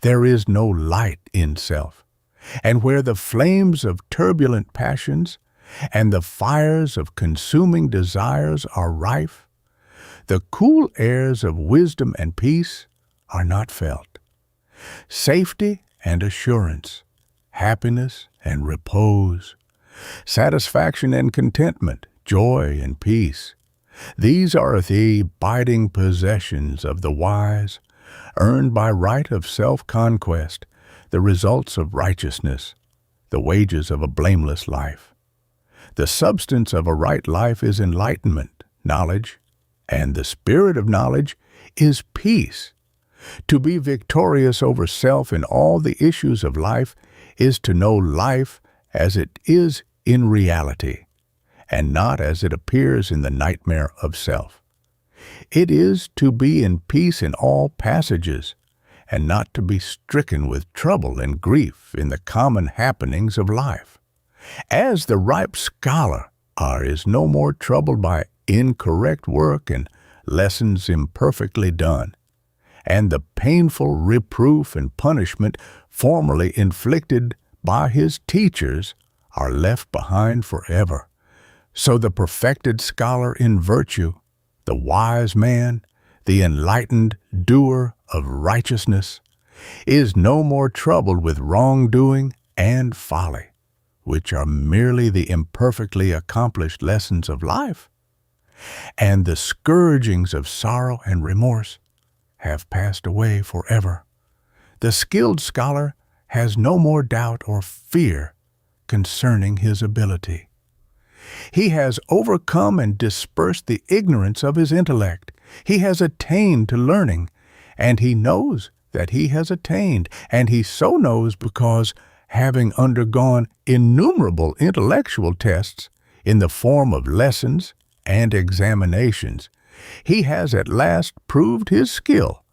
There is no light in self. And where the flames of turbulent passions and the fires of consuming desires are rife, the cool airs of wisdom and peace are not felt. Safety and assurance, happiness and repose, satisfaction and contentment, joy and peace. These are the abiding possessions of the wise, earned by right of self-conquest, the results of righteousness, the wages of a blameless life. The substance of a right life is enlightenment, knowledge, and the spirit of knowledge is peace. To be victorious over self in all the issues of life is to know life as it is in reality, and not as it appears in the nightmare of self. It is to be in peace in all passages, and not to be stricken with trouble and grief in the common happenings of life. As the ripe scholar is no more troubled by incorrect work and lessons imperfectly done, and the painful reproof and punishment formerly inflicted by his teachers are left behind forever. So the perfected scholar in virtue, the wise man, the enlightened doer of righteousness, is no more troubled with wrongdoing and folly, which are merely the imperfectly accomplished lessons of life. And the scourgings of sorrow and remorse have passed away forever. The skilled scholar has no more doubt or fear concerning his ability. He has overcome and dispersed the ignorance of his intellect. He has attained to learning, and he knows that he has attained, and he so knows because, having undergone innumerable intellectual tests in the form of lessons and examinations, he has at last proved his skill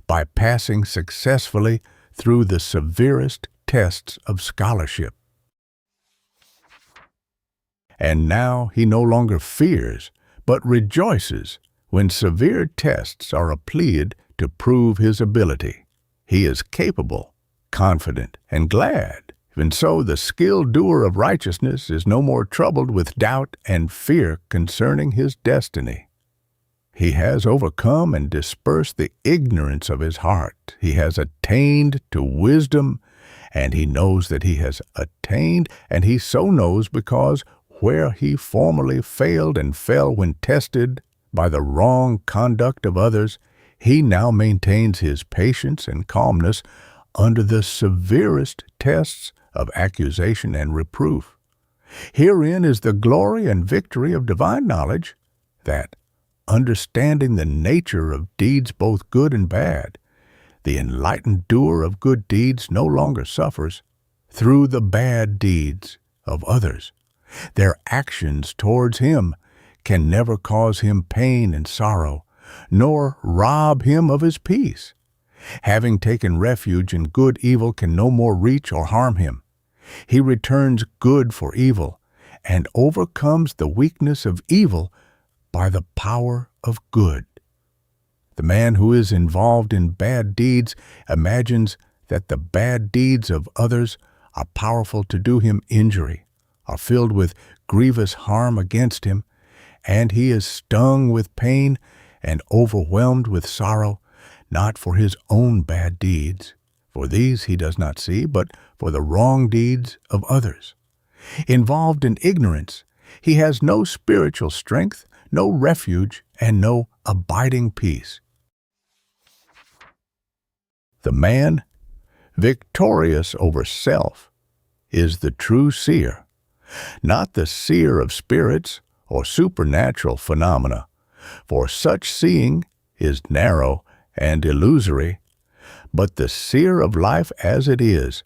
by passing successfully through the severest tests of scholarship. And now he no longer fears, but rejoices when severe tests are applied to prove his ability. He is capable, confident, and glad. Even so, the skilled doer of righteousness is no more troubled with doubt and fear concerning his destiny. He has overcome and dispersed the ignorance of his heart. He has attained to wisdom, and he knows that he has attained, and he so knows because where he formerly failed and fell when tested by the wrong conduct of others, he now maintains his patience and calmness under the severest tests of accusation and reproof. Herein is the glory and victory of divine knowledge, that, understanding the nature of deeds both good and bad, the enlightened doer of good deeds no longer suffers through the bad deeds of others. Their actions towards him can never cause him pain and sorrow, nor rob him of his peace. Having taken refuge in good, evil can no more reach or harm him. He returns good for evil, and overcomes the weakness of evil by the power of good. The man who is involved in bad deeds imagines that the bad deeds of others are powerful to do him injury, are filled with grievous harm against him, and he is stung with pain and overwhelmed with sorrow, not for his own bad deeds, for these he does not see, but for the wrong deeds of others. Involved in ignorance, he has no spiritual strength, no refuge, and no abiding peace. The man, victorious over self, is the true seer, not the seer of spirits or supernatural phenomena, for such seeing is narrow and illusory, but the seer of life as it is,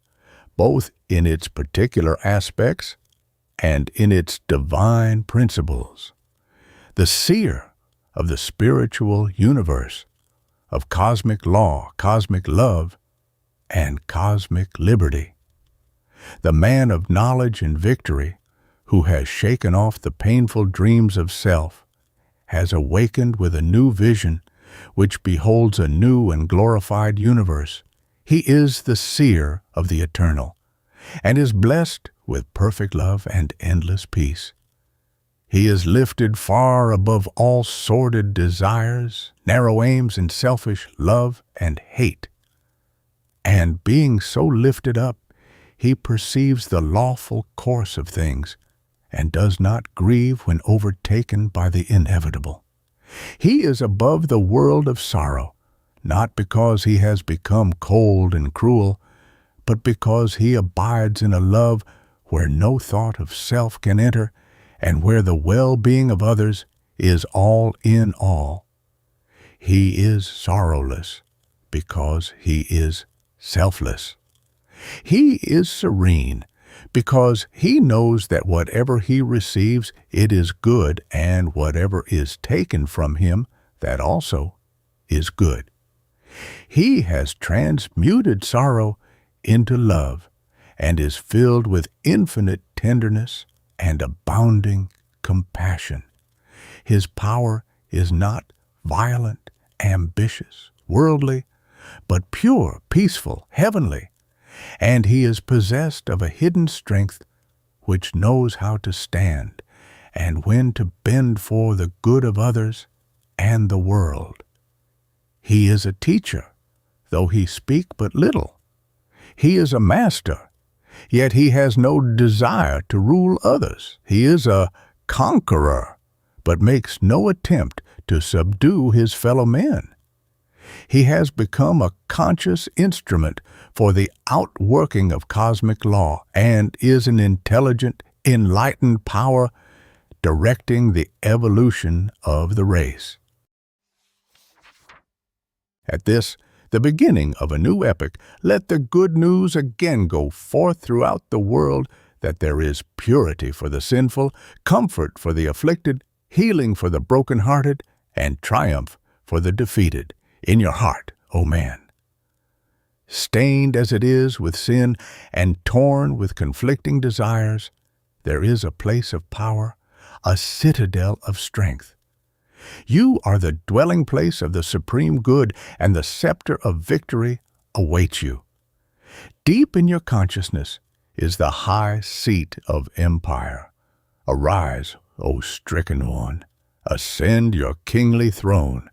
both in its particular aspects and in its divine principles. The seer of the spiritual universe, of cosmic law, cosmic love, and cosmic liberty. The man of knowledge and victory, who has shaken off the painful dreams of self, has awakened with a new vision which beholds a new and glorified universe. He is the seer of the eternal, and is blessed with perfect love and endless peace. He is lifted far above all sordid desires, narrow aims, and selfish love and hate. And being so lifted up, he perceives the lawful course of things, and does not grieve when overtaken by the inevitable. He is above the world of sorrow, not because he has become cold and cruel, but because he abides in a love where no thought of self can enter, and where the well-being of others is all in all. He is sorrowless because he is selfless. He is serene because he knows that whatever he receives, it is good, and whatever is taken from him, that also is good. He has transmuted sorrow into love, and is filled with infinite tenderness and abounding compassion. His power is not violent, ambitious, worldly, but pure, peaceful, heavenly, and he is possessed of a hidden strength which knows how to stand and when to bend for the good of others and the world. He is a teacher, though he speak but little. He is a master, yet he has no desire to rule others. He is a conqueror, but makes no attempt to subdue his fellow men. He has become a conscious instrument for the outworking of cosmic law, and is an intelligent, enlightened power directing the evolution of the race. At this, the beginning of a new epoch, let the good news again go forth throughout the world that there is purity for the sinful, comfort for the afflicted, healing for the brokenhearted, and triumph for the defeated in your heart, O man. Stained as it is with sin and torn with conflicting desires, there is a place of power, a citadel of strength. You are the dwelling place of the supreme good, and the scepter of victory awaits you. Deep in your consciousness is the high seat of empire. Arise, O stricken one, ascend your kingly throne,